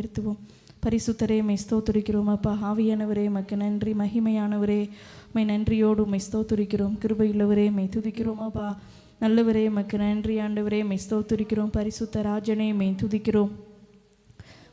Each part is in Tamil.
உயர்த்துவோம். பரிசுத்தரே மை ஸ்தோத்திரிக்கிறோம் அப்பா. ஆவியானவரே மக்கு நன்றி. மகிமையானவரே மை நன்றியோடு மை ஸ்தோத்திரிக்கிறோம். கிருபையுள்ளவரே மை துதிக்கிறோம் அப்பா. நல்லவரே மக்கு நன்றி. ஆண்டவரே மை ஸ்தோத்திரிக்கிறோம். பரிசுத்த ராஜனே மை துதிக்கிறோம்.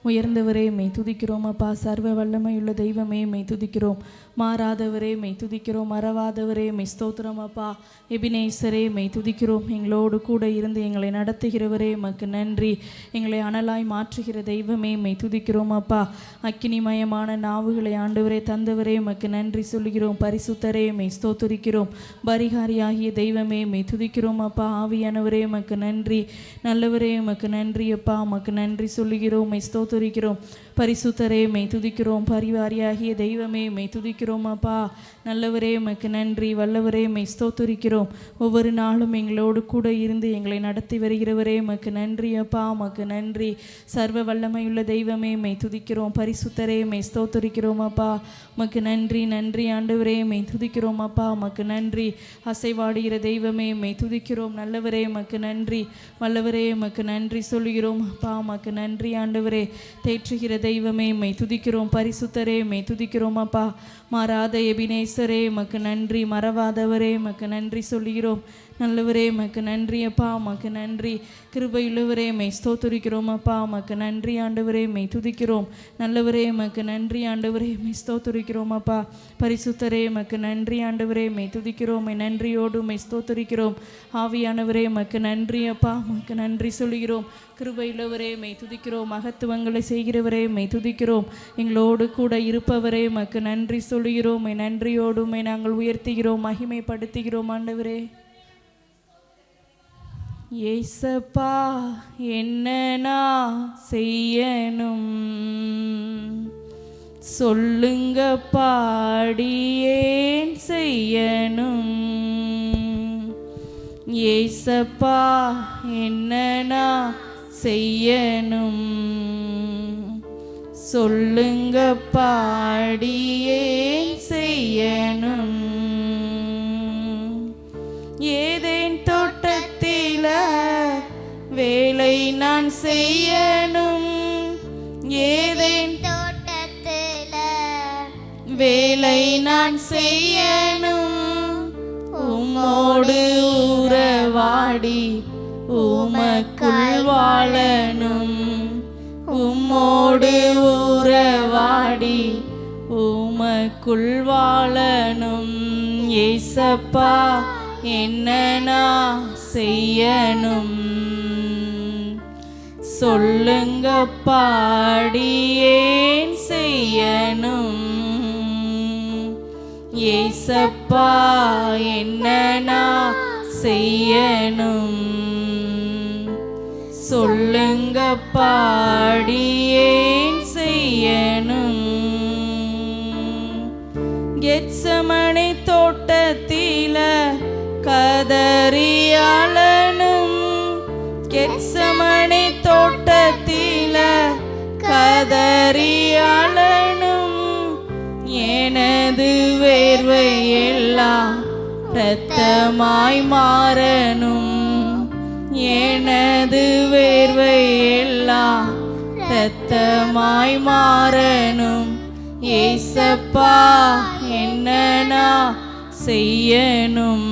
உயர்ந்தவரே மெய் துதிக்கிறோம் அப்பா. சர்வ வல்லமையுள்ள தெய்வமே மெய் துதிக்கிறோம். மாறாதவரே மெய் துதிக்கிறோம். மறவாதவரே மெய் ஸ்தோத்திரம் அப்பா. எபினேசரே மெய் துதிக்கிறோம். எங்களோடு கூட இருந்து எங்களை நடத்துகிறவரே மக்கு நன்றி. எங்களை அனலாய் மாற்றுகிற தெய்வமே மெய் துதிக்கிறோம் அப்பா. அக்கினிமயமான நாவுகளை ஆண்டவரே தந்தவரே மக்கு நன்றி சொல்லுகிறோம். பரிசுத்தரே மெய் ஸ்தோத்திரிக்கிறோம். பரிகாரியாகிய தெய்வமே மெய் துதிக்கிறோம் அப்பா. ஆவியானவரே மக்கு நன்றி. நல்லவரே மக்கு நன்றி அப்பா. மக்கு நன்றி சொல்லுகிறோம். மெய் ஸ்தோத்திரிக்கிறோம். பரிசுத்தரே மெய் துதிக்கிறோம். பரிவாரியாகிய தெய்வமே மெய் துதிக்கிறோம் அப்பா. நல்லவரே மக்கு நன்றி. வல்லவரே மெய் ஸ்தோத்திரிக்கிறோம். ஒவ்வொரு நாளும் எங்களோடு கூட இருந்து எங்களை நடத்தி வருகிறவரே மக்கு நன்றி அப்பா. மக்கு நன்றி. சர்வ வல்லமையுள்ள தெய்வமே மெய் துதிக்கிறோம். பரிசுத்தரே மெய் ஸ்தோத்திரிக்கிறோம் அப்பா. மக்கு நன்றி. நன்றி ஆண்டவரே மெய் துதிக்கிறோம் அப்பா. மக்கு நன்றி. அசைவாடுகிற தெய்வமே மெய் துதிக்கிறோம். நல்லவரே மக்கு நன்றி. வல்லவரே மக்கு நன்றி சொல்லுகிறோம் அப்பா. மக்கு நன்றி ஆண்டவரே. தேற்றுகிற தெய்வமே மெய் துதிக்கிறோம். பரிசுத்தரே மெய் துதிக்கிறோம் அப்பா. மாறாத எபினேசரே மக்கு நன்றி. மறவாதவரே மக்கு நன்றி சொல்லுகிறோம். நல்லவரே மக்கு நன்றி அப்பா. மக்கு நன்றி. கிருபையுள்ளவரே மெய் ஸ்தோத்திரிக்கிறோம் அப்பா. மக்கு நன்றி ஆண்டவரே மெய் துதிக்கிறோம். நல்லவரே மக்கு நன்றி ஆண்டவரே மெய் ஸ்தோத்திரிக்கிறோம் அப்பா. பரிசுத்தரே மக்கு நன்றி ஆண்டவரே மெய் துதிக்கிறோம். மெய் நன்றியோடு மெய் ஸ்தோத்திரிக்கிறோம். ஆவியானவரே மக்கு நன்றி அப்பா. மக்கு நன்றி சொல்லுகிறோம். கிருபையுள்ளவரே மெய் துதிக்கிறோம். மகத்துவங்களை செய்கிறவரே மெய் துதிக்கிறோம். எங்களோடு கூட இருப்பவரே மக்கு நன்றி சொல்லுகிறோம். மெய் நன்றியோடு மெய் நாங்கள் உயர்த்துகிறோம். மகிமைப்படுத்துகிறோம் ஆண்டவரே. ஏசப்பா என்ன நான் செய்யணும் சொல்லுங்க பாடியேன் செய்யணும். ஏசப்பா என்ன நான் செய்யணும் சொல்லுங்க பாடியேன் செய்யணும். ஏதேன் தோட்டத்தில வேலை நான் செய்யணும். ஏதேன் தோட்டத்தில வேலை நான் செய்யணும். உம்மோடு உறவாடி உமக்குள் வாழணும். உம்மோடு உறவாடி உமக்குள் வாழணும். ஏசப்பா என்ன நான் செய்யணும் சொல்லுங்க பாடியேன் செய்யணும். ஏசப்பா என்ன நான் செய்யணும் சொல்லுங்க பாடியேன் செய்யணும். கெத்சமனே தோட்டத்தில கதறியாளனும். கெத்சமனே தோட்டத்தில கதறியாளனும். எனது வேர்வை எல்லாம் இரத்தமாய் மாறணும். எனது வேர்வை எல்லாம் இரத்தமாய் மாறணும். ஏசப்பா என்ன நான் செய்யணும்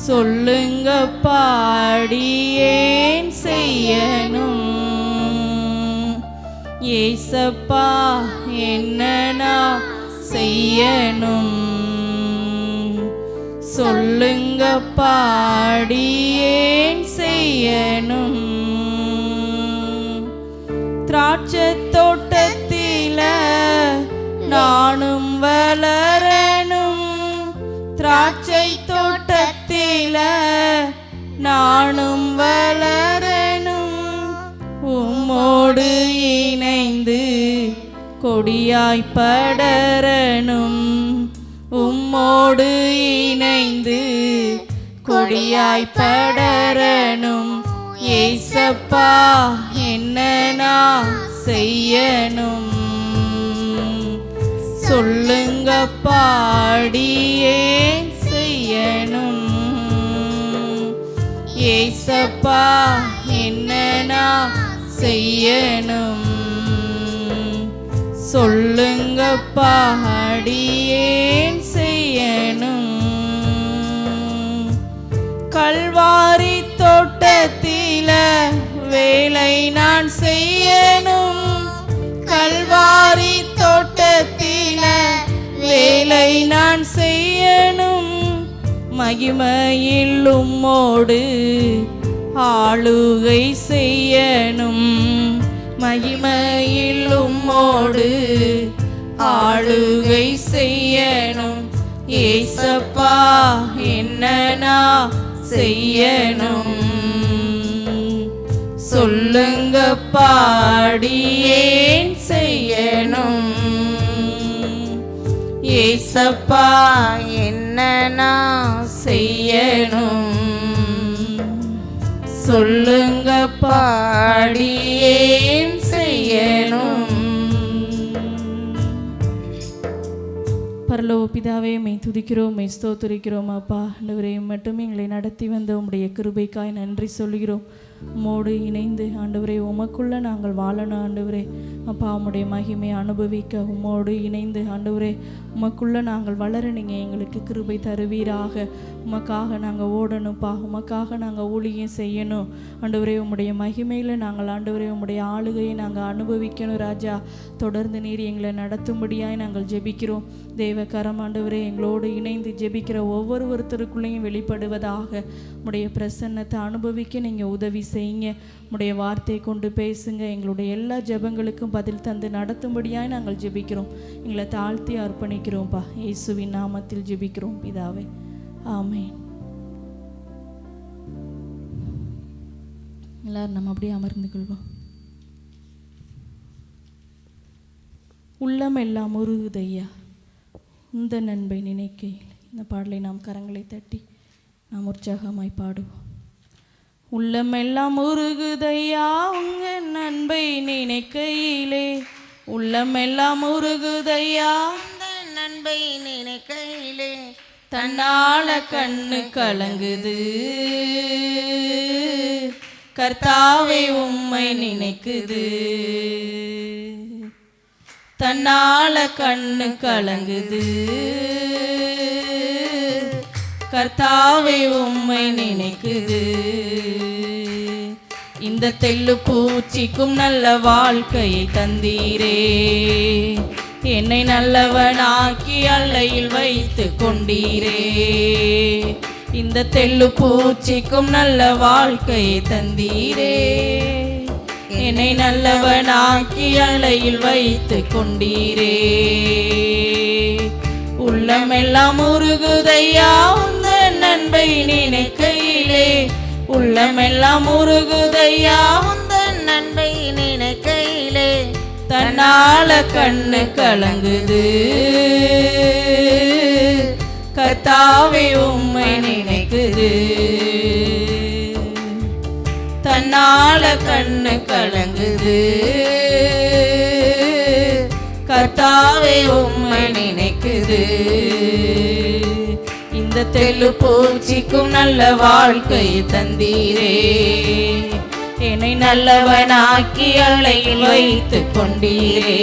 சொல்லுங்க பாடியேன் செய்யணும். ஏசப்பா என்ன நான் செய்யணும் சொல்லுங்க பாடியேன் செய்யணும். திராட்சை தோட்டத்தில நானும் வளரணும். திராட்சை தோட்டத்தில நானும் வளரணும். உம்மோடு இணைந்து கொடியாய் படரணும். உம்மோடு இணைந்து கொடியாய் படரணும். ஏசப்பா என்ன நான் செய்யணும் சொல்லுங்க பாடியேன் செய்யணும். ஏசப்பா என்ன நான் செய்யணும். சொல்லுங்கப்பா அடியேன் செய்யணும். கல்வாரி தோட்டத்தில வேலை நான் செய்யணும். கல்வாரி தோட்டத்தில வேலை நான் செய்யணும். மகிமையில் உம்மோடு ஆளுகை செய்யணும். மகிமையில் உம்மோடு ஆளுகை செய்யணும். ஏசப்பா என்னன்னா செய்யணும். சொல்லுங்கப்பா அடியேன் செய்யணும். ஏசப்பா என்னன்னா செய்யணும். சொல்லுங்கப்பா அடியேன் செய்யணும். பரலோக பிதாவே, மெய் துதிக்கிறோம், மெய் ஸ்தோத்திரிக்கிறோம். அப்பா ஆண்டவரே, மட்டும் எங்களை நடத்தி வந்த உம்முடைய கிருபைக்காய் நன்றி சொல்கிறோம். உம்மோடு இணைந்து ஆண்டவரே உமக்குள்ள நாங்கள் வாழணும். ஆண்டவரே அப்பா உம்முடைய மகிமை அனுபவிக்க உம்மோடு இணைந்து ஆண்டவரே உமக்குள்ள நாங்கள் வளர நீங்கள் எங்களுக்கு கிருபை தருவீராக. உமக்காக நாங்கள் ஓடணும்ப்பா, உமக்காக நாங்கள் ஊழியம் செய்யணும். ஆண்டவரே உம்முடைய மகிமையில் நாங்கள் ஆண்டவரே உம்முடைய ஆளுகையை நாங்கள் அனுபவிக்கணும். ராஜா தொடர்ந்து நீர் எங்களை நடத்தும்படியாய் நாங்கள் ஜெபிக்கிறோம். தேவ கரம் ஆண்டவரே எங்களோடு இணைந்து ஜெபிக்கிற ஒவ்வொருத்தருக்குள்ளேயும் வெளிப்படுவதாக. உம்முடைய பிரசன்னத்தை அனுபவிக்க நீங்கள் உதவி செய்யுங்க. உம்முடைய வார்த்தையை கொண்டு பேசுங்க. எங்களுடைய எல்லா ஜெபங்களுக்கும் பதில் தந்து நடத்தும்படியாய் நாங்கள் ஜெபிக்கிறோம். எங்களை தாழ்த்தி அர்ப்பணிக்கிறோம்ப்பா. இயேசுவின் நாமத்தில் ஜெபிக்கிறோம் பிதாவே, ஆமென். எல்லாரும் நம்ம அப்படியே அமர்ந்து கொள்வோம். உள்ளம் எல்லாம் உருகுதையா இந்த நண்பை நினைக்கையில். இந்த பாடலை நாம் கரங்களை தட்டி நாம் உற்சாகமாய் பாடுவோம். உள்ளமெல்லாம் உருகுதையா உங்க நண்பை நினைக்கையிலே. உள்ளமெல்லாம் உருகுதையா உங்க நண்பை நினைக்கையிலே. தன்னால கண்ணு கலங்குது கர்த்தாவே உம்மை நினைக்குது. தன்னால கண்ணு கலங்குது கர்த்தாவே உம்மை நினைக்குது. இந்த தெள்ளு பூச்சிக்கும் நல்ல வாழ்க்கையை தந்தீரே. என்னை நல்லவனாக்கி அல்லையில் வைத்து கொண்டீரே. இந்த தெள்ளு பூச்சிக்கும் நல்ல வாழ்க்கையை தந்தீரே. என்னை நல்லவனாக்கி அல்லையில் வைத்து கொண்டீரே. உள்ளமெல்லாம் உருகுதையா உந்த நண்பை நினைக்கையிலே. உள்ளமெல்லாம் உருகுதையா உந்த நண்பை நினைக்கையிலே. தன்னால கண்ணு கலங்குது கர்த்தாவே உம்மை நினைக்குது. தன்னால கண்ணு கலங்குது கர்த்தாவே உம்மை நினைக்குது. இந்த தெள்ளு பூச்சிக்கும் நல்ல வாழ்க்கையை தந்தீரே. என்னை நல்லவனாக்கி அலையில் வைத்து கொண்டீரே.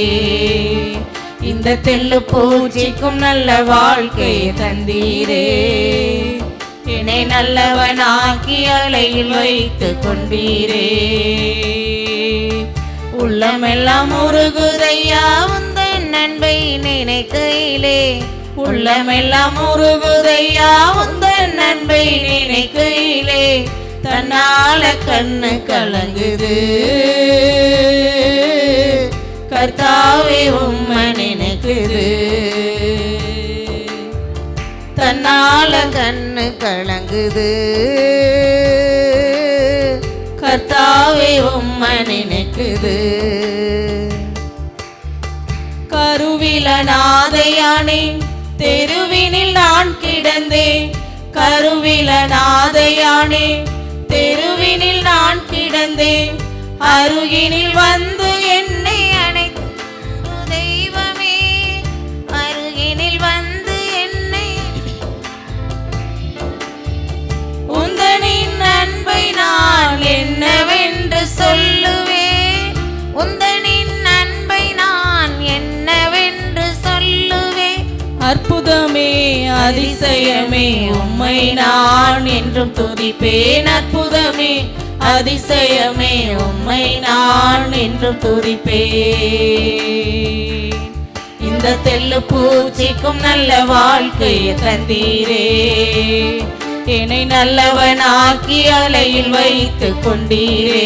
இந்த தெள்ளு பூச்சிக்கும் நல்ல வாழ்க்கையை தந்தீரே. என்னை நல்லவனாக்கி அலையில் வைத்து கொண்டீரே. உள்ளமெல்லாம் உருகுதையா உந்த நண்பை நினைக்கையிலே. உள்ளமெல்லாம் உருகுதையா உந்த நண்பை நினைக்கையிலே. தன்னால கண்ணு கலங்குது கர்த்தாவே உம்மை நினைக்குது. தன்னால கண்ணு கலங்குது கர்த்தாவே உம்மை நினைக்குது. கருவில நாதையானே தெருவினில் நான் கிடந்தேன். கருவில நாதையானே தெருவினில் நான் கிடந்தேன். அருகினில் வந்து என்னை அணைத்து தெய்வமே. அருகினில் வந்து என்னை உந்தனின் அன்பை நான் என்னவென்று சொல்லுவேன். அதிசயமே உம்மை நான் என்றும் துதிப்பேன். அற்புதமே அதிசயமே உம்மை நான் என்றும் துதிப்பேன். இந்த தெள்ளு பூச்சிக்கும் நல்ல வாழ்க்கையை தந்தீரே, என்னை நல்லவனாக்கி அலையில் வைத்து கொண்டீரே.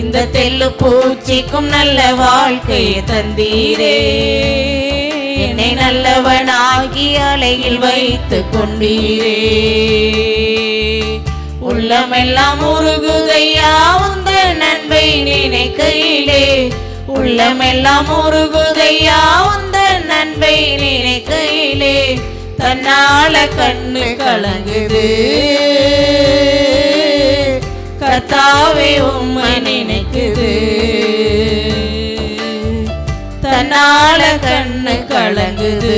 இந்த தெள்ளு பூச்சிக்கும் நல்ல வாழ்க்கையை தந்தீரே, என்னை நல்லவனாகி அலையில் வைத்து கொண்டீரே. உள்ளமெல்லாம் உருகுதையா உந்த நன்மை நினைக்கையிலே, உள்ளமெல்லாம் உருகுதையா உந்த நன்மை நினைக்கையிலே. தன்னால கண்ணு கலங்குது கர்த்தாவே உம்மை நினைக்குது. தன்னால கண்ணு கலங்குது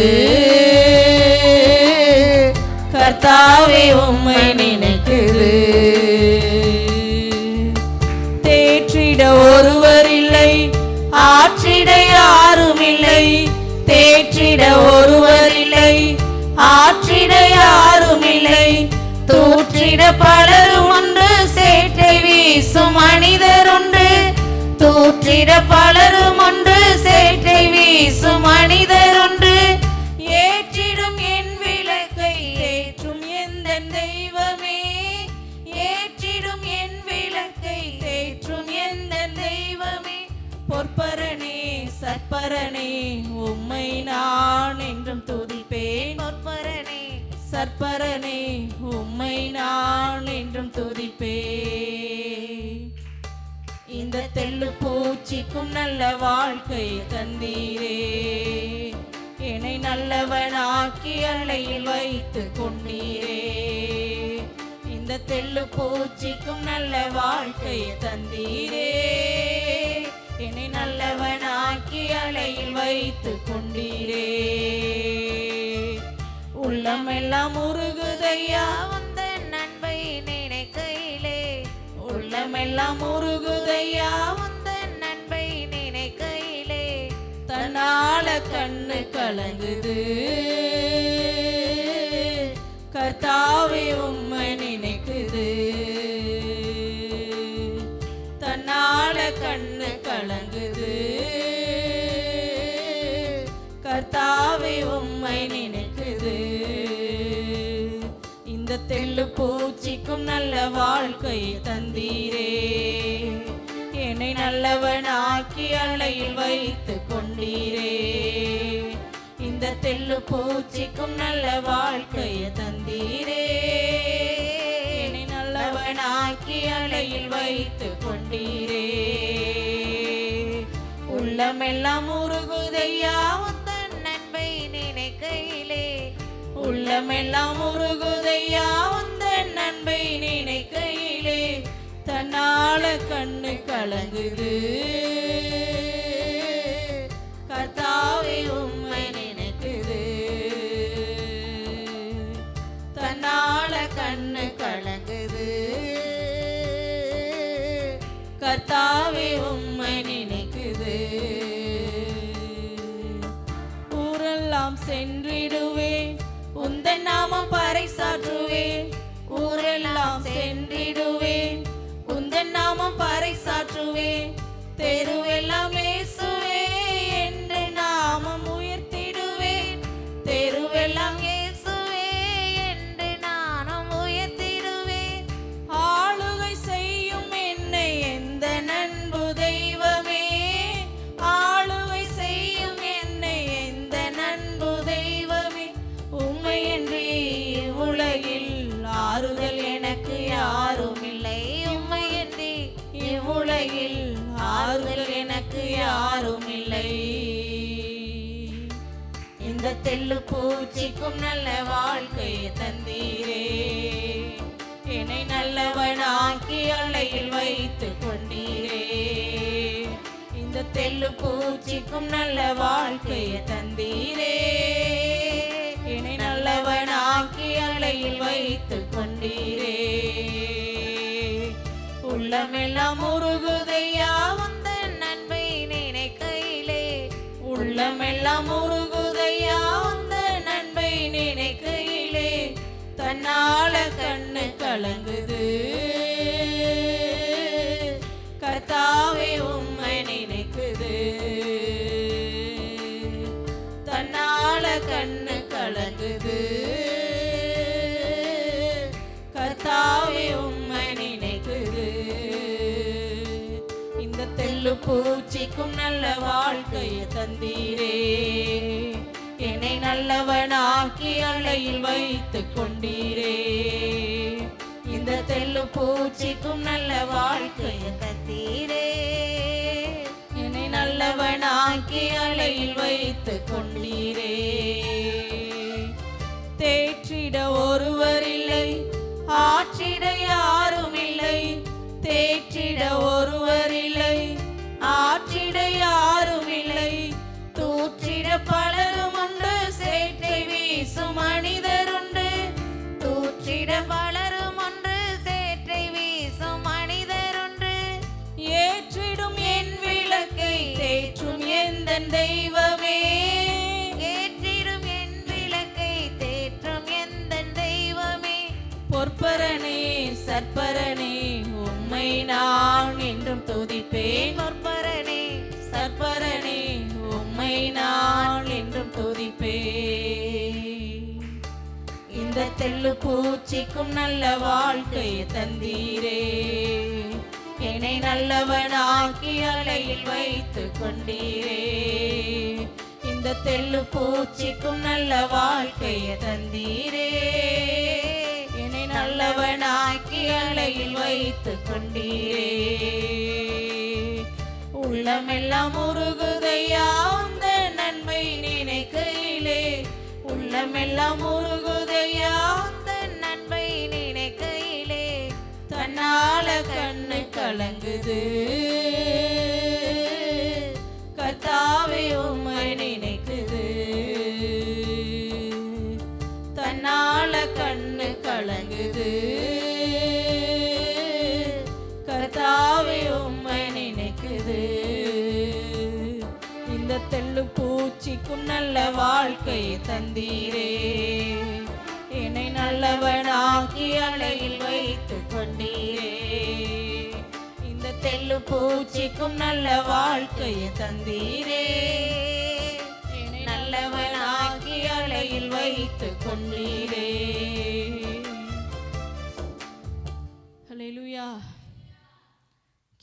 கர்த்தாவே உம்மை நினைக்குது. தேற்றிட ஒருவர் இல்லை, ஆற்றிட யாரும் இல்லை. தேற்றிட ஒருவர் இல்லை, ஆற்றிட யாரும் இல்லை. தூற்றிட பலரும் ஒன்று, சேற்றை வீசும் மனிதர் ஒன்று. தூற்றிட பலரும் ஒன்று, சேற்றை வீசும் மனிதர் ஒன்று. ஏற்றிடும் என் விளக்கை ஏற்றும் எந்த தெய்வமே, ஏற்றிடும் என் விளக்கை ஏற்றும் எந்த தெய்வமே. பொற்பரனே சற்பரனே உம்மை நான் என்றும் துதிப்பேன். பொற்பரனே சற்பரனே உம்மை நான் என்றும் துதிப்பேன். இந்த தெள்ளு பூச்சிக்கும் நல்ல வாழ்க்கை தந்தீரே, என்னை நல்லவனாக்கி அலையில் வைத்து கொண்டீரே. இந்த தெள்ளு பூச்சிக்கும் நல்ல வாழ்க்கை தந்தீரே, என்னை நல்லவனாக்கி அலையில் வைத்து கொண்டீரே. உள்ளமெல்லாம் உருகுதையா உந்த நன்மை நினைக்கையிலே, உள்ளமெல்லாம் உருகுதையா உந்த நன்மை நினைக்கையிலே. தன்னால கண்ணு கலங்குது கர்த்தாவே உம்மை நினைக்குது. தன்னால கண்ணு கலங்குது கர்த்தாவே உம்மை நினைக்குது. இந்த தெள்ளு பூச்சிக்கும் நல்ல வாழ்க்கையை தந்தீரே, என்னை நல்லவனாக்கி அலையில் வைத்து கொண்டீரே. இந்த தெள்ளு பூச்சிக்கும் நல்ல வாழ்க்கையை தந்தீரே, என்னை நல்லவனாக்கி அலையில் வைத்து கொண்டீரே. உள்ளமெல்லாம் உருகுதையா உந்த நன்மை நினைக்கையிலே, உள்ளமெல்லாம் உருகுதையா உந்த நன்மை நினைக்கையிலே. தன்னால கண்ணு கலங்குது கர்த்தாவே உம்மை நினைக்குது. தன்னால கண்ணு கலங்குது கர்த்தாவே உம்மை நினைக்குது. ஊரெல்லாம் சென்றிடுவேன் உந்தன் நாமம் பறைசாற்றுவேன். ஊரெல்லாம் சென்றிடுவேன் உந்தன் நாமம் பறைசாற்றுவேன். தெருவெல்லாம் இயேசுவே என்று நாமம் உயர்த்திடுவேன். தெருவெல்லாம் இயேசுவே என்று நாமம் உயர்த்திடுவேன். ஆளுகை செய்யும் என்னை எந்த நண்பு தெய்வமே, ஆளுகை செய்யும் என்னை எந்த நண்பு தெய்வமே. உம்மையன்றி உலகில் ஆறுதல் எனக்கு யாரும் இல்லை. உம்மையன்றி இவ்வுலகில் ஆறுதல் எனக்கு யாரும் இல்லை. இந்த தெள்ளு பூச்சிக்கும் நல்ல வாழ்க்கையை தந்தீரே, என்னை நல்லவனாக்கி அலையில் வைத்து கொண்டீரே. இந்த தெள்ளு பூச்சிக்கும் நல்ல வாழ்க்கையை தந்தீரே, என்னை நல்லவனாக்கி அலையில் வைத்து கொண்டீரே. உள்ளமெல்லாம் உருகுதையா உந்த நன்மை நினைக்கையிலே, உள்ளமெல்லாம் உருகுதையா உந்த நன்மை நினை தன்னால கண்ணு கலங்குது. கர்த்தாவே உம்மை நினைக்குது. தன்னால கண்ணு கலங்குது. கர்த்தாவே உம்மை நினைக்குது. இந்த தெள்ளு பூச்சிக்கும் நல்ல வாழ்க்கையை தந்தீரே. என்னை நல்லவனாக்கி அலையில் வைத்து கொண்டீரே. இந்த தெள்ளு பூச்சிக்கும் நல்ல வாழ்க்கையை தந்தீரே. என்னை நல்லவனாக்கி அலையில் வைத்து கொண்டீரே. தேற்றிட ஒருவர் இல்லை, ஆற்றிட யாரும் இல்லை. தேற்றிட ஒருவர் இல்லை, ஆற்றிட யாரும் இல்லை. தூற்றிட பலரும் உண்டு, சேற்றை வீசும் மனிதருண்டு. தூற்றிட பலரும் உண்டு, சேற்றை வீசும் மனிதருண்டு. ஏற்றிடும் என் விளக்கை தேற்றும் எந்தன் தெய்வமே. ஏற்றிடும் என் விளக்கை தேற்றும் எந்தன் தெய்வமே. பொற்பரனே சற்பரனே உம்மை நான் என்றும் துதிப்பேன். பொற்பரனே சற்பரனே உம்மை நான் என்றும் துதிப்பேன். இந்த தெள்ளு பூச்சிக்கும் நல்ல வாழ்க்கையை தந்தீரே. என்னை நல்லவனாக்கி அலையில் வைத்து கொண்டீரே. இந்த தெள்ளு பூச்சிக்கும் நல்ல வாழ்க்கையை தந்தீரே. என்னை நல்லவனாக்கி அலையில் வைத்து கொண்டீரே. உள்ளமெல்லாம் உருகுதையா உந்த நன்மை நினைக்கையிலே. உள்ளமெல்லாம் உருகுதையா உந்த நன்மை நினைக்கையிலே. தன்னால கண்ணு கலங்குது. கர்த்தாவே உம்மை நினைக்குது. தன்னால கண்ணு கலங்குது. கர்த்தாவே உம்மை நினைக்குது. இந்த தெள்ளு பூச்சிக்கும் நல்ல வாழ்க்கையை தந்தீரே. என்னை நல்லவனாக்கி அலையில் வைத்து கொண்டீரே. இந்த தெள்ளு பூச்சிக்கும் நல்ல வாழ்க்கையை தந்தீரே. என்னை நல்லவனாக்கி அலையில் வைத்து கொண்டீரே. ஹல்லேலூயா.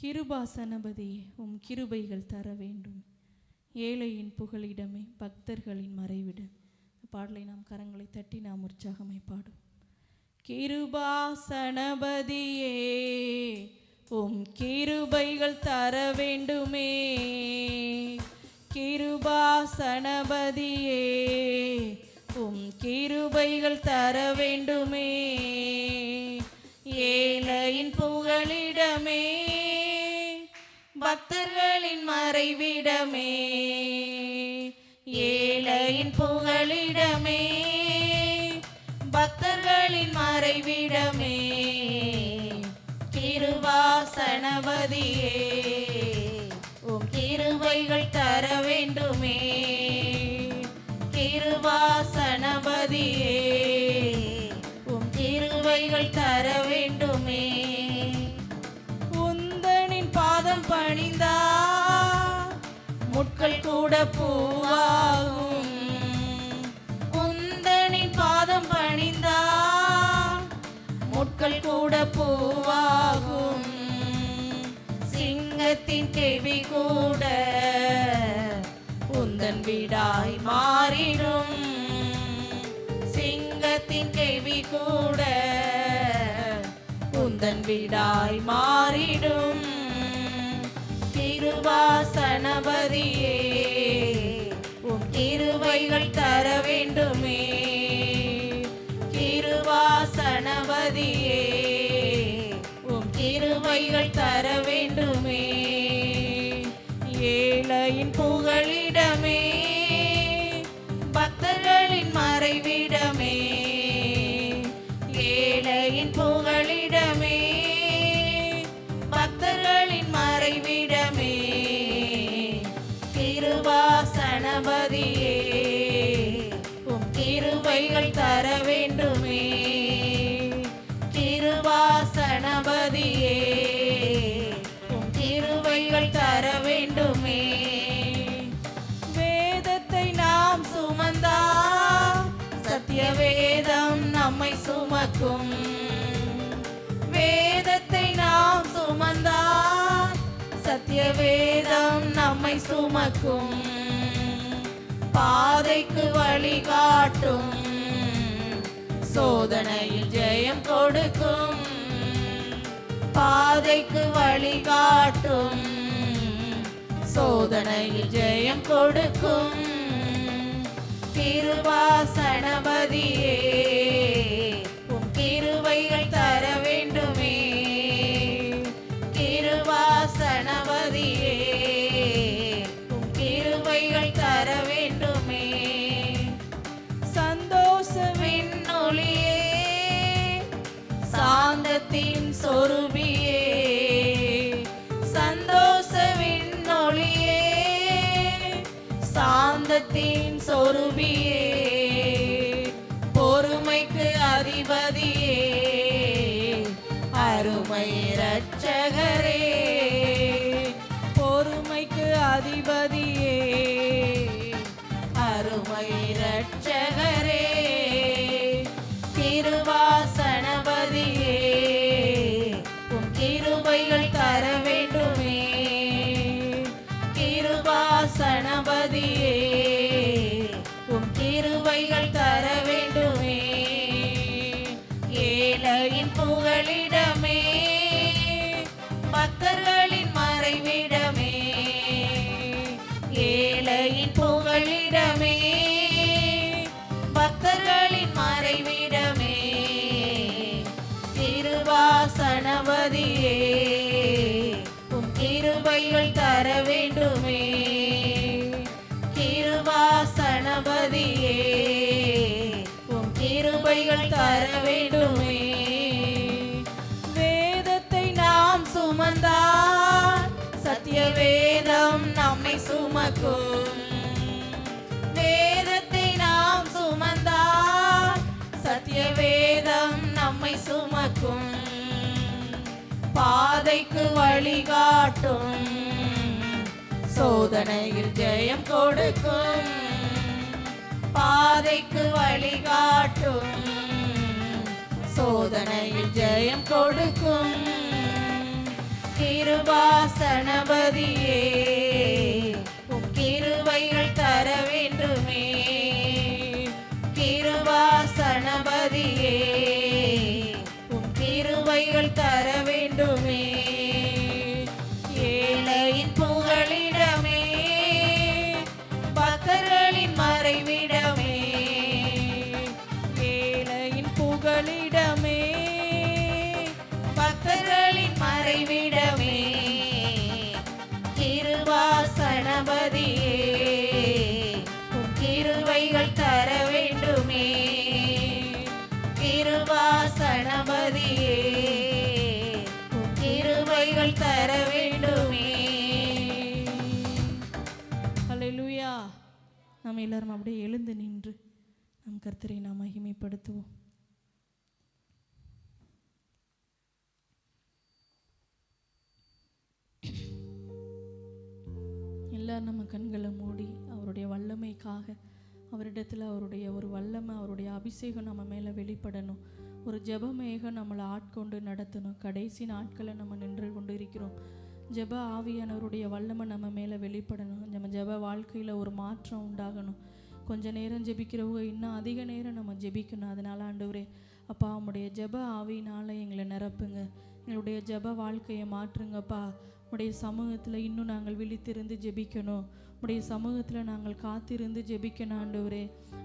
கிருபாசனபதி உம் கிருபைகள் தர வேண்டும். ஏழையின் புகலிடமே பக்தர்களின் மறைவிடம். பாடலை நாம் கரங்களை தட்டி நாம் உற்சாகமை பாடும். கிருபாசனபதியே உம் கிருபைகள் தர வேண்டுமே. கிருபாசனபதியே உம் கிருபைகள் தர வேண்டுமே. ஏழையின் புகலிடமே பக்தர்களின் மறைவிடமே. ஏழையின் புகலிடமே பக்தர்களின் மறைவிடமே. கிருபாசனபதியே உம் கிருபைகள் தர வேண்டுமே. கிருபாசனபதியே உம் கிருபைகள் தர வேண்டுமே. பாதம் பணிந்தா முட்கள் கூட பூவாகும். உந்தனின் பாதம் பணிந்தா முட்கள் கூட பூவாகும். சிங்கத்தின் கேள்வி கூட உந்தன் வீடாய் மாறிடும். சிங்கத்தின் கேள்வி கூட உந்தன் வீடாய் மாறிடும். கிருபாசனபதியே உம் கிருபைகள் தர வேண்டுமே. கிருபாசனபதியே உம் கிருபைகள் தர வேண்டுமே. ஏழையின் புகலிடமே பக்தர்களின் மறைவிடமே. ஏழையின் புகலிடமே பக்தர்களின் மறைவிடமே. கிருபாசனபதியே உம் கிருபைகள் தர வேண்டுமே. கிருபைகள் தர வேண்டுமே. வேதத்தை நாம் சுமந்தா சத்திய வேதம் நம்மை சுமக்கும். வேதத்தை நாம் சுமந்தா சத்திய வேதம் நம்மை சுமக்கும். பாதைக்கு வழிகாட்டும், சோதனையில் ஜெயம் கொடுக்கும். பாதைக்கு வழிகாட்டும், சோதனையில் ஜெயம் கொடுக்கும். கிருபாசனபதியே உம் கிருபைகள் தர வேண்டுமே. கிருபாசனபதியே உம் கிருபைகள் தர வேண்டுமே. சந்தோஷவின் ஒளியே, சாந்தத்தின் சொருபியே, சந்தோஷவின் ஒளியே, சாந்தத்தின் சொருபியே, பொறுமைக்கு அதிபதியே, அருமை இரட்சகரே. பொறுமைக்கு அதிபதியே, அருமை இரட்சகரே. கிருபாசனபதியே உம் கிருபைகள் தர வேண்டுமே. கிருபாசனபதியே உம் கிருபைகள் தர வேண்டுமே. ஏழையின் புகலிடமே, பக்தர்களின் மறைவிடமே. ஏழையின் புகலிடமே, பக்தர்களின் மறைவிடமே. கிருபாசனபதியே உம் கிருபைகள் தர வேண்டுமே. கிருபாசனபதியே உம் கிருபைகள் தர வேண்டுமே. வேதத்தை நாம் சுமந்தால் சத்திய வேதம் நம்மை சுமக்கும். வேதத்தை நாம் சுமந்தால் சத்திய வேதம் நம்மை சுமக்கும். பாதைக்கு வழிகாட்டும், சோதனையில் ஜெயம் கொடுக்கும். பாதைக்கு வழிகாட்டும், சோதனையில் ஜெயம் கொடுக்கும். கிருபாசனபதியே உம் கிருபைகள் தர வேண்டுமே. கிருபாசனபதியே உம் கிருபைகள் தர வேண்டுமே. ஏழையின் புகலிடமே, பக்தர்களின் மறைவிடமே. ஏழையின் புகலிடமே, பக்தர்களின் மறைவிடமே. கிருபாசனபதியே உம் கிருபைகள் தர வேண்டுமே. கிருபாசனபதியே உம் கிருபைகள் தர வேண்டுமே. ஹல்லேலூயா. நாம் எல்லாரும் அப்படியே எழுந்து நின்று நம் கர்த்தரை நாம் மகிமைப்படுத்துவோம். எல்லாரும் நம்ம கண்களை மூடி அவருடைய வல்லமைக்காக, அவரிடத்தில் அவருடைய ஒரு வல்லமை, அவருடைய அபிஷேகம் நம்ம மேலே வெளிப்படணும். ஒரு ஜெபமேகம் நம்மளை ஆட்கொண்டு நடத்தணும். கடைசி நாட்களை நம்ம நின்று கொண்டு இருக்கிறோம். ஜெப ஆவியானவருடைய வல்லமை நம்ம மேலே வெளிப்படணும். நம்ம ஜெப வாழ்க்கையில் ஒரு மாற்றம் உண்டாகணும். கொஞ்ச நேரம் ஜெபிக்கிறவங்க இன்னும் அதிக நேரம் நம்ம ஜெபிக்கணும். அதனால் ஆண்டவரே அப்பா, உம்முடைய ஜெப ஆவியினால் எங்களை நிரப்புங்க. எங்களுடைய ஜெப வாழ்க்கையை மாற்றுங்கப்பா. உடைய சமூகத்தில் இன்னும் நாங்கள் விழித்திருந்து ஜெபிக்கணும். உடைய சமூகத்தில் நாங்கள் காத்திருந்து ஜெபிக்கணும் ஆண்டவரே.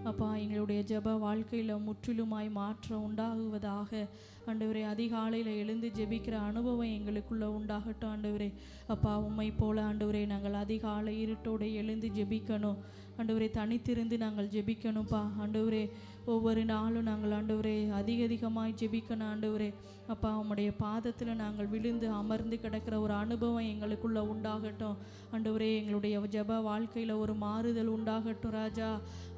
அப்பா, எங்களுடைய ஜெப வாழ்க்கையில் முற்றிலுமாய் மாற்றம் உண்டாகுவதாக ஆண்டவரே. அதிகாலையில் எழுந்து ஜெபிக்கிற அனுபவம் எங்களுக்குள்ளே உண்டாகட்டும் ஆண்டவரே. அப்பா, உம்மை போல ஆண்டவரே நாங்கள் அதிகாலை இருட்டோடு எழுந்து ஜெபிக்கணும் ஆண்டவரே. தனித்திருந்து நாங்கள் ஜெபிக்கணும்ப்பா ஆண்டவரே. ஒவ்வொரு நாளும் நாங்கள் ஆண்டவரே அதிகமாய் ஜெபிக்கணும் ஆண்டவரே. அப்பா, உம்முடைய பாதத்தில் நாங்கள் விழுந்து அமர்ந்து கிடக்கிற ஒரு அனுபவம் எங்களுக்குள்ளே உண்டாகட்டும் ஆண்டவரே. எங்களுடைய ஜெப வாழ்க்கையில் ஒரு மாறுதல் உண்டாகட்டும் ராஜா.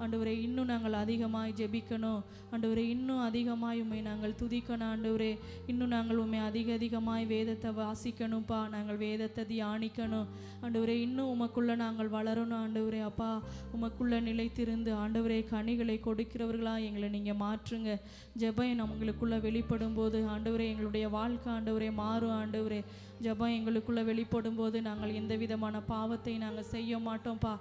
ஆண்டவரே, இன்னும் நாங்கள் அதிகமாய் ஜெபிக்கணும் ஆண்டவரே, இன்னும் அதிகமாய் உம்மை நாங்கள் துதிக்கணும் ஆண்டவரே. இன்னும் நாங்கள் உம்மை அதிகமாய் வேதத்தை வாசிக்கணும்ப்பா, நாங்கள் வேதத்தை தியானிக்கணும் ஆண்டவரே. இன்னும் உமக்குள்ளே நாங்கள் வளரணும் ஆண்டவரே. அப்பா, உமக்குள்ளே நிலைத்திருந்து ஆண்டவரே கனிகளை கொடுக்கிறவர்களாக எங்களை நீங்கள் மாற்றுங்க. ஜெபம் நம்மளுக்குள்ளே வெளிப்படும் போது ஆண்டவரே எங்களுடைய வாழ்க்கை ஆண்டவரே மாறும் ஆண்டவரே. ஜெபம் எங்களுக்குள்ளே வெளிப்படும் போது நாங்கள் எந்த விதமான பாவத்தை நாங்கள் செய்ய மாட்டோம்ப்பா.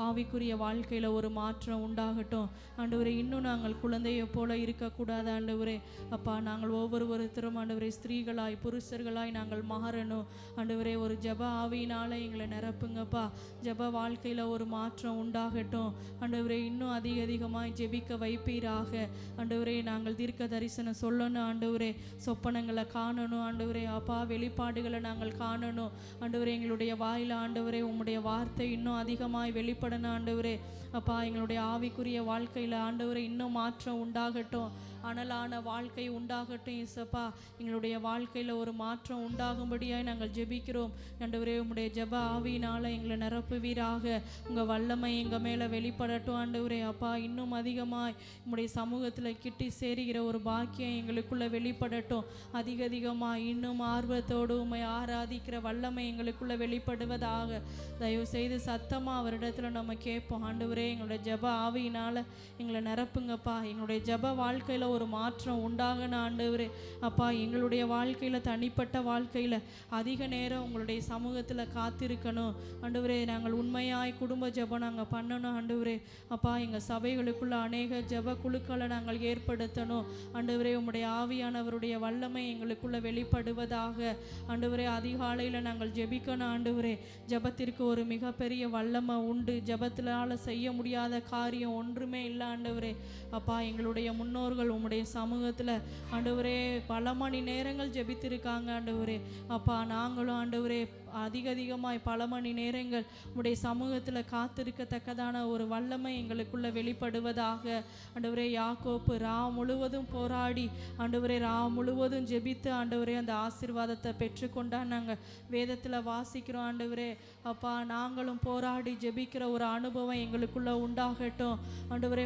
ஆவிக்குரிய வாழ்க்கையில் ஒரு மாற்றம் உண்டாகட்டும் ஆண்டவரே. இன்னும் நாங்கள் குழந்தையை போல இருக்கக்கூடாது ஆண்டவரே. அப்பா, நாங்கள் ஒவ்வொருத்தரும் ஆண்டவரே ஸ்திரீகளாய் புருஷர்களாய் நாங்கள் மாறணும் ஆண்டவரே. ஒரு ஜெப ஆவியினால் எங்களை நிரப்புங்கப்பா. ஜெப வாழ்க்கையில் ஒரு மாற்றம் உண்டாகட்டும் ஆண்டவரே. இன்னும் அதிகமாய் ஜெபிக்க வைப்பீராக ஆண்டவரே. நாங்கள் தீர்க்க தரிசனம் சொல்லணும் ஆண்டவரே. சொப்பனங்களை காணணும் ஆண்டவரே. அப்பா, வெளிப்பாடுகளை நாங்கள் காணணும் ஆண்டவரே. எங்களுடைய வாயில் ஆண்டவரே உம்முடைய வார்த்தை இன்னும் அதிகமாய் வெளிப்படணும் ஆண்டவரே. அப்பா, எங்களுடைய ஆவிக்குரிய வாழ்க்கையில் ஆண்டவரே இன்னும் மாற்றம் உண்டாகட்டும். அனலான வாழ்க்கை உண்டாகட்டும் இயேசப்பா. எங்களுடைய வாழ்க்கையில் ஒரு மாற்றம் உண்டாகும்படியாய் நாங்கள் ஜெபிக்கிறோம் ஆண்டவரே. உம்முடைய ஜெப ஆவியினால் எங்களை நிரப்புவீராக. உங்கள் வல்லமை எங்கள் மேலே வெளிப்படட்டும் ஆண்டவரே. அப்பா, இன்னும் அதிகமாய் உம்முடைய சமூகத்தில் கிட்டி சேருகிற ஒரு பாக்கியம் எங்களுக்குள்ளே வெளிப்படட்டும். அதிகமாய் இன்னும் ஆர்வத்தோடு உம்மை ஆராதிக்கிற வல்லமை எங்களுக்குள்ளே வெளிப்படுவதாக. தயவு செய்து சத்தமாக அவரிடத்துல நம்ம கேட்போம் ஆண்டவரே. எங்களுடைய ஜெப ஆவியினால் எங்களை நிரப்புங்கப்பா. எங்களுடைய ஜெப வாழ்க்கையில் ஒரு மாற்றம் உண்டாகணும் ஆண்டவரே. அப்பா, எங்களுடைய வாழ்க்கையில் தனிப்பட்ட வாழ்க்கையில் அதிக நேரம் உங்களுடைய சமூகத்தில் காத்திருக்கணும் ஆண்டவரே. நாங்கள் உண்மையாய் குடும்ப ஜெபம் நாங்கள் பண்ணணும் ஆண்டவரே. அப்பா, எங்கள் சபைகளுக்குள்ள அநேக ஜெப குழுக்களை நாங்கள் ஏற்படுத்தணும் ஆண்டவரே. உம்முடைய ஆவியானவருடைய வல்லமை எங்களுக்குள்ள வெளிப்படுவதாக ஆண்டவரே. அதிகாலையில் நாங்கள் ஜெபிக்கணும் ஆண்டவரே. ஜெபத்திற்கு ஒரு மிகப்பெரிய வல்லமை உண்டு. ஜெபத்தினால செய்ய முடியாத காரியம் ஒன்றுமே இல்லை ஆண்டவரே. அப்பா, எங்களுடைய முன்னோர்கள் உம்முடைய சமூகத்தில் ஆண்டவரே பல மணி நேரங்கள் ஜெபித்திருக்காங்க ஆண்டவரே. அப்பா, நாங்களும் ஆண்டவரே அதிகமாய் பல மணி நேரங்கள் உம்முடைய சமூகத்தில் காத்திருக்கத்தக்கதான ஒரு வல்லமை எங்களுக்குள்ள வெளிப்படுவதாக ஆண்டவரே. யாக்கோப்பு முழுவதும் போராடி ஆண்டவரே முழுவதும் ஜெபித்து ஆண்டவரே அந்த ஆசீர்வாதத்தை பெற்றுக்கொண்டா நாங்கள் வேதத்தில் வாசிக்கிறோம் ஆண்டவரே. அப்பா, நாங்களும் போராடி ஜெபிக்கிற ஒரு அனுபவம் எங்களுக்குள்ள உண்டாகட்டும் ஆண்டவரே.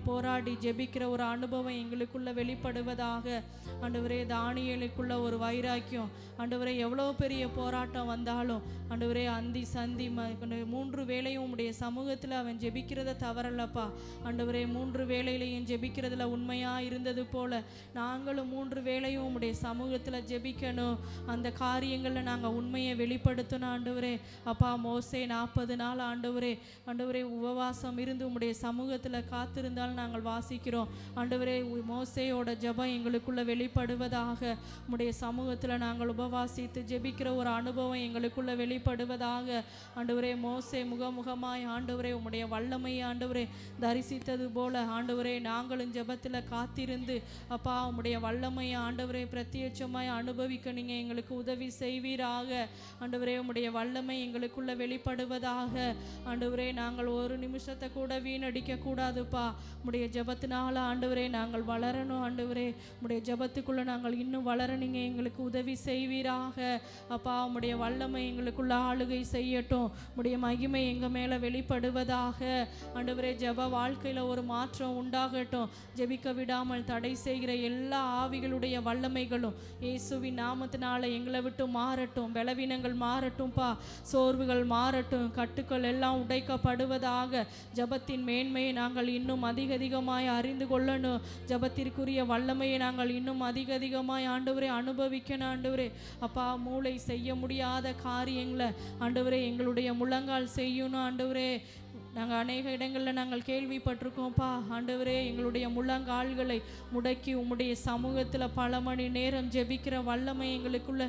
போராடி ஜெபிக்கிற ஒரு அனுபவம் எங்களுக்குள்ள வெளிப்படுவதாக ஆண்டவரே. தானியேலுக்குள்ள ஒரு வைராக்கியம் ஆண்டவரே. எவ்வளோ பெரிய போராட்டம் வந்தாலும் ஆண்டவரே அந்தி சந்தி 3 வேளையும் உம்முடைய சமூகத்தில் அவன் ஜெபிக்கிறத தவறலப்பா ஆண்டவரே. 3 வேளையிலையும் ஜெபிக்கிறதுல உண்மையாக இருந்தது போல நாங்களும் 3 வேளையும் உம்முடைய சமூகத்தில் ஜெபிக்கணும். அந்த காரியங்களில் நாங்கள் உண்மையை வெளிப்படுத்தணும் ஆண்டவரே. அப்பா, மோசே 40 நாள் ஆண்டவரே உபவாசம் இருந்து உம்முடைய சமூகத்தில் காத்திருந்தால் நாங்கள் வாசிக்கிறோம் ஆண்டவரே. மோசேயோட ஜெபம் எங்களுக்குள்ள வெளிப்படுவதாக. உம்முடைய சமூகத்தில் நாங்கள் உபவாசித்து ஜெபிக்கிற ஒரு அனுபவம் எங்களுக்குள்ள வெளிப்படுவதாக ஆண்டவரே. மோசே முகமாய் ஆண்டவரே உம்முடைய வல்லமையை ஆண்டவரே தரிசித்தது போல ஆண்டவரே நாங்களும் ஜெபத்தில் காத்திருந்து அப்பா உம்முடைய வல்லமையை ஆண்டவரே பிரத்யட்சமாய் அனுபவிக்க நீங்கள் எங்களுக்கு உதவி செய்வீராக ஆண்டவரே. உம்முடைய வல்லமை எங்களுக்குள்ள வெளிப்படுவதாக ஆண்டவரே. நாங்கள் ஒரு நிமிஷத்தை கூட வீணடிக்க கூடாதுப்பா. உம்முடைய ஜெபத்தினால ஆண்டவரே நாங்கள் வளரணும் ஆண்டவரே. உம்முடைய ஜெபத்துக்குள்ள நாங்கள் இன்னும் வளர நீங்கள் எங்களுக்கு உதவி செய்வீராக அப்பா. உம்முடைய வல்லமை எங்களுக்குள்ள ஆளுகை செய்யட்டும். உம்முடைய மகிமை எங்கள் மேலே வெளிப்படுவதாக ஆண்டவரே. ஜெப வாழ்க்கையில் ஒரு மாற்றம் உண்டாகட்டும். ஜெபிக்க விடாமல் தடை செய்கிற எல்லா ஆவிகளுடைய வல்லமைகளும் இயேசுவின் நாமத்தினால எங்களை விட்டு மாறட்டும். பலவீனங்கள் மாறட்டும்ப்பா. சோர்வுகள் மாறட்டும். கட்டுக்கள் எல்லாம் உடைக்கப்படுவதாக. ஜெபத்தின் மேன்மையை நாங்கள் இன்னும் அதிகமாய் அறிந்து கொள்ளணும். ஜெபத்திற்குரிய வல்லமையை நாங்கள் இன்னும் அதிகமாய் ஆண்டவரே அனுபவிக்கணும் ஆண்டவரே. அப்பா, மூளை செய்ய முடியாத காரியங்களை ஆண்டவரே எங்களுடைய முழங்கால் செய்யணும் ஆண்டவரே. நாங்கள் அநேக இடங்களில் நாங்கள் கேள்விப்பட்டிருக்கோம்ப்பா ஆண்டவரே. எங்களுடைய முழங்கால்களை முடக்கி உம்முடைய சமூகத்தில் பல மணி நேரம் ஜெபிக்கிற வல்லமை எங்களுக்குள்ள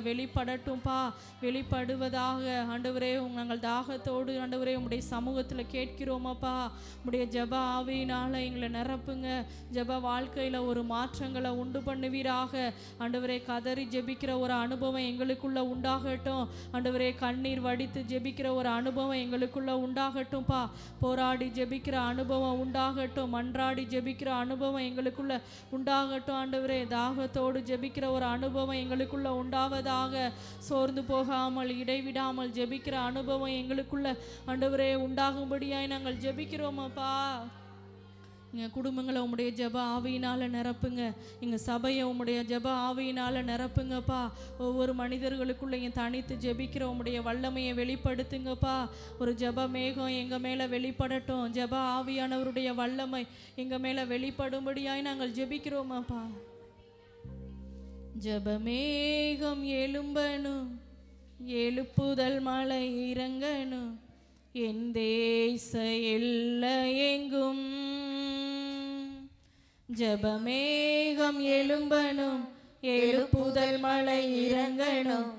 வெளிப்படட்டும்ப்பா. வெளிப்படுவதாக ஆண்டவரே. நாங்கள் தாகத்தோடு ஆண்டவரே உம்முடைய சமூகத்தில் கேட்கிறோமாப்பா. உம்முடைய ஜெப ஆவியினால் எங்களை நிரப்புங்க. ஜெப வாழ்க்கையில் ஒரு மாற்றங்களை உண்டு பண்ணுவீராக ஆண்டவரே. கதறி ஜெபிக்கிற ஒரு அனுபவம் எங்களுக்குள்ள உண்டாகட்டும் ஆண்டவரே. கண்ணீர் வடித்து ஜெபிக்கிற ஒரு அனுபவம் எங்களுக்குள்ள உண்டாகட்டும்பா. போராடி ஜெபிக்கிற அனுபவம் உண்டாகட்டும், மன்றாடி ஜெபிக்கிற அனுபவம் எங்களுக்குள்ள உண்டாகட்டும் ஆண்டவரே. தாகத்தோடு ஜெபிக்கிற ஒரு அனுபவம் எங்களுக்குள்ள உண்டாவதாக. சோர்ந்து போகாமல் இடைவிடாமல் ஜெபிக்கிற அனுபவம் எங்களுக்குள்ள ஆண்டவரே உண்டாகும்படியாய் நாங்கள் ஜெபிக்கிறோம் அப்பா. எங்கள் குடும்பங்களை உம்முடைய ஜெப ஆவியினால் நிரப்புங்க. எங்கள் சபையை உம்முடைய ஜெப ஆவியினால் நிரப்புங்கப்பா. ஒவ்வொரு மனிதர்களுக்குள்ளேயும் தனித்து ஜெபிக்கிற உம்முடைய வல்லமையை வெளிப்படுத்துங்கப்பா. ஒரு ஜெப மேகம் எங்கள் மேலே வெளிப்படட்டும். ஜெப ஆவியானவருடைய வல்லமை எங்கள் மேலே வெளிப்படும்படியாய் நாங்கள் ஜெபிக்கிறோமாப்பா. ஜெபமேகம் எழும்பணும், எழுப்புதல் மலை இறங்கணும், என் தேச எல்லை எங்கும். ஜெபமேகம் எழும்பணும், எழுப்புதல் மலை இறங்கணும்,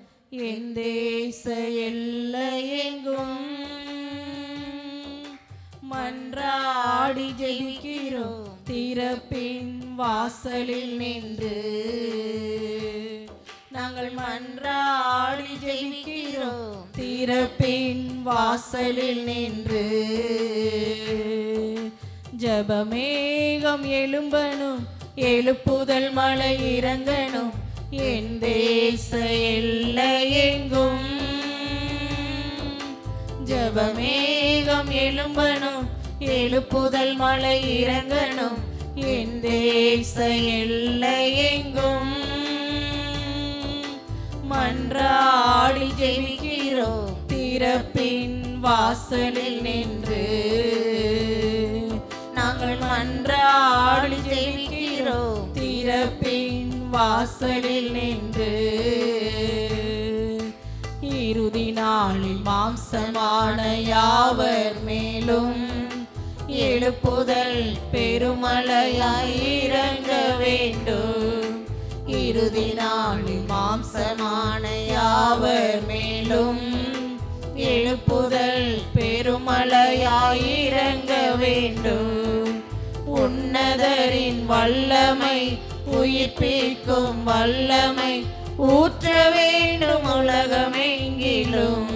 என் தேச எல்லை எங்கும். மன்றாடி ஜெபிக்கிறோம் திறப்பின் வாசலில் நின்று. நாங்கள் மன்றாடி ஜெபிக்கிறோம் திறப்பின் வாசலில் நின்று. ஜெபமேகம் எழும்பணும், எழுப்புதல் மலை இறங்கணும், என் தேச எல்லை எங்கும். ஜெபமேகம் எழும்பணும், எழுப்புதல் மலை இறங்கணும், என் தேச எல்லை எங்கும். மன்றாடி ஜெபிக்கிறோம் திறப்பின் வாசலில் நின்று. நாங்கள் மன்றாடி ஜெபிக்கிறோம் திறப்பின் வாசலில் நின்று. இறுதி நாளில் மாம்சமான யாவர் மேலும் எழுப்புதல் பெருமழையாய் இறங்க வேண்டும். இறுதி நாளில் மாம்சமான யாவர் மேலும் எழுப்புதல் பெருமழையாய் இறங்க வேண்டும். உன்னதரின் வல்லமை உயிர்ப்பிக்கும் வல்லமை ஊற்ற வேண்டும் உலகமெங்கிலும்.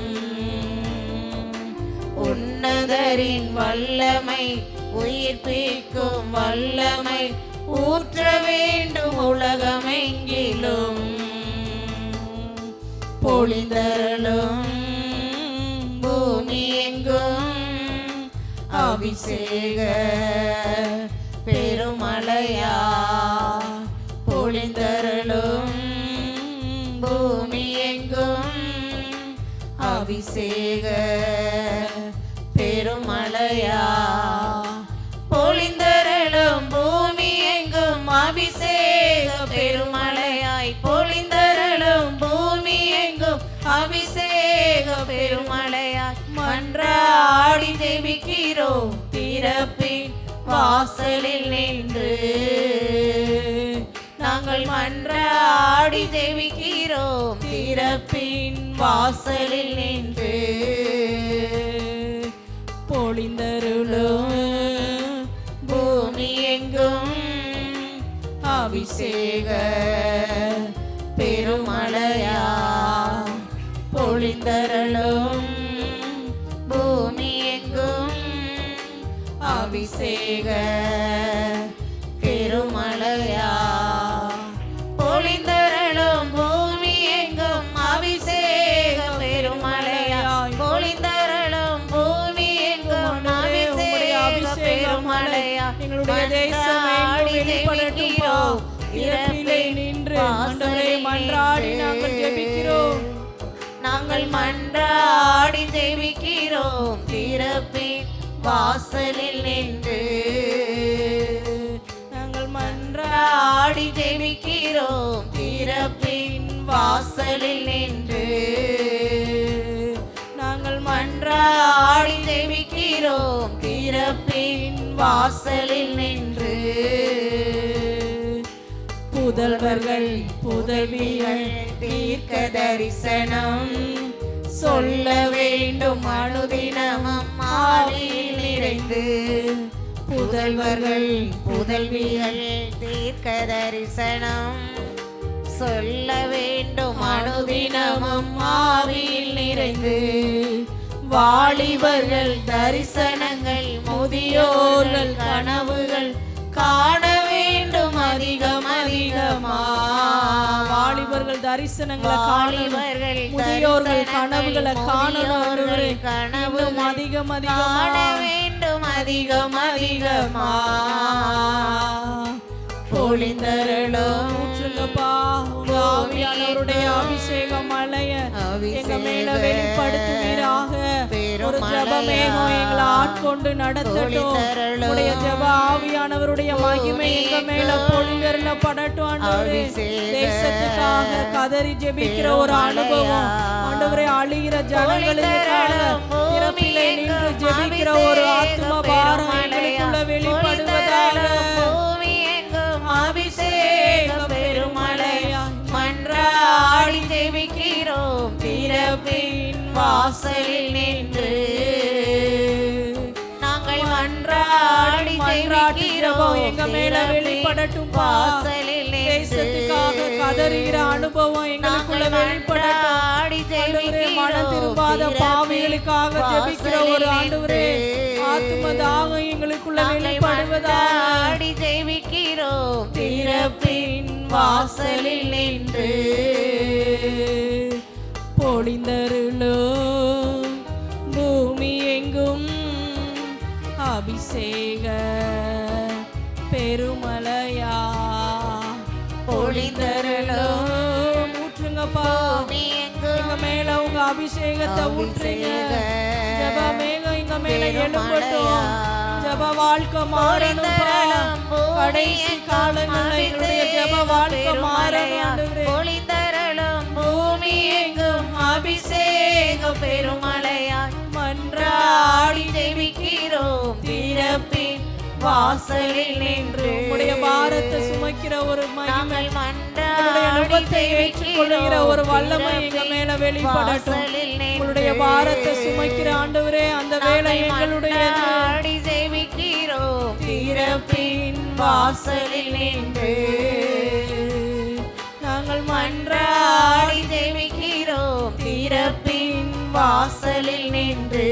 உன்னதரின் வல்லமை உயிர்ப்பிக்கும் வல்லமை ஊற்ற வேண்டும் உலகமெங்கிலும். பொழிந்தருளும் பூமி எங்கும் அபிஷேக பெருமழையா. பொழிந்தருளும் பூமி எங்கும் அபிஷேக பெருமழையா. பொழிந்தருளும் பூமி எங்கும் அபிஷேக பெருமழையாய். பொழிந்தருளும் பூமி எங்கும் அபிஷேக பெருமழையாய். மன்றாடி ஜெபிக்கிறோம் திறப்பின் வாசலில் நின்று. நாங்கள் மன்றாடி ஜெபிக்கிறோம் திறப்பின் வாசலில் நின்று. பொழிந்தருளும் பூமி எங்கும் அபிஷேக பெருமழையா. பொழிந்தருளும் பூமி எங்கும் அபிஷேக பெருமழையா. பொழிந்தருளும் பூமி எங்கும் அபிஷேக பெருமழையாய். பொழிந்தருளும் பூமி எங்கும் அபிஷேக பெருமழையாய். எங்களுடைய தேசமே வெளிப்படுகிறோம் இறப்பிலே நின்று ஆண்டவரே மன்றாடி நாங்கள் ஜெபிக்கிறோம். நாங்கள் மன்றாடி ஜெபிக்கிறோம் திறப்பின் வாசலில் நின்று. நாங்கள் மன்றாடி ஜெபிக்கிறோம் திறப்பின் வாசலில் நின்று. நாங்கள் மன்றாடி ஜெபிக்கிறோம் திறப்பின் வாசலில் நின்று. புதல்வர்கள் புதல்விகள் தீர்க்க தரிசனம் சொல்ல வேண்டும் அனுதினமும் ஆவியில் நிறைந்து. புதல்வர்கள் புதல்விகள் தீர்க்க தரிசனம் சொல்ல வேண்டும் அனுதினமும் ஆவியில் நிறைந்து. வாலிபர்கள் தரிசனங்கள், முதியோர்கள் கனவுகள் காண வேண்டும் அதிகம் அதிகமா. வாலிபர்கள் தரிசனங்களை காணணும், முதியோர்கள் கனவுகளை காணணும், கனவுகள் அதிகம் காண வேண்டும் அதிகம் அதிகமா. பொழிந்தருளும் ஊற்றுங்கப்பா உங்க ஆவியானவருடைய அபிஷேகம் மழைய எங்க மேல வெளிப்படுத்துவீராக. ஒரு ஜெப மேகம் எங்களை ஆட்கொண்டு நடத்தட்டும். உடைய ஜெப ஆவியானவருடைய மகிமை எங்க மேல பொழிந்தருளப்படட்டும். ஆண்டவரே, தேசத்துக்காக கதறி ஜெபிக்கிற ஒரு அனுபவம், ஆண்டவரே, அழிகிற ஜனங்களுக்காக திறப்பிலே நின்று ஜெபிக்கிற ஒரு ஆத்தும பாரம் எங்களுக்குள்ள வெளிப்படுவதாக. அபிஷேகம் பெருமழையா மன்றாடி ஜெபிக்கிறோம் திறப்பின் வாசலில் நின்று. நாங்கள் மன்றாடி ஜெபிக்கிறோம் எங்க மேல வெளிப்படட்டும். வாசலில் தேசத்துக்காக கதறுகிற அனுபவம் எங்களுக்குள்ள வெளிப்படட்டும். மனம் திரும்பாத பாவிகளுக்காக ஜெபிக்கிற ஒரு ஆண்டவரே, ஆத்துமதாக எங்களுக்குள்ள வெளிப்படுவதாக. ஜெபிக்கிறோம் திறப்பின் வாசலில் நின்று. பொழிந்தருளும் பூமி எங்கும் அபிஷேக பெருமழையா. பொழிந்தருளும் ஊற்றுங்கப்பா எங்க மேல உங்க அபிஷேகத்தை ஊற்றுங்க. ஜெப மேகம் எங்க மேல எழும்பட்டும். ஜெப வாழ்க்கை மாறணும்பா. கடைசி காலங்களில் எங்களுடைய ஜெப வாழ்க்கை மாறணும். பொழிந்தருளும் பூமி எங்கும் அபிஷேக பெருமழையாய் மன்றாடி ஜெபிக்கிறோம் திறப்பின் வாசலில் நின்று. உங்களுடைய பாரத்தை சுமக்கிற ஒரு மகிமை, உங்களுடைய நுகத்தை ஏற்றுக்கொள்ளுகிற ஒரு வல்லமை எங்க மேல வெளிப்படட்டும். உங்களுடைய பாரத்தை சுமக்கிற ஆண்டவரே, அந்த வேலை எங்களுடைய ஜெபிக்கிறோம் திறப்பின் வாசலில் நின்று. நாங்கள் மன்றாடி ஜெபிக்கிறோம் திறப்பின் வாசலில் நின்று.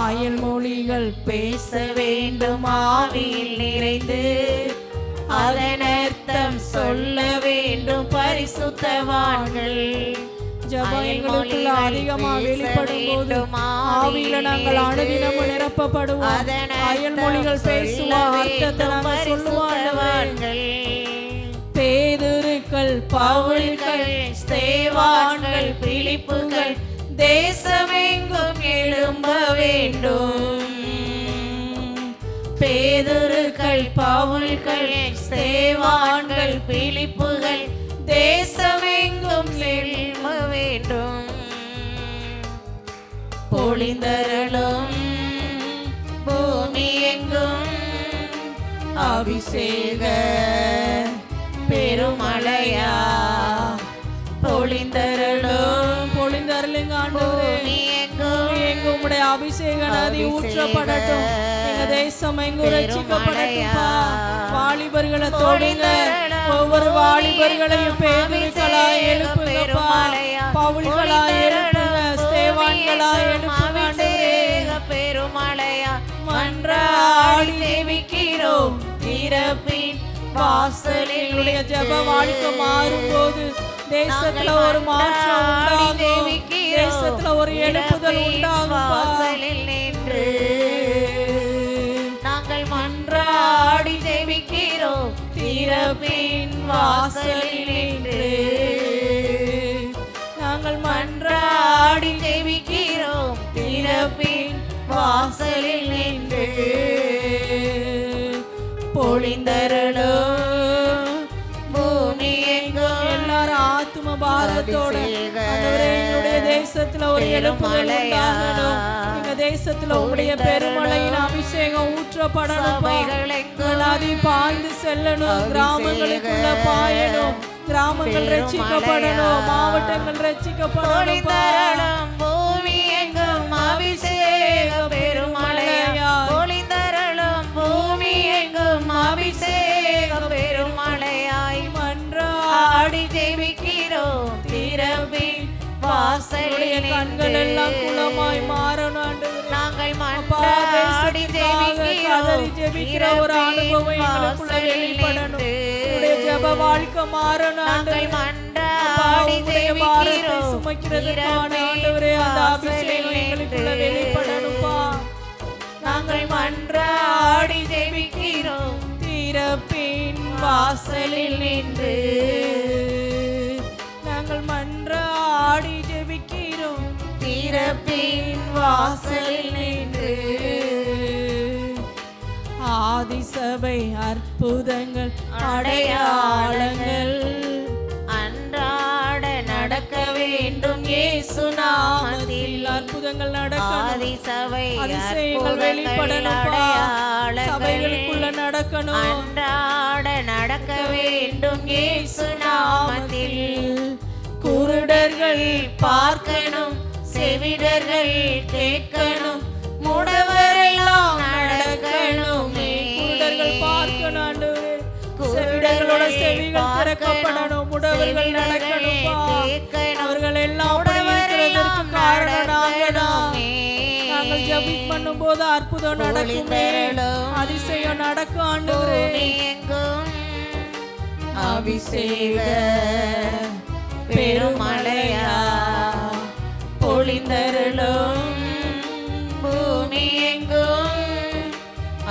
ஆயல் மொழிகள் பேச வேண்டும் ஆவியில் நிறைந்து, அதன் அர்த்தம் சொல்ல வேண்டும் பரிசுத்தவான்கள். ஜெபம் எங்களுக்குள்ள அதிகமா வெளிப்படும் போது ஆவியில நாங்கள் அனுதினமும் நிரப்பப்படுவோம். அயல் மொழிகள் பேசுவோம், அர்த்தத்தை நாங்கள் சொல்லுவோம். பேதுருக்கள், பவுல்கள், ஸ்தேவான்கள், பிலிப்புகள் தேசமெங்கும் எழும்ப வேண்டும். பேதுருக்கள், பவுல்கள், ஸ்தேவான்கள், பிலிப்புகள் தேசமெங்கும் எழும்ப வேண்டும். பொழிந்தருளும் பூமி எங்கும் அபிஷேக பெருமழையா. பொழிந்தருளும் பொழிந்தருளுங்க ஆண்டவரே, எங்கும் உம்முடைய அபிஷேக நதி ஊற்றப்படட்டும். எங்க தேசம் எங்கும் ரட்சிக்கப்படட்டும்பா. வாலிபர்களை தொடுங்க, ஒவ்வொரு வாலிபர்களையும் பேதுருக்களாய் எழுப்புங்கப்பா, பவுல்களாய் எழுப்புங்க, ஸ்தேவான்களாய் எழுப்புங்க ஆண்டவரே. பெருமழையா மன்றாடி ஜெபிக்கிறோம் திறப்பின் வாசலில். ஜெப வாழ்க்கை மாறும்போது தேசத்துல ஒரு மாற்றம் உண்டாகும், தேசத்துல ஒரு எழுப்புதல் உண்டாகும். வாசலில் நின்று நாங்கள் மன்றாடி ஜெபிக்கிறோம் திறப்பின் வாசலில் நின்று. நாங்கள் மன்றாடி ஜெபிக்கிறோம் திறப்பின் வாசலில் நின்று. பொழிந்தருளும் பூமி எங்கும் எல்லாரும் ஆத்தும பாரத்தோட ஆண்டவரே, எங்களுடைய தேசத்துல ஒரு எழுப்புதல் உண்டாகணும். எங்க தேசத்துல உங்களுடைய பெருமழையின் அபிஷேகம் ஊற்றப்படணும். நதி பாய்ந்து செல்லணும், கிராமங்களுக்குள்ள பாயணும், கிராமங்கள் ரட்சிக்கப்படணும், மாவட்டங்கள் ரட்சிக்கப்படணும். பூமி எங்கும் அபிஷேக பெருமழையா. பொழிந்தருளும் பூமி எங்கும் அபிஷேக பெருமழையாய் மன்றாடி ஜெபிக்கிறோம் திறப்பின் வாசலில் கண்கள் எல்லாம் குளமாய் மாறணும் ஆண்டவரே. நாங்கள் அப்பா, மன்றாடி தேசத்துக்காக கதறி ஜெபிக்கிற ஒரு அனுபவம் எங்களுக்குள்ள வெளிப்படணும். உடைய ஜெப வாழ்க்கை மாறணும் ஆண்டவரே. அப்பா, உம்முடைய பாரத்தை சுமக்கிறதுக்கான ஆண்டவரே அந்த அபிஷேகம் எங்களுக்குள்ள வெளிப்படணும்பா. நாங்கள் மன்றாடி ஜெபிக்கிறோம் திறப்பின் வாசலில் நின்று நாங்கள் மன்றாடி ஜெபிக்கிறோம் திறப்பின் வாசலில் நின்று ஆதிசபை அற்புதங்கள் அடையாளங்கள் அன்றாட நடக்க வேண்டும் இயேசு நாமத்தில். அற்புதங்கள் நடக்கணும். ஆதிசபை அதிசயங்கள் வெளிப்படணும்பா. சபைகளுக்குள்ள நடக்கணும். அன்றாட நடக்க வேண்டும் இயேசு நாமத்தில். குருடர்கள் பார்க்கணும், செவிடர்கள் கேட்கணும், முடவரெல்லாம் நடக்கணுமே. குருடர்கள் பார்க்கணும் ஆண்டவரே. செவிடர்களோட செவிகள் திறக்கப்படணும். முடவர்கள் நடக்கணும்பா. அவர்கள் எல்லாம் இருக்கிறதற்கு காரணம் நாங்கதான். நாங்கள் ஜெபம் பண்ணும்போது அற்புதம் நடக்குமே, அதிசயம் நடக்கும் ஆண்டவரே. எங்கும் அபிஷேக பெருமழையா பொழிந்தருளும். பூமி எங்கும்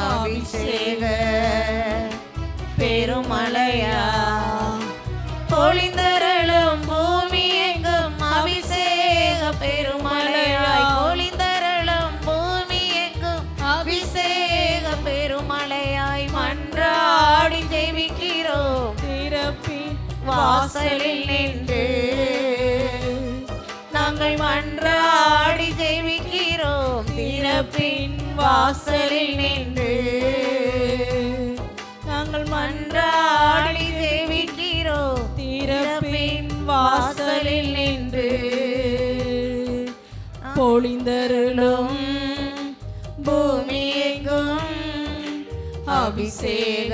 அபிஷேக பெருமழையா பொழிந்தருளும். பூமி எங்கும் அபிஷேக பெருமழையாய் பொழிந்தருளும். பூமி எங்கும் அபிஷேக பெருமழையாய் மன்றாடி ஜெபிக்கிறோம் திறப்பின் வாசலில் நின்று. நாங்கள் மன்றாடி ஜெபிக்கிறோம் திறப்பின் வாசலில் நின்று. நாங்கள் மன்றாடி ஜெபிக்கிறோம் திறப்பின் வாசலில் நின்று. பொழிந்தருளும் பூமி எங்கும் அபிஷேக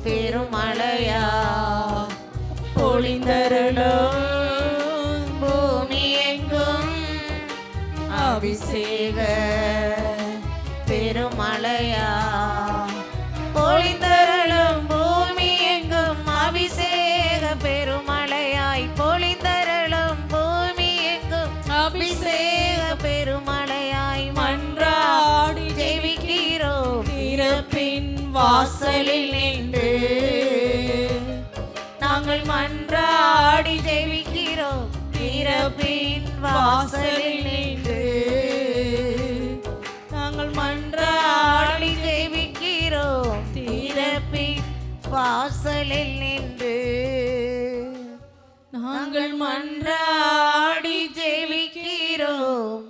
பெருமழையா பொழிந்தருளும். பூமி எங்கும் அபிஷேக பெருமழையா பொழிந்தருளும். பூமி எங்கும் அபிஷேக பெருமழையாய் பொழிந்தருளும். பூமி எங்கும் அபிஷேக பெருமழையாய் மன்றாடி ஜெபிக்கிறோம் திறப்பின் வாசலில் நின்று. நாங்கள் மன்றாடி ஜெபிக்கிறோம் திறப்பின் வாசலில் நின்று. நாங்கள் மன்றாடி ஜெபிக்கிறோம் திறப்பின் வாசலில் நின்று. நாங்கள் மன்றாடி ஜெபிக்கிறோம்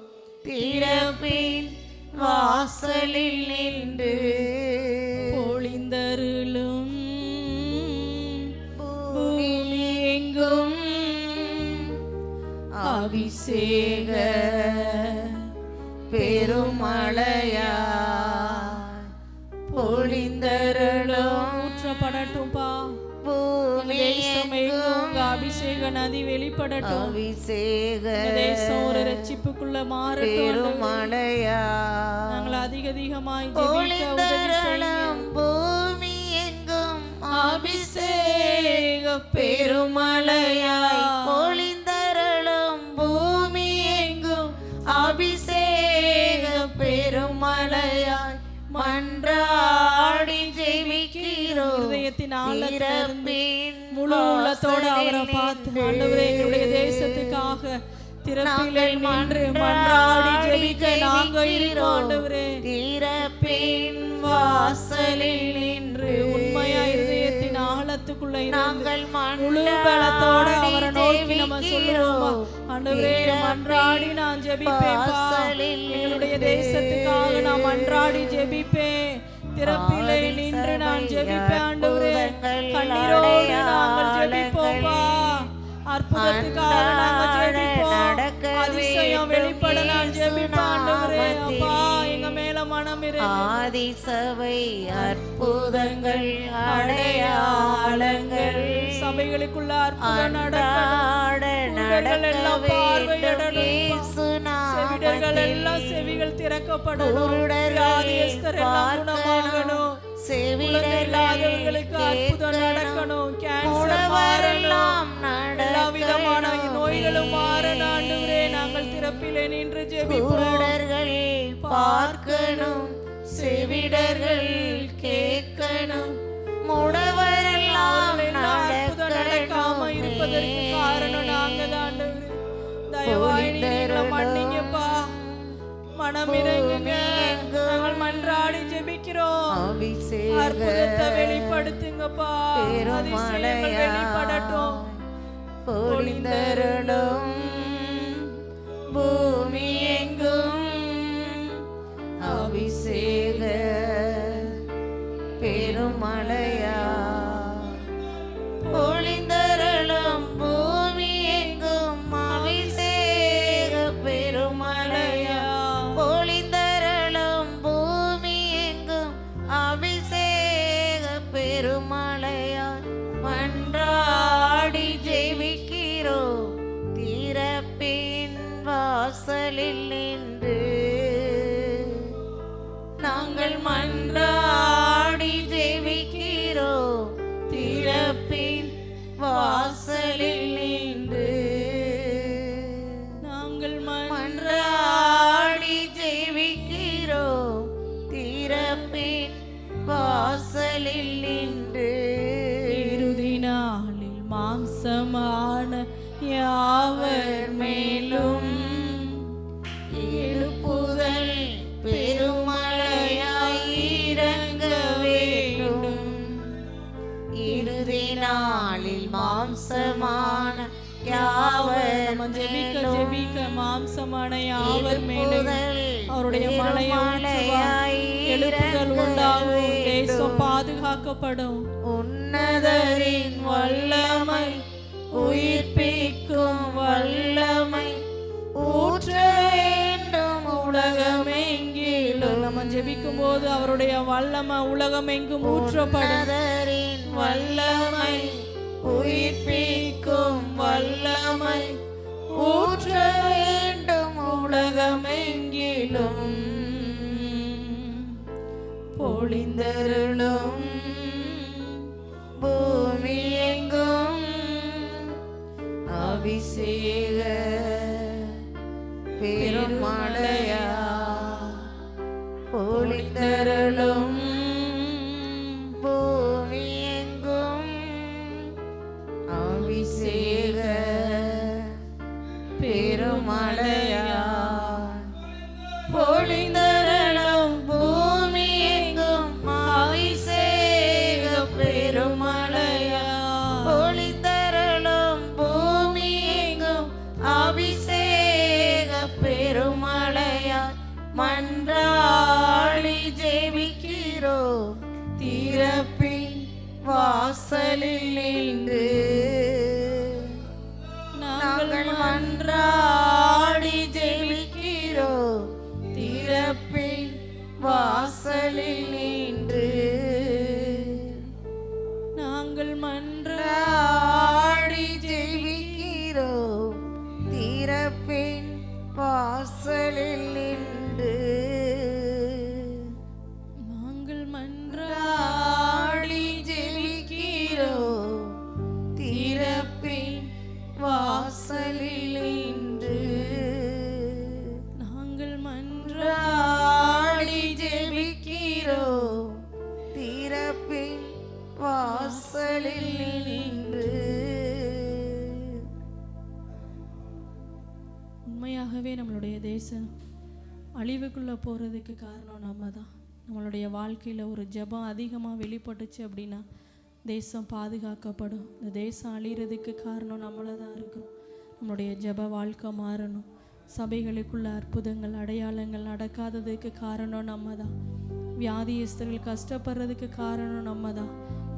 திறப்பின் வாசலில் நின்று. பொழிந்தருளும் பூமி எங்கும் அபிஷேக பெருமழையா பொழிந்தருளும். ஊற்றப்படட்டும்பா. பூமி தேசம் எங்கும் உங்க அபிஷேக நதி வெளிப்படட்டும். அபிஷேக இந்த தேசம் ஒரு ரட்சிப்புக்குள்ள மாறட்டும். பெருமழையா நாங்கள் அதிகமாய் ஜெபிக்க உதவி பொழிந்தருளும். பூமி எங்கும் அபிஷேக பெருமழையாய் பொழிந்தருளும். பூமி எங்கும் அபிஷேக பெருமழையாய் மன்றாடி ஜெபிக்கிறோம் இதயத்தின் ஆழத்திலிருந்து முழு உள்ளத்தோட அவரை பார்த்து ஆண்டவரே எங்களுடைய தேசத்துக்காக திறப்பிலே நின்று மன்றாடி ஜெபிக்க நாங்க இருக்கோம் ஆண்டவரே. திறப்பின் வாசலில் நின்று உண்மையா இதயத்தின் ஆழத்துக்குள்ள நாங்கள் முழு பலத்தோட அவரை நோக்கி நம்ம சொல்லுவோம் ஆண்டவரே. மன்றாடி நான் ஜெபிப்பேன்ப்பா. எங்களுடைய தேசத்துக்காக நான் மன்றாடி ஜெபிப்பேன். திறப்பிலே நின்று நான் ஜெபிப்பேன் ஆண்டவரே. கண்ணீரோடு நாங்கள் ஜெபிப்போம்ப்பா. அற்புதத்துக்காக நாங்கள் ஜெபிப்போம். அதிசயம் வெளிப்பட நான் ஜெபிப்பேன் ஆண்டவரே. அப்பா எங்க மேல மனம் இருக்கு. ஆதிசபை அற்புதங்கள் அடையாளங்கள் சபைகளுக்குள்ள அற்புதம் நடக்கணும். கண்கள் எல்லாம் பார்வையிடணும். இயேசு செவிடர்கள் நாமத்தில் எல்லாம் செவிகள் திறக்கப்படணும். குருடர்கள் வியாதியஸ்தர் எல்லாம் குணமாகணும். குழந்தை இல்லாதவர்களுக்கு அற்புதம் நடக்கணும். கேன்சர் மாறணும். எல்லா விதமான நோய்களும் மாறணும். ஆண்டவரே, நாங்கள் திறப்பிலே நின்று ஜெபிப்போம். குருடர்கள் பார்க்கணும், செவிடர்கள் கேட்கணும், முடவரெல்லாம் அற்புதம் நடக்காம இருப்பதற்கு காரணம் நாங்க தான் ஆண்டவரே. தயவாய் நீங்க மன்னிங்கப்பா, மனம் இறங்குங்க. நாங்கள் மன்றாடி ஜெபிக்கிறோம். அற்புதத்தை வெளிப்படுத்துங்கப்பா, அதிசயங்கள் வெளிப்படட்டும். பொழிந்தருளும் பூமி எங்கும் அபிஷேக பெருமழையா, பொழிந்தருளும் பூமி எங்கும் அபிஷேக பெருமழையா, பொழிந்தருளும் பூமி எங்கும் அபிஷேக பெருமழையா, மன்றாடி ஜெபிக்கிறோம் திறப்பின் வாசலில் நின்று. நாங்கள் மன்றாடி ஜெபிக்கிறோம் திறப்பின் வாசலில் நின்று. நாங்கள் மன்றாடி ஜெபிக்கிறோம் திறப்பின் வாசலில் நின்று. இறுதி நாளில் மாம்சமான யாவர் மேலும் எழுப்புதல் பெருமழையாய் இறங்க வேண்டும். இறுதி நாளில் மாம்சமான யாவர் ஜெபிக்க ஜெபிக்க மாம்சமான யாவர் மேலும் அவருடைய மழையாய் எழுப்புதல் உண்டாகும். தேசம் பாதுகாக்கப்படும். உன்னதரின் வல்லமை, உயிர்ப்பிக்கும் வல்லமை ஊற்ற வேண்டும் உலகமெங்கிலும். நம்ம ஜெபிக்கும் போது அவருடைய வல்லமை உலகமெங்கும் ஊற்றப்படும். உன்னதரின் வல்லமை, உயிர்ப்பிக்கும் வல்லமை ஊற்ற வேண்டும் உலகமெங்கிலும். பொழிந்தருளும் பூமி எங்கும் அபிஷேக பெருமழையா, பொழிந்தருளும் பூமி எங்கும் அபிஷேக பெருமழையா, பொழிந்தருளும் பூமி எங்கும் அபிஷேக பெருமழையா, பொழிந்தருளும் பூமி எங்கும் அபிஷேக பெருமழையா, மன்றாடி ஜெபிக்கிறோம் திறப்பின் வாசலில் நின்று. நாங்கள் மன்றாடி ஜெபிக்கிறோம் திறப்பின் வாசலில் நின்று. நாங்கள் மன்றாடி ஜெபிக்கிறோம் திறப்பின் வாசலில் நின்று. நாங்கள் மன்றாடி ஜெபிக்கிறோம் திறப்பின் வாசலில் நின்று. நாங்கள் மன்றாடி ஜெபிக்கிறோம் திறப்பின் வாசலில் நின்று. உண்மையாகவே நம்மளுடைய தேசம் அழிவுக்குள்ளே போகிறதுக்கு காரணம் நம்ம தான். நம்மளுடைய வாழ்க்கையில் ஒரு ஜெபம் அதிகமாக வெளிப்பட்டுச்சு அப்படின்னா தேசம் பாதுகாக்கப்படும். இந்த தேசம் அழிகிறதுக்கு காரணம் நம்மளை தான் இருக்கும். நம்மளுடைய ஜெப வாழ்க்கை மாறணும். சபைகளுக்குள்ள அற்புதங்கள் அடையாளங்கள் நடக்காததுக்கு காரணம் நம்ம தான். வியாதியஸ்தர்கள் கஷ்டப்படுறதுக்கு காரணம் நம்ம தான்.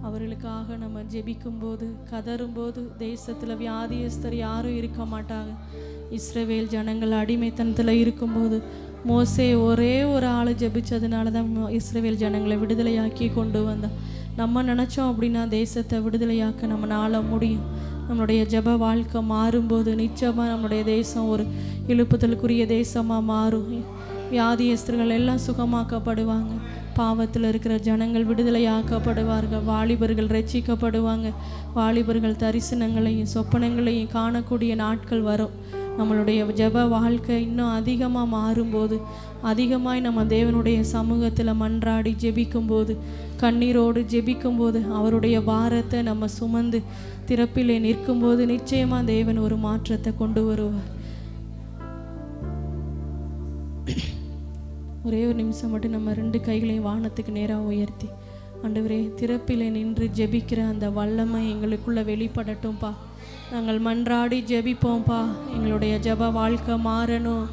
அவர்களுக்காக நம்ம ஜெபிக்கும்போது கதறும்போது தேசத்தில் வியாதியஸ்தர் யாரும் இருக்க மாட்டாங்க. இஸ்ரவேல் ஜனங்கள் அடிமைத்தனத்தில் இருக்கும்போது மோசே ஒரே ஒரு ஆள் ஜெபிச்சதுனால தான் இஸ்ரவேல் ஜனங்களை விடுதலையாக்கி கொண்டு வந்தான். நம்ம நினச்சோம் அப்படின்னா தேசத்தை விடுதலையாக்க நம்மளால முடியும். நம்முடைய ஜெப வாழ்க்கை மாறும்போது நிச்சயமாக நம்முடைய தேசம் ஒரு எழுப்புதலுக்குரிய தேசமாக மாறும். வியாதியஸ்தர்கள் எல்லாம் சுகமாக்கப்படுவாங்க. பாவத்தில் இருக்கிற ஜனங்கள் விடுதலையாக்கப்படுவார்கள். வாலிபர்கள் ரட்சிக்கப்படுவாங்க. வாலிபர்கள் தரிசனங்களையும் சொப்பனங்களையும் காணக்கூடிய நாட்கள் வரும். நம்மளுடைய ஜெப வாழ்க்கை இன்னும் அதிகமாக மாறும்போது, அதிகமாய் நம்ம தேவனுடைய சமூகத்தில் மன்றாடி ஜெபிக்கும்போது, கண்ணீரோடு ஜெபிக்கும்போது, அவருடைய பாரத்தை நம்ம சுமந்து திறப்பிலே நிற்கும்போது நிச்சயமாக தேவன் ஒரு மாற்றத்தை கொண்டு வருவார். ஒரே ஒரு நிமிஷம் மட்டும் நம்ம 2 கைகளையும் வானத்துக்கு நேராக உயர்த்தி, ஆண்டவரே, திறப்பிலே நின்று ஜெபிக்கிற அந்த வல்லமை எங்களுக்குள்ளே வெளிப்படட்டும்ப்பா. நாங்கள் மன்றாடி ஜெபிப்போம்ப்பா. எங்களுடைய ஜெப வாழ்க்கை மாறணும்.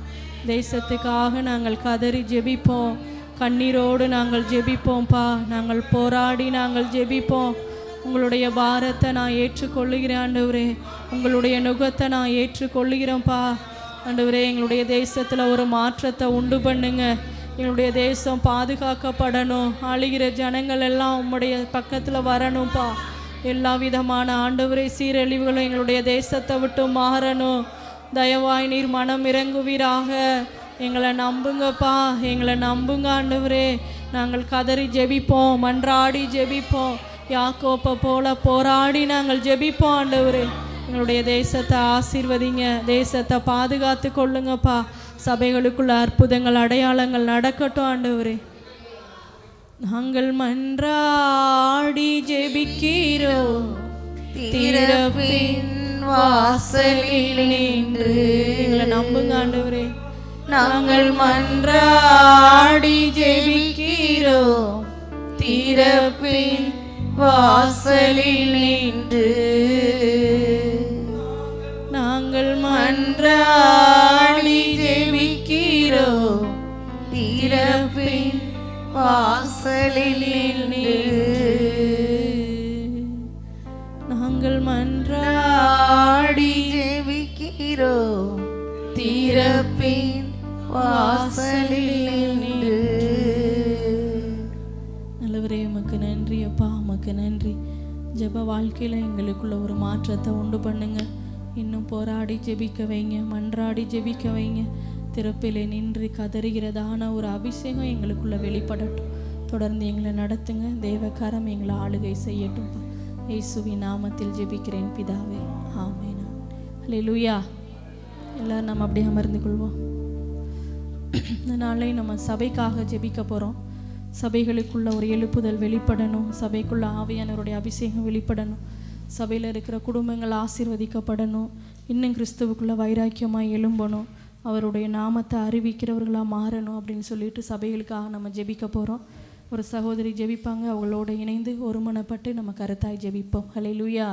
தேசத்துக்காக நாங்கள் கதறி ஜெபிப்போம். கண்ணீரோடு நாங்கள் ஜெபிப்போம்ப்பா. நாங்கள் போராடி நாங்கள் ஜெபிப்போம். உங்களுடைய பாரத்தை நான் ஏற்றுக்கொள்ளுகிறேன் ஆண்டவரே. உங்களுடைய நுகத்தை நான் ஏற்றுக்கொள்ளுகிறேன்ப்பா. ஆண்டவரே, எங்களுடைய தேசத்தில் ஒரு மாற்றத்தை உண்டு பண்ணுங்க. எங்களுடைய தேசம் பாதுகாக்கப்படணும். அழுகிற ஜனங்கள் எல்லாம் உம்முடைய பக்கத்தில் வரணும்ப்பா. எல்லா விதமான ஆண்டவரே சீரழிவுகளும் எங்களுடைய தேசத்தை விட்டு மாறணும். தயவாய் நீர் மனம் இறங்குவீராக. எங்களை நம்புங்கப்பா, எங்களை நம்புங்க ஆண்டவரே. நாங்கள் கதறி ஜெபிப்போம், மன்றாடி ஜெபிப்போம். யாக்கோப்பை போல போராடி நாங்கள் ஜெபிப்போம் ஆண்டவரே. எங்களுடைய தேசத்தை ஆசீர்வதிங்க. தேசத்தை பாதுகாத்து கொள்ளுங்கப்பா. சபைகளுக்குள்ள அற்புதங்கள் அடையாளங்கள் நடக்கட்டும் ஆண்டவரே. நாங்கள் மன்றாடி ஜெபிக்கிறோம். திறப்பின் வாசலில் நின்று எங்களை நம்புங்க ஆண்டவரே. நாங்கள் மன்றாடி ஜெபிக்கிறோம். திறப்பின் வாசலில் நின்று நாங்கள் மன்றாடி ஜெபிக்கிறோம். திறப்பின் வாசலில் நின்று நாங்கள் மன்றாடி ஜெபிக்கிறோம். திறப்பின் வாசலில் நின்று. நல்லவரே, உமக்கு நன்றி அப்பா, உமக்கு நன்றி. ஜெப வாழ்க்கையில் எங்களுக்குள்ள ஒரு மாற்றத்தை உண்டு பண்ணுங்க. இன்னும் போராடி ஜெபிக்க வைங்க, மன்றாடி ஜெபிக்க வைங்க. திறப்பிலே நின்று கதறுகிறதான ஒரு அபிஷேகம் எங்களுக்குள்ள வெளிப்படட்டும். தொடர்ந்து எங்களை நடத்துங்க. தேவகாரம் எங்களை ஆளுகை செய்யட்டும். இயேசுவின் நாமத்தில் ஜெபிக்கிறேன் பிதாவே, ஆமென். அல்லேலூயா. எல்லாரும் நம்ம அப்படியே அமர்ந்து கொள்வோம். இந்த நாளை நம்ம சபைக்காக ஜெபிக்க போகிறோம். சபைகளுக்குள்ள ஒரு எழுப்புதல் வெளிப்படணும். சபைக்குள்ள ஆவியானவருடைய அபிஷேகம் வெளிப்படணும். சபையில் இருக்கிற குடும்பங்கள் ஆசீர்வதிக்கப்படணும். இன்னும் கிறிஸ்துவுக்குள்ள வைராக்கியமாக எழும்பணும். அவருடைய நாமத்தை அறிவிக்கிறவர்களாக மாறணும் அப்படின்னு சொல்லிட்டு சபைகளுக்காக நம்ம ஜெபிக்க போகிறோம். ஒரு சகோதரி ஜெபிப்பாங்க. அவங்களோட இணைந்து ஒருமனப்பட்டு நம்ம கருத்தாய் ஜெபிப்போம். ஹல்லேலூயா.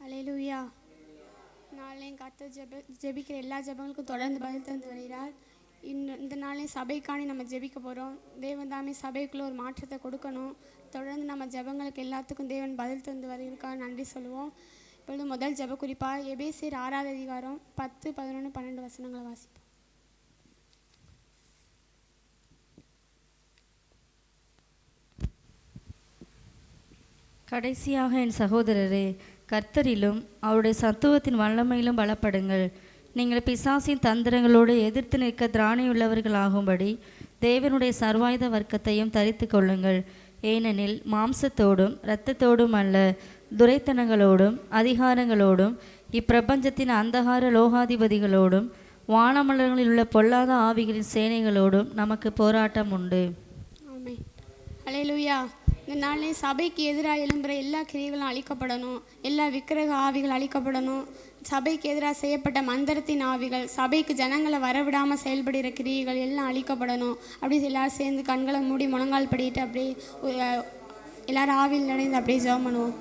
அல்லேலூயா. நாளையும் கர்த்தர் ஜெபிக்கிற எல்லா ஜெபங்களுக்கும் தொடர்ந்து பதில் தந்து வருகிறார். இந்த நாளையும் சபைக்காணி நம்ம ஜெபிக்க போகிறோம். தேவன் தாமே சபைக்குள்ளே ஒரு மாற்றத்தை கொடுக்கணும். தொடர்ந்து நம்ம ஜெபங்களுக்கு எல்லாத்துக்கும் தேவன் பதில் தந்து வருகிறதுக்காக நன்றி சொல்லுவோம். இப்பொழுது முதல் ஜெப குறிப்பாக எபேசியர் 6வது அதிகாரம் 10, 11, 12 வசனங்களை வாசிப்போம். கடைசியாக என் சகோதரரே, கர்த்தரிலும் அவருடைய சத்துவத்தின் வல்லமையிலும் பலப்படுங்கள். நீங்கள் பிசாசின் தந்திரங்களோடு எதிர்த்து நிற்க திராணியுள்ளவர்களாகும்படி தேவனுடைய சர்வாயுத வர்க்கத்தையும் தரித்து கொள்ளுங்கள். ஏனெனில் மாம்சத்தோடும் இரத்தத்தோடும் அல்ல, துரைத்தனங்களோடும் அதிகாரங்களோடும் இப்பிரபஞ்சத்தின் அந்தகார லோகாதிபதிகளோடும் வானமண்டலங்களில் உள்ள பொல்லாத ஆவிகளின் சேனைகளோடும் நமக்கு போராட்டம் உண்டு. ஆமென். அல்லேலூயா. இந்த நாளிலே சபைக்கு எதிராக எழும்புகிற எல்லா கிரியைகளும் அழிக்கப்படணும். எல்லா விக்கிரக ஆவிகள் அழிக்கப்படணும். சபைக்கு எதிராக செய்யப்பட்ட மந்திரத்தின் ஆவிகள், சபைக்கு ஜனங்களை வரவிடாமல் செயல்படுகிற கிரியைகள் எல்லாம் அழிக்கப்படணும். அப்படி எல்லாரும் சேர்ந்து கண்களை மூடி முழங்கால் படிட்டு அப்படியே எல்லாரும் ஆவியில் நடைந்து அப்படியே ஜெபம் பண்ணுவோம்.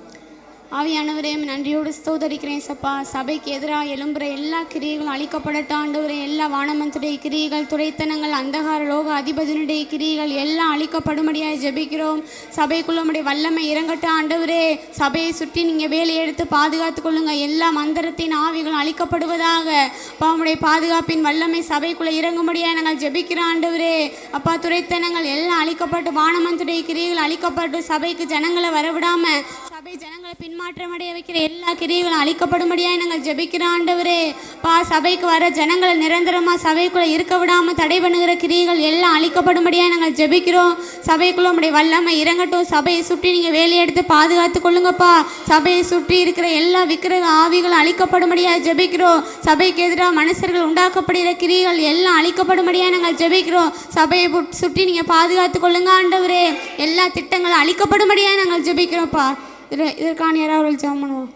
ஆவியானவரே நன்றியோடு ஸ்தோத்தரிக்கிறேன் ஏசப்பா. சபைக்கு எதிராக எழும்புற எல்லா கிரியைகளும் அழிக்கப்படட்டும் ஆண்டவரே. எல்லா வானமத்துடைய கிரியைகள், துரைத்தனங்கள், அந்தகார லோக அதிபதியினுடைய கிரியைகள் எல்லாம் அழிக்கப்படும்படியாக ஜெபிக்கிறோம். சபைக்குள்ள உம்முடைய வல்லமை இறங்கட்டும் ஆண்டவரே. சபையை சுற்றி நீங்கள் வேலையை எடுத்து பாதுகாத்து கொள்ளுங்க. எல்லா மந்திரத்தின் ஆவிகளும் அழிக்கப்படுவதாக. அப்பா உம்முடைய பாதுகாப்பின் வல்லமை சபைக்குள்ள இறங்கும்படியாக நாங்கள் ஜெபிக்கிறோம் ஆண்டவரே. அப்பா துரைத்தனங்கள் எல்லாம் அழிக்கப்பட்டு, வானமத்துடைய கிரியைகள் அழிக்கப்பட்டு, சபைக்கு ஜனங்களை வரவிடாம, சபை ஜனங்களை பின்மாற்றம் அடைய வைக்கிற எல்லா கிரியைகளும் அழிக்கப்படும்படியாக நாங்கள் ஜெபிக்கிறோம் ஆண்டவரே. பா சபைக்கு வர ஜனங்களை நிரந்தரமாக சபைக்குள்ளே இருக்க விடாமல் தடை பண்ணுகிற கிரியைகள் எல்லாம் அழிக்கப்படும்படியாக நாங்கள் ஜெபிக்கிறோம். சபைக்குள்ள உம்முடைய வல்லமை இறங்கட்டும். சபையை சுற்றி நீங்கள் வேலையை எடுத்து பாதுகாத்து கொள்ளுங்கப்பா. சபையை சுற்றி இருக்கிற எல்லா விக்கிரக ஆவிகளும் அழிக்கப்படும்படியாக ஜெபிக்கிறோம். சபைக்கு எதிராக மனுஷர்கள் உண்டாக்கப்படுகிற கிரியைகள் எல்லாம் அழிக்கப்படும்படியாக நாங்கள் ஜெபிக்கிறோம். சபையை சுற்றி நீங்கள் பாதுகாத்து கொள்ளுங்க ஆண்டவரே. எல்லா திட்டங்களும் அழிக்கப்படும்படியாக நாங்கள் ஜெபிக்கிறோம்ப்பா. இதற்கான யாராவது ஜெபம் பண்ணுவோம்.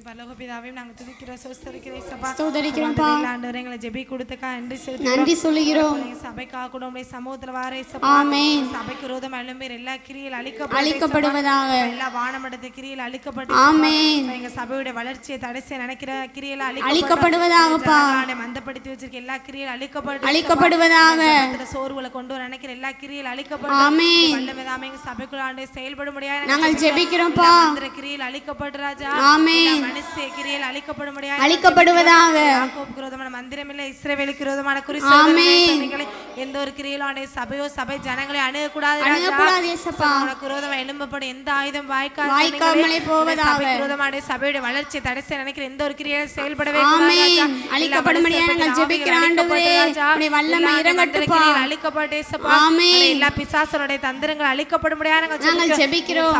பரலோக பிதாவையும் நாங்கள் துதிக்கிறோம், ஸ்தோத்திரிக்கிறோம் சபா. ஸ்தோத்திரிக்கிறோம்ப்பா. ஆண்டவரே எங்களை ஜெபி கொடுத்தக்கா நன்றி சொல்லுகிறோம். சபைக்காக கூட உம்முடைய சமூகத்துல வாரே சபா. ஆமென். சபைக்கு விரோதம் எழும்புற எல்லா கிரியைகள் அழிக்கப்படுவதாக. எல்லா வானமடத்த கிரியைகள் அழிக்கப்பட்டு, ஆமென். எங்க சபையுடைய வளர்ச்சியை தடை செய்ய நினைக்கிற கிரியைகள் அழிக்கப்படுவதாகப்பா. மந்தப்படுத்தி வச்சிருக்க எல்லா கிரியைகள் அழிக்கப்படுவதாக. சோர்வுகளை கொண்டு வர நினைக்கிற எல்லா கிரியைகள் அழிக்கப்படும். ஆமென். வல்லமைதாமே எங்க சபைக்குள்ள ஆண்டே செயல்பட முடியாது நாங்கள் ஜெபிக்கிறோம்ப்பா. அந்த கிரியைகள் அழிக்கப்பட்டு ராஜா. ஆமென். அழிக்கப்படுவதாக. யாக்கோபுக்கு விரோதமான மந்திரமில்லை, இஸ்ரவேலுக்கு விரோதமான குறிசோதனைகளை எந்த ஒரு கிரியையிலும் சபையோ சபை ஜனங்களை அணுகக்கூடாது. உனக்கு விரோதமா எழும்பப்படும் எந்த ஆயுதம் வாய்க்காமலே போவதாக. விரோதமான சபையுடைய வளர்ச்சியை தடை செய்ய நினைக்கிற எந்த ஒரு கிரியையும் செயல்படவே எல்லா பிசாசனுடைய தந்திரங்கள் அழிக்கப்படும்படியாக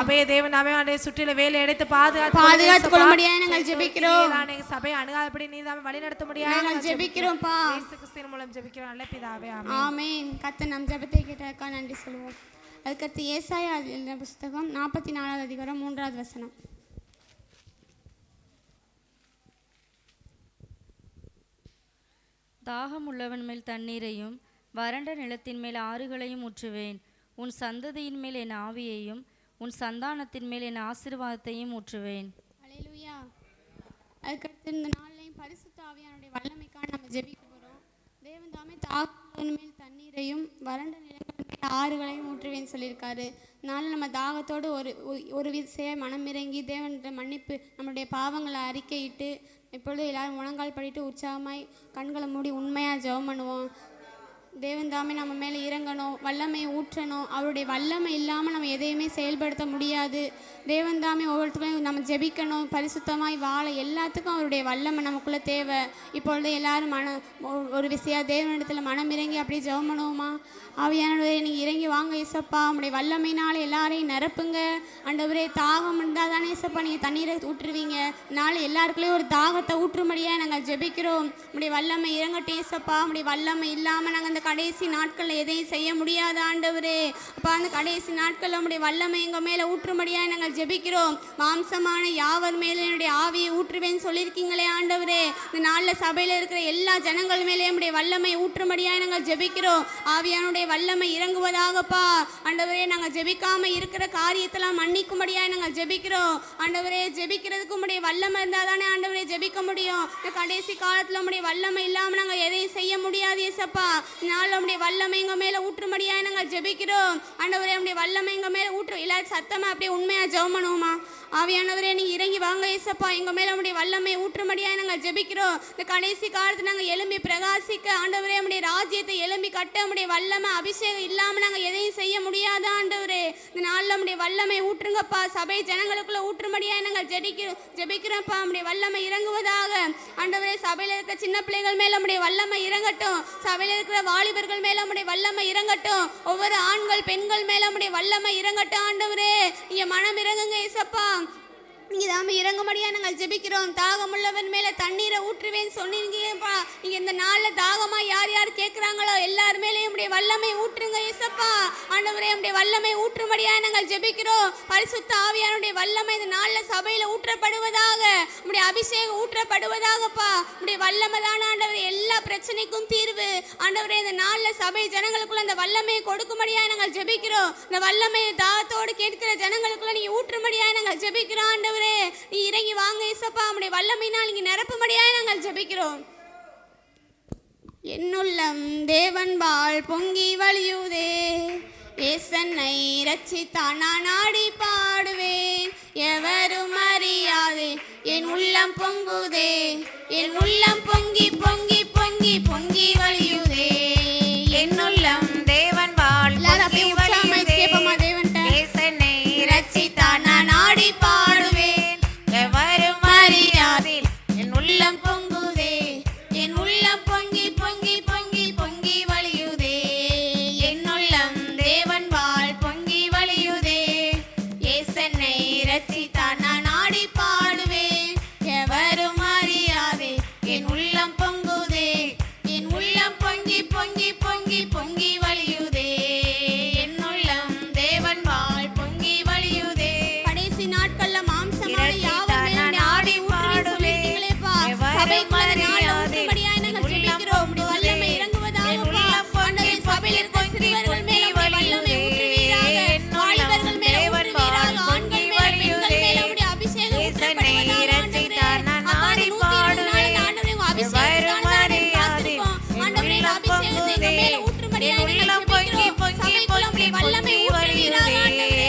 சபையை தேவனாமே சுற்றில வேலை எடுத்து பாதுகாத்து கொள்ளும்படியாக ஜெபிக்கிறோம். சபையை அணுகாதபடி நீதாமே வழி நடத்த முடியாது நாங்கள் ஜெபிக்கிறோம்ப்பா. இயேசு கிறிஸ்துவின் மூலம் ஜெபிக்கிறோம் நல்ல பிதாவே. ஆமென். கர்த்தர் நம் ஜெபத்தை கேட்டதற்காக நன்றி சொல்லுவோம். அதுக்கடுத்து ஏசாயா எழுதின புத்தகம் 44வது அதிகாரம் 3வது வசனம். தாகம் உள்ளவன் மேல் தண்ணீரையும் வறண்ட நிலத்தின் மேல் ஆறுகளையும் ஊற்றுவேன். உன் சந்ததியின் மேல் என் ஆவியையும் உன் சந்தானத்தின் மேல் என் ஆசீர்வாதத்தையும் ஊற்றுவேன். அல்லேலூயா. அதுக்கடுத்து இந்த நாளிலையும் பரிசுத்த ஆவியானுடைய வல்லமைக்காக நம்ம ஜெபிக்க போகிறோம். தேவன் தாமே தாகத்தின் மேல் தண்ணீரையும் வறண்ட நிலங்களின் மேல் ஆறுகளையும் ஊற்றுவேன்னு சொல்லியிருக்காரு. நாளில் நம்ம தாகத்தோடு ஒரு விசையை மனமிறங்கி தேவன்கிட்ட மன்னிப்பு நம்மளுடைய பாவங்களை அறிக்கையிட்டு இப்பொழுது எல்லாரும் முழங்கால் படிட்டு உற்சாகமாய் கண்களை மூடி உண்மையாக ஜெபம் பண்ணுவோம். தேவன் தாமே நம்ம மேலே இறங்கணும், வல்லமையை ஊற்றணும். அவருடைய வல்லமை இல்லாமல் நம்ம எதையுமே செயல்படுத்த முடியாது. தேவன் தாமே ஒவ்வொருத்தரையும் நம்ம ஜெபிக்கணும், பரிசுத்தமாய் வாழ எல்லாத்துக்கும் அவருடைய வல்லமை நமக்குள்ளே தேவை. இப்பொழுது எல்லாரும் ஒரு விஷயம் தேவனிடத்தில் மனம் இறங்கி அப்படியே ஜெபம் பண்ணுவோமா? ஆவியானவரே நீங்கள் இறங்கி வாங்க ஏசப்பா. உங்களுடைய வல்லமையினால் எல்லாரையும் நிரப்புங்க ஆண்டவரே. தாகம் இருந்தால் தானே ஏசப்பா நீங்கள் தண்ணீரை ஊற்றுவீங்க. நாளை எல்லாருக்குள்ளேயும் ஒரு தாகத்தை ஊற்றும்படியாக நாங்கள் ஜெபிக்கிறோம். உங்களுடைய வல்லமை இறங்கட்டும் ஏசப்பா. உங்களுடைய வல்லமை இல்லாமல் நாங்கள் அந்த கடைசி நாட்களில் எதையும் செய்ய முடியாது ஆண்டவரே. அப்போ அந்த கடைசி நாட்களில் உங்களுடைய வல்லமை எங்கள் மேலே ஊற்றும்படியாக நாங்கள் ஜெபிக்கிறோம். மாம்சமான யாவர் மேலே என்னுடைய ஆவியை ஊற்றுவேன்னு சொல்லியிருக்கீங்களே ஆண்டவரே. இந்த நாளில் சபையில் இருக்கிற எல்லா ஜனங்கள் மேலே நம்முடைய வல்லமை ஊற்றும்படியாக நாங்கள் ஜெபிக்கிறோம். ஆவியானுடைய வல்லமை இறங்குவதாகப்பா ஆண்டவரே. நாங்கள் ஜெபிக்காம இருக்கிற காரியத்தெல்லாம் மன்னிக்கும்படியாக நாங்கள் ஜெபிக்கிறோம் ஆண்டவரே. ஜெபிக்கிறதுக்கு உம்முடைய வல்லமை இருந்தால் தானே ஆண்டவரே ஜெபிக்க முடியும். இந்த கடைசி காலத்தில் உம்முடைய வல்லமை இல்லாமல் நாங்கள் எதையும் செய்ய முடியாது ஏசப்பா. நாளில் உம்முடைய வல்லமை எங்கள் மேலே ஊற்றும்படியாக நாங்கள் ஜெபிக்கிறோம் ஆண்டவரே. உம்முடைய வல்லமை எங்கள் மேலே ஊற்று. எல்லாரும் சத்தமாக அப்படியே உண்மையாக ஜெபம் பண்ணுவோமா? ஆவியானவரே நீங்கள் இறங்கி வாங்க ஏசப்பா. எங்கள் மேலே உம்முடைய வல்லமை ஊற்றும்படியாக நாங்கள் ஜெபிக்கிறோம். இந்த கடைசி காலத்தில் நாங்கள் எழும்பி பிரகாசிக்க ஆண்டவரே, உம்முடைய ராஜ்யத்தை எழும்பி கட்ட உம்முடைய வல்லமை அபிஷேகம் இல்லாமல் நாங்கள் எதையும் செய்ய முடியாத ஆண்டவரே. இந்த நாளில் உம்முடைய வல்லமை ஊற்றுங்கப்பா. சபை ஜனங்களுக்குள்ள ஊற்றும்படியாக நாங்கள் ஜெபிக்கிறோம்ப்பா. உம்முடைய வல்லமை இறங்குவதாக ஆண்டவரே. சபையில் இருக்கிற சின்ன பிள்ளைகள் மேலே உம்முடைய வல்லமை இறங்கட்டும். சபையில் இருக்கிற வாலிபர்கள் மேலே உம்முடைய வல்லமை இறங்கட்டும். ஒவ்வொரு ஆண்கள் பெண்கள் மேலே உம்முடைய வல்லமை இறங்கட்டும் ஆண்டவரே. நீங்க மனம் இறங்குங்க ஏசப்பா. நீங்க தாமே இறங்கும்படியா நாங்கள் ஜெபிக்கிறோம். தாகமுள்ளவன் மேல தண்ணீரை ஊற்றுவேன்னு சொன்னீங்கப்பா. நீங்க இந்த நாள்ல தாகமா யார் யார் கேட்கிறாங்களோ எல்லார் மேலேயும் உடைய வல்லமை ஊற்றுங்க இயேசப்பா. ஆண்டவரே உடைய வல்லமை ஊற்றும்படியா நாங்கள் ஜெபிக்கிறோம். பரிசுத்த ஆவியானுடைய வல்லமை இந்த நாள்ல சபையில ஊற்றப்படுவதாக, உடைய அபிஷேகம் ஊற்றப்படுவதாகப்பா. உடைய வல்லமை தான் ஆண்டவரே எல்லா பிரச்சனைக்கும் தீர்வு. ஆண்டவரே இந்த நாள்ல சபை ஜனங்களுக்குள்ள அந்த வல்லமையை கொடுக்கும்படியா நாங்கள் ஜெபிக்கிறோம். இந்த வல்லமையை தாகத்தோடு கேட்கிற ஜனங்களுக்குள்ள நீங்க ஊற்றும்படியா நாங்கள் ஜெபிக்கிறோம். ஆண்டவரே நீ இறங்கி வாங்க இயேசப்பா. உம்முடைய வல்லமையினால் நீங்க நிரப்பும்படியாய் நாங்கள் ஜெபிக்கிறோம். என்னுள்ளம் தேவன் வாழ் பொங்கி வழியுதே, ஏசன்னை ரட்சித்தான் நான் ஆடி பாடுவேன். எவரும் அறியாதே என் உள்ளம் பொங்குதே, என் உள்ளம் பொங்கி பொங்கி பொங்கி பொங்கி வழியுதே. என்னுள்ளம் தேவன் வாழ் பொங்கி வழியுதே, ஏசன்னை ரட்சித்தான் நான் ஆடி பாடுவேன். எவரும் அறியாதில் என் உள்ளம் பொங்குதே, என் உள்ளம் பொங்கி பொங்கி பொங்கி பொங்கி வழியுதே. என்னுள்ளம் தேவன் வாழ் பொங்கி வழியுதே, ஏசன்னை ரட்சித்தான் நான் ஆடி பாடுவேன். எவரும் அறியாதே என் உள்ளம் பொங்குதே, என் உள்ளம் பொங்கி பொங்கி பொங்கி பொங்கி வழியுதே. என்னுள்ளம் தேவன் வாழ் பொங்கி வழியுதே. கடைசி நாட்கள்ல மாம்சமான யாவர் மேலும் ஆடி பாடுவேங்களேப்பா. சபைக்குள்ள நாள் ஊற்றும்படியாய் நாங்கள் ஜெபிக்கிறோம். உம்முடைய வல்லமை இறங்குவதாகப்பா. ஆண்டவரே சபையில் இருக்கிற சிறுவர்கள் மேல் உம்முடைய வல்லமை ஊற்றுவீராக. வாலிபர்கள் மேல் ஊற்றுவீராக. ஆண்கள் மேல் பெண்கள் மேல் உம்முடைய அபிஷேகம் ஊற்றப்படுவதாக. ஆண்டவரே அப்பா 120 நாள் ஆண்டவரே உங்க அபிஷேகத்தால் நாங்கள் காத்திருப்போம். ஆண்டவரே இந்த அபிஷேகத்தை எங்க மேல ஊற்றும்படியாய் நாங்கள் ஜெபிக்கிறோம். சபைக்குள்ள உம்முடைய வல்லமை ஊற்றுவீராக. ஆண்டவரே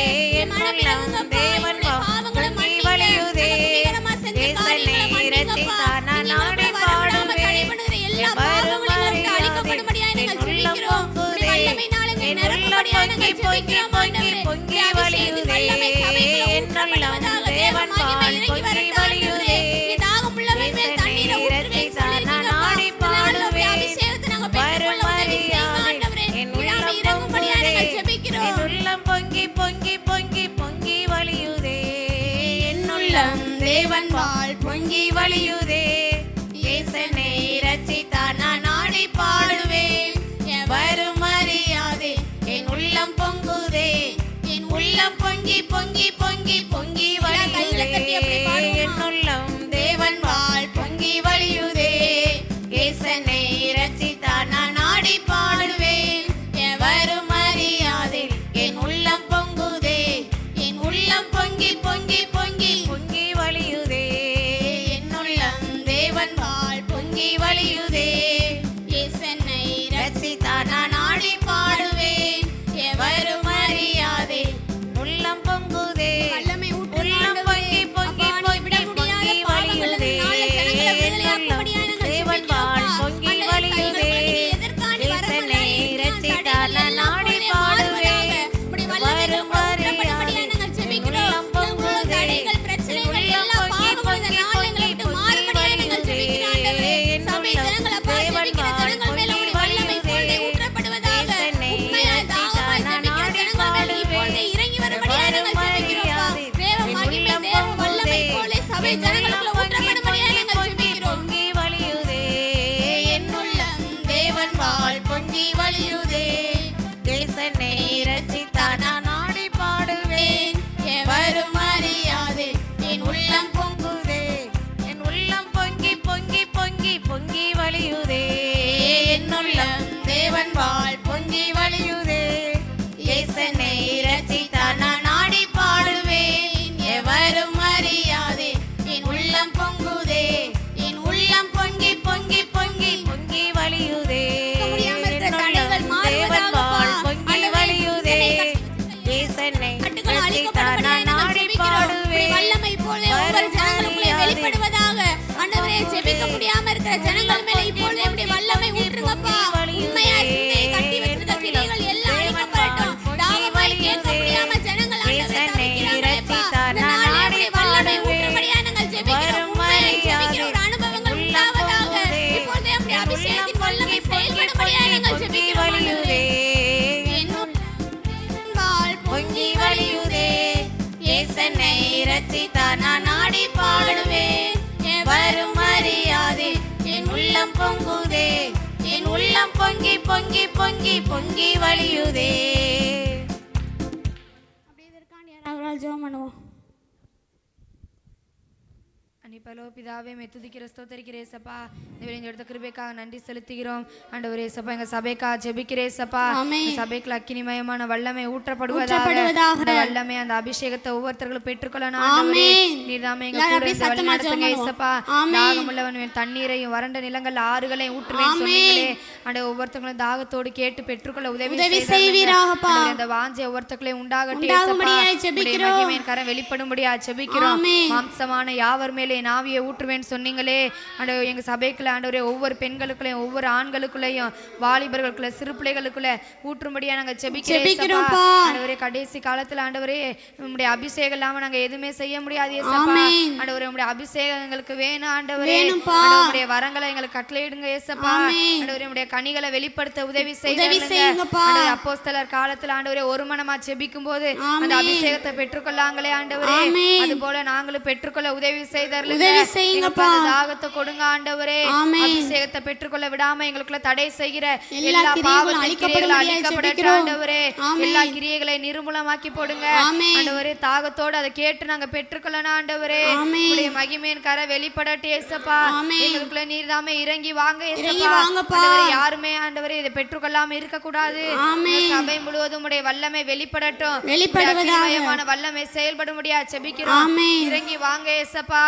மனம் இறங்குங்கப்பா. எங்களுடைய பாவங்களை மன்னிங்க. நாங்கள் தீவிரமா செஞ்ச காரியங்களை மன்னிங்கப்பா. நீங்க உம்முடைய வரவிடாம தடை பண்ணுகிற எல்லா பாவங்களையும் எங்களுக்கு அழிக்கப்படும்படியாய் நாங்கள் ஜெபிக்கிறோம். உம்முடைய வல்லமையினால எங்களை நிரப்பும்படியாய் நாங்கள் ஜெபிக்கிறோம். ஆண்டவரே உம்முடைய அபிஷேகத்தின் வல்லமை சபைக்குள்ள ஊற்றப்படுவதாக. தேவ மகிமை இறங்கி வரட்டும். ஆண்டவரே நீ தாகமுள்ளவன் மேல் தண்ணீரை ஊற்றுவேன்னு சொல்லியிருக்கீங்கப்பா. இந்த நாள்ல உம்முடைய அபிஷேகத்தை நாங்கள் பெற்றுக்கொள்ள உதவி செய்யுங்க. ஆண்டவரே விடாம இறங்கும்படியாய் நாங்கள் ஜெபிக்கிறோம். உள்ளம் பொங்கி பொங்கி பொங்கி பொங்கி வழியுதே. என்னுள்ளம் தேவன் வாழ் பொங்கி வழியுதே, ஏசனை ரட்சித்தான் நான் ஆடி பாடுவேன். எவரும் அறியாதே என் உள்ளம் பொங்குதே, என் உள்ளம் பொங்கி பொங்கி பொங்கி பொங்கி வழியுதே. என்னுள்ளம் தேவன் வாழ் பொங்கி வழியுதே, ஏசனை ரட்சித்தான் நான் ஆடி பாடுவேன். எவரும் அறியாதே என் உள்ளம் பொங்குதே, என் உள்ளம் பொங்கி பொங்கி பொங்கி பொங்கி வழியுதே. என்னுள்ளம் தேவன் வாழ் பொங்கி வழியுதே, ஏசன்னை ரட்சித்தான் நான் ஆடி பாடுவேன். எவரும் அறியாதே உள்ளம் பொங்குதே, வல்லமை ஊற்றுங்க. உள்ளம் பொங்கி பொங்கி பொங்கி பொங்கி வழியுதே. என்னுள்ளம் தேவன் வாழ் பொங்கி வழியுதே, ஏசனை ரட்சித்தான் நான் ஆடி பாடுவேன். எவரும் அறியாதே உள்ளம் பொங்குதே, உள்ளம் பொங்கி பொங்கி பொங்கி பொங்கி வழியுதே. என்னுள்ளம் தேவன் வாழ் பொங்கி வழியுதே, ஏசனை ரட்சித்தான் நான் ஆடி பாடுவேன். எவரும் அறியாதே உள்ளம் பொங்குதே, என்னுள்ளம் பொங்கி பொங்கி பொங்கி வழியுதே. என்னுள்ளம் தேவன் வாழ் பொங்கி வழியுதே, ஏசனை ரட்சித்தான் நான் ஆடி பாடுவேன். எவரும் அறியாதே என் உள்ளம் பொங்குதே, என் உள்ளம் பொங்கி பொங்கி பொங்கி பொங்கி வழியுதே. என்னுள்ளம் தேவன் வாழ் பொங்கி வழியுதே, ஏசனை ரட்சித்தான் நான் ஆடி பாடுவேன். எவரும் அறியாதே என் உள்ளம் பொங்குதே, என் உள்ளம் பொங்கி பொங்கி பொங்கி பொங்கி வழியுதே. என்னுள்ளம் தேவன் வாழ் பொங்கி வழியுதே, ஏசனை ரட்சித்தான் நான் ஆடி பாடுவேன். வல்லமை இப்பொழுதே ஒவ்வொரு ஜனங்களுக்குள்ளே வெளிப்படுவதாக. ஆண்டவரே ஜெபிக்க முடியாம இருக்கிற ஜனங்கள் மேல இப்பொழுதே உம்முடைய வல்லமை ஊற்றுங்கப்பா. உண்மையா சிந்தையை கட்டி வச்சிருக்க கிளைகள் எல்லாம் அழிக்கப்படட்டும். தாகமாய் கேட்க முடியாம ஜனங்கள் ஆண்டவரே தவிக்கிறாங்களேப்பா. இந்த நாளிலே உம்முடைய வல்லமை ஊற்றும்படியா நாங்கள் ஜெபிக்கிறோம். உண்மையாய் ஜெபிக்கிற ஒரு அனுபவங்கள் உண்டாவதாக. இப்பொழுதே உம்முடைய அபிஷேகத்தின் வல்லமை செயல்படும்படியா நாங்கள் ஜெபிக்கிறோம். ஆண்டவரே வாழ் பொங்கி வழியுதே, ஏசனை ரட்சித்தான் நான் பொங்கி பொங்கி வழியுதே. அப்படியே இதற்காண்டி யாராவது ஜெபம் பண்ணுவோம். அன்னிப்பலோ பிதாவே மெத்துதிக்கிற ஸ்தோத்தரிக்கிற ஏசப்பா இந்த எடுத்த கிருபைக்காக நன்றி செலுத்துகிறோம். ஆண்டவரே ஏசப்பா எங்க சபைக்கா ஜெபிக்கிற ஏசப்பா சபைக்குள்ள அக்கினிமயமான வல்லமை ஊற்றப்படுவதாக அந்த வல்லமை அந்த அபிஷேகத்தை ஒவ்வொருத்தர்களும் பெற்றுக்கொள்ளணும். ஆண்டவரே நீர்தாமே எங்க கூட இருந்து வழிநடத்துங்க ஏசப்பா. தாகமுள்ளவன் தண்ணீரையும் வறண்ட நிலங்கள் ஆறுகளையும் ஊற்றுவேன் சொன்னீங்களே. ஆண்டவரே ஒவ்வொருத்தங்களும் தாகத்தோடு கேட்டு பெற்றுக்கொள்ள உதவி செய்வீராக. அந்த வாஞ்சை ஒவ்வொருத்தர்களையும் உண்டாகட்டும் ஏசப்பா. உம்முடைய மகிமையின் கரம் வெளிப்படும்படியா ஜெபிக்கிறோம். மாம்சமான யாவர் மேலே நாவியை ஊற்றுவேன் சொன்னீங்களே. ஆண்டவரே எங்க சபைக்குள்ள ஆண்டவரே ஒவ்வொரு பெண்களுக்குள்ளேயும் ஒவ்வொரு ஆண்களுக்குள்ளேயும் வாலிபர்களுக்குள்ள சிறு பிள்ளைகளுக்குள்ள ஊற்றும்படியா நாங்க ஜெபிக்கிறோம். ஆண்டவரே கடைசி காலத்துல ஆண்டவரே உம்முடைய அபிஷேகம் இல்லாம நாங்க எதுவுமே செய்ய முடியாது ஏசப்பா. ஆண்டவரே உம்முடைய அபிஷேகம் எங்களுக்கு வேணும் ஆண்டவரே. உம்முடைய வரங்களை எங்களுக்கு கட்டளையிடுங்க ஏசப்பா. ஆண்டவரே உம்முடைய கனிகளை வெளிப்படுத்த உதவி செய்யுங்க. அப்போஸ்தலர் காலத்துல ஆண்டவரே ஒரு மனமா ஜெபிக்கும் போது அந்த அபிஷேகத்தை பெற்றுக்கொள்ளாங்களே ஆண்டவரே. அது போல நாங்களும் பெற்றுக்கொள்ள உதவி செய்தார். தாகத்தை கொடுங்க ஆண்டவரே. அபிஷேகத்தை பெற்றுக்கொள்ள விடாம எங்களுக்குள்ள தடை செய்கிற எல்லா பாவத்தின் கிரியைகள் அழிக்கப்படட்டும் ஆண்டவரே. எல்லா கிரியைகளை நிர்மூலமாக்கி போடுங்க ஆண்டவரே. தாகத்தோடு அதை கேட்டு நாங்க பெற்றுக்கொள்ளணும் ஆண்டவரே. உம்முடைய மகிமையின் கரை வெளிப்படட்டும் ஏசப்பா. எங்களுக்குள்ள நீர்தாமே இறங்கி வாங்க ஏசப்பா. யாருமே ஆண்டவரே இதை பெற்றுக்கொள்ளாம இருக்க கூடாது. சபை முழுவதும் உடைய வல்லமை வெளிப்படட்டும். அக்கினிமயமான வல்லமை செயல்பட முடியாது ஜெபிக்கிறோம். இறங்கி வாங்க ஏசப்பா.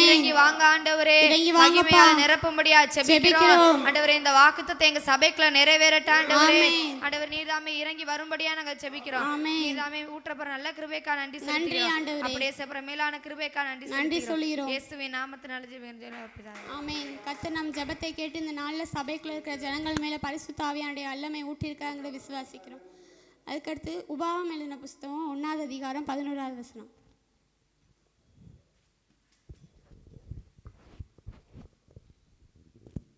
இறங்கி வாங்க ஆண்டவரே. மகிமையா நிரப்பும்படியா ஜெபிக்கிறோம் ஆண்டவரே. இந்த வாக்குத்தத்தத்தை எங்க சபைக்குள்ள நிறைவேறட்ட ஆண்டவரே. ஆண்டவரே நீர்தாமே இறங்கி வரும்படியா நாங்க ஜெபிக்கிறோம். நீர்தாமே ஊற்றப்படுற நல்ல கிருபைக்கா நன்றி சொல்கிறோம். அப்படியே செப்பற மேலான கிருபைக்கா நன்றி சொல்கிறோம். இயேசுவின் நாமத்தினால ஜெபிக்கிறோம். ஆமென். கர்த்தர் நம் ஜெபத்தை கேட்டு இந்த நாள்ல சபைக்குள்ள இருக்கிற ஜனங்கள் மேல பரிசுத்த ஆவியானுடைய வல்லமை ஊற்றி இருக்காங்கறத விசுவாசிக்கிறோம். அதுக்கடுத்து உபாகமம் எழுதின புத்தகம் 1ஆவது அதிகாரம் 11ஆவது வசனம்.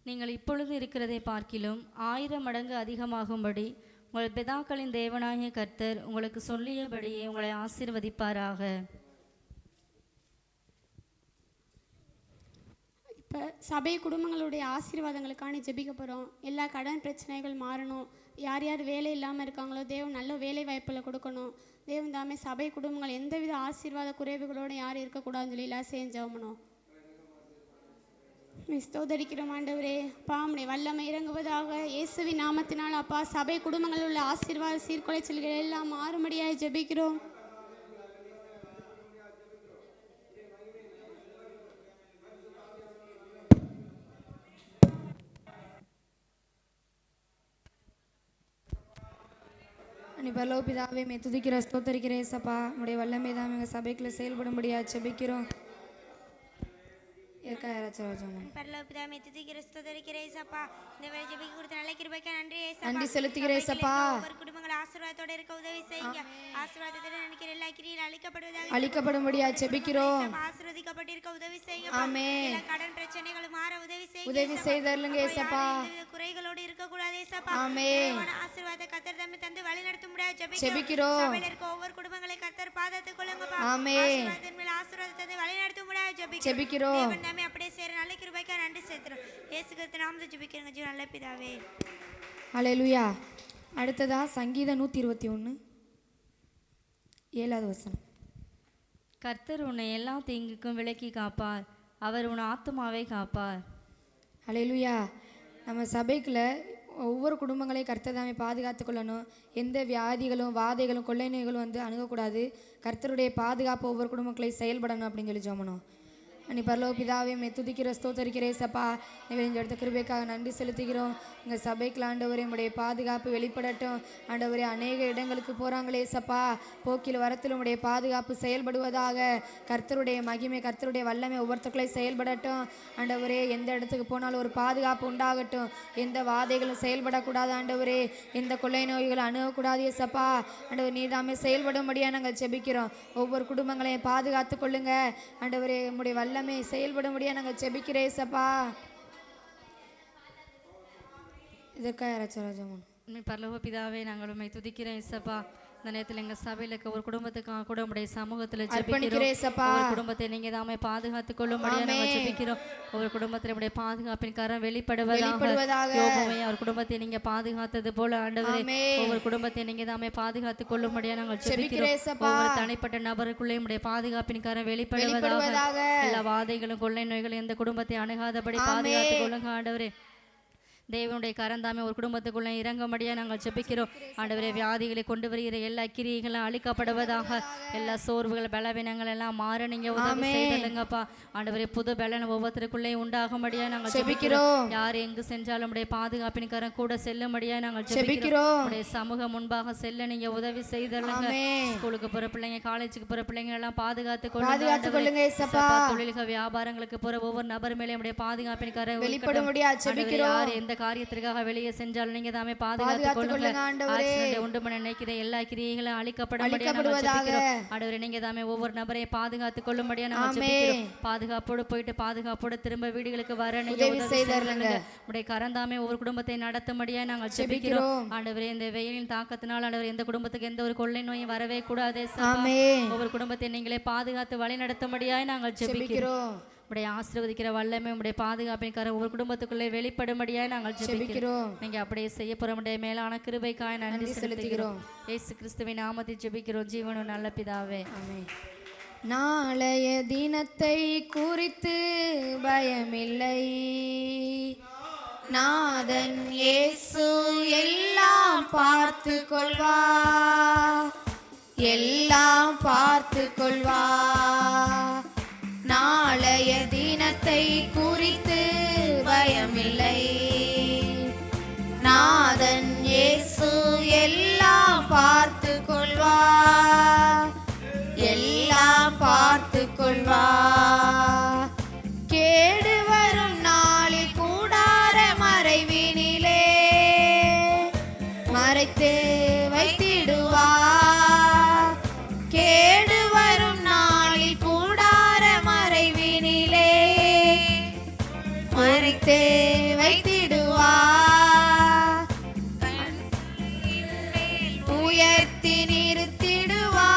நீங்கள் இப்பொழுது இருக்கிறதை பார்க்கிலும் 1000 மடங்கு அதிகமாகும்படி உங்கள் பிதாக்களின் தேவனாகிய கர்த்தர் உங்களுக்கு சொல்லியபடியே உங்களை ஆசீர்வதிப்பாராக. இப்போ சபை குடும்பங்களுடைய ஆசீர்வாதங்களுக்கான ஜெபிக்க போகிறோம். எல்லா கடன் பிரச்சனைகள் மாறணும். யார் யார் வேலை இல்லாமல் இருக்காங்களோ தேவன் நல்ல வேலை வாய்ப்பில் கொடுக்கணும். தேவன் தாமே சபை குடும்பங்கள் எந்தவித ஆசீர்வாத குறைவுகளோடு யாரும் இருக்கக்கூடாதுன்னு சொல்லி எல்லாம் செஞ்சோம்னோ. ஸ்தோத்தரிக்கிறோம் ஆண்டவரே. அப்பா உம்முடைய வல்லமை இறங்குவதாக இயேசுவின் நாமத்தினால். அப்பா சபை குடும்பங்களில் உள்ள ஆசீர்வாத சீர்குலைச்சல்கள் எல்லாம் மாறும்படியாக ஜெபிக்கிறோம். பரலோகபிதாவே மெத்துதிக்கிற ஸ்தோத்தரிக்கிற ஏசப்பா. உடைய வல்லமை தான் எங்கள் சபைக்குள்ள செயல்படும்படியா ஜெபிக்கிறோம். நன்றி செலுத்துகிற ஏசப்பா. அழிக்கப்படும்படியா ஜெபிக்கிறோம். ஆமென். உதவி செய்தருளுங்க ஏசப்பா. குறைகளோடு இருக்க கூடாது ஏசப்பா. ஆமென். ஆசீர்வாத கர்த்தர் தம்மை தந்து வழி நடத்தும்படியா ஜெபிக்கிறோம். சபையில இருக்க ஒவ்வொரு குடும்பங்களை கர்த்தர் பாதத்துக்கு கொள்ளுங்கப்பா. ஆமென். ஆசீர்வாதத்தின் மேல் ஆசீர்வாதத்தை தந்து வழி நடத்தும்படியா ஜெபிக்கிறோம். தேவன் நாமே அப்படியே சேர நல்ல கிருபைக்காக நன்றி செலுத்துறோம். இயேசு கிறிஸ்து நாமத்தில் ஜெபிக்கிறோங்க ஜீவ நல்ல பிதாவே. ஹல்லேலூயா. அடுத்ததா சங்கீதம் 121 7வது வசனம். கர்த்தர் உன்னை எல்லா தீங்குக்கும் விலக்கி காப்பார். அவர் உன் ஆத்துமாவை காப்பார். ஹல்லேலூயா. நம்ம சபைக்குள்ள ஒவ்வொரு குடும்பங்களையும் கர்த்தர் தாமே பாதுகாத்து கொள்ளணும். எந்த வியாதிகளும் வாதைகளும் கொள்ளை நோய்களும் அணுகக்கூடாது. கர்த்தருடைய பாதுகாப்பு ஒவ்வொரு குடும்பங்களையும் செயல்படணும் அப்படின்னு சொல்லி ஜெபணும். நீ பரலோக பிதாவே மெத்துதிக்கிற ஸ்தோத்தரிக்கிற ஏசப்பா. இந்த எடுத்த கிருபைக்காக நன்றி செலுத்துகிறோம். எங்கள் சபைக்குள்ள ஆண்டவரே உடைய பாதுகாப்பு வெளிப்படட்டும் ஆண்டவரே. அநேக இடங்களுக்கு போகிறாங்களே ஏசப்பா. போக்கில் வரத்தில் உடைய பாதுகாப்பு செயல்படுவதாக. கர்த்தருடைய மகிமை கர்த்தருடைய வல்லமை ஒவ்வொருத்தர்களையும் செயல்படட்டும் ஆண்டவரே. எந்த இடத்துக்கு போனாலும் ஒரு பாதுகாப்பு உண்டாகட்டும். எந்த வாதைகளும் செயல்படக்கூடாது ஆண்டவரே. எந்த கொள்ளை நோய்களும் அணுகக்கூடாது ஏசப்பா. ஆண்டவர் நீதாமே செயல்படும்படியாக நாங்கள் ஜெபிக்கிறோம். ஒவ்வொரு குடும்பங்களையும் பாதுகாத்து கொள்ளுங்க ஆண்டவரே. உடைய வல்லமை செயல்படும்படியா நாங்கள் ஜெபிக்கிறேன் ஏசப்பா. இதற்காக யாராச்சும் பரலோக பிதாவே நாங்கள் உம்மை துதிக்கிறோம் ஏசப்பா. இந்த நேரத்தில் எங்க சபையில இருக்க ஒரு குடும்பத்துக்காக கூட உடைய சமூகத்துல ஜெபிக்கிறோம். ஒரு குடும்பத்தை நீங்க தாமே பாதுகாத்துக் கொள்ளும்படியா நாங்கள் ஜெபிக்கிறோம். ஒரு குடும்பத்தில் உடைய பாதுகாப்பின் கரம் வெளிப்படுவதாக. யோபுவை அவர் குடும்பத்தை நீங்க பாதுகாத்தது போல ஆண்டவரே ஒவ்வொரு குடும்பத்தை நீங்க தாமே பாதுகாத்துக் கொள்ளும்படியா நாங்கள் ஜெபிக்கிறோம். ஒவ்வொரு தனிப்பட்ட நபருக்குள்ளே உடைய பாதுகாப்பின் கரம் வெளிப்படுவதாக. எல்லா வாதைகளும் கொள்ளை நோய்களும் எந்த குடும்பத்தை அணுகாதபடி பாதுகாத்துக் கொள்ளுங்க ஆண்டவரே. தேவனுடைய கரந்தாமே ஒரு குடும்பத்துக்குள்ள இறங்கும்படியா நாங்கள் ஜெபிக்கிறோம் ஆண்டவரே. வியாதிகளை கொண்டு வருகிற எல்லா கிரியைகளும் அழிக்கப்படுவதாக. எல்லா சோர்வுகள் பலவீனங்கள் எல்லாம் மாற நீங்க உதவி செய்ததுங்கப்பா ஆண்டவரே. புது பலன் ஒவ்வொருத்தருக்குள்ளே உண்டாகும்படியா நாங்கள் ஜெபிக்கிறோம். யார் எங்கு சென்றாலும் உடைய பாதுகாப்பின் கரம் கூட செல்லும்படியா நாங்கள் ஜெபிக்கிறோம். உடைய சமூகம் முன்பாக செல்ல நீங்க உதவி செய்தருங்க. ஸ்கூலுக்கு போற பிள்ளைங்க, காலேஜுக்கு போற பிள்ளைங்க எல்லாம் பாதுகாத்துக் கொள்ளுங்க. தொழில்கள் வியாபாரங்களுக்கு போற ஒவ்வொரு நபர் மேலே உடைய பாதுகாப்பின் கரம் வெளிப்படும்படியா ஜெபிக்கிறோம். யார் எந்த காரியத்திற்காக வெளியே சென்றாலும் நீங்க தாமே பாதுகாத்துக் கொள்ளுங்க. ஆக்சிடென்ட் உண்டு பண்ண நினைக்கிற எல்லா கிரியைகளும் அழிக்கப்படும்படியாக ஆண்டவரே நீங்க தாமே ஒவ்வொரு நபரையும் பாதுகாத்துக் கொள்ளும்படியா நாங்கள் ஜெபிக்கிறோம். பாதுகாப்போடு போயிட்டு பாதுகாப்போடு திரும்ப வீடுகளுக்கு வர நீங்க உதவி செய்தருங்க. உடைய கரந்தாமே ஒவ்வொரு குடும்பத்தை நடத்தும்படியா நாங்கள் ஜெபிக்கிறோம் ஆண்டவரே. இந்த வெயிலின் தாக்கத்தினால் ஆண்டவரே எந்த குடும்பத்துக்கு எந்த ஒரு கொள்ளை நோயும் வரவே கூடாதே. ஒவ்வொரு குடும்பத்தை நீங்களே பாதுகாத்து வழி நடத்தும்படியா நாங்கள் ஜெபிக்கிறோம். உடைய ஆசீர்வதிக்கிற வல்லமை உடைய பாதுகாப்பின் கரம் ஒவ்வொரு குடும்பத்துக்குள்ளே வெளிப்படும்படியா நாங்கள் ஜெபிக்கிறோம். நீங்க அப்படியே செய்ய போற மேலான கிருபைக்காய் நன்றி செலுத்துகிறோம். இயேசு கிறிஸ்துவின் நாமத்தில் ஜெபிக்கிறோம் ஜீவனும் நல்ல பிதாவே. நாளைய தினத்தை குறித்து பயமில்லை, நாதன் இயேசு எல்லாம் பார்த்து கொள்வா, எல்லாம் பார்த்து கொள்வா. நாளைய தினத்தை குறித்து பயமில்லை, நாதன் இயேசு எல்லாம் பார்த்து கொள்வா, எல்லாம் பார்த்து கொள்வா. கேடு வரும் நாளில் கூடார மறைவினிலே மறைத்து வைத்திடுவா. கேடு வரும் நாளில் கூடார மறைவினிலே மறைத்து வைத்திடுவா. உயர்த்தி நிறுத்திடுவா,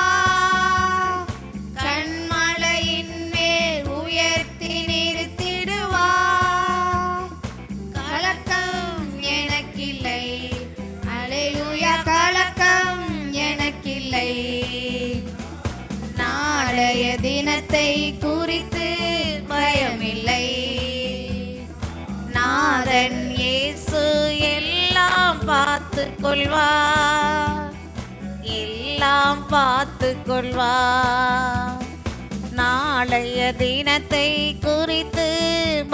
கண்மலையின் மேல் உயர்த்தி நிறுத்திடுவா. கலக்கம் எனக்கில்லை, அல்லேலூயா, கலக்கம் எனக்கில்லை. நாளைய தினத்தை குறித்து பயமில்லை, நாதன் இயேசு எல்லாம் பார்த்து கொள்வா, எல்லாம் பார்த்து கொள்வா. நாளைய தினத்தை குறித்து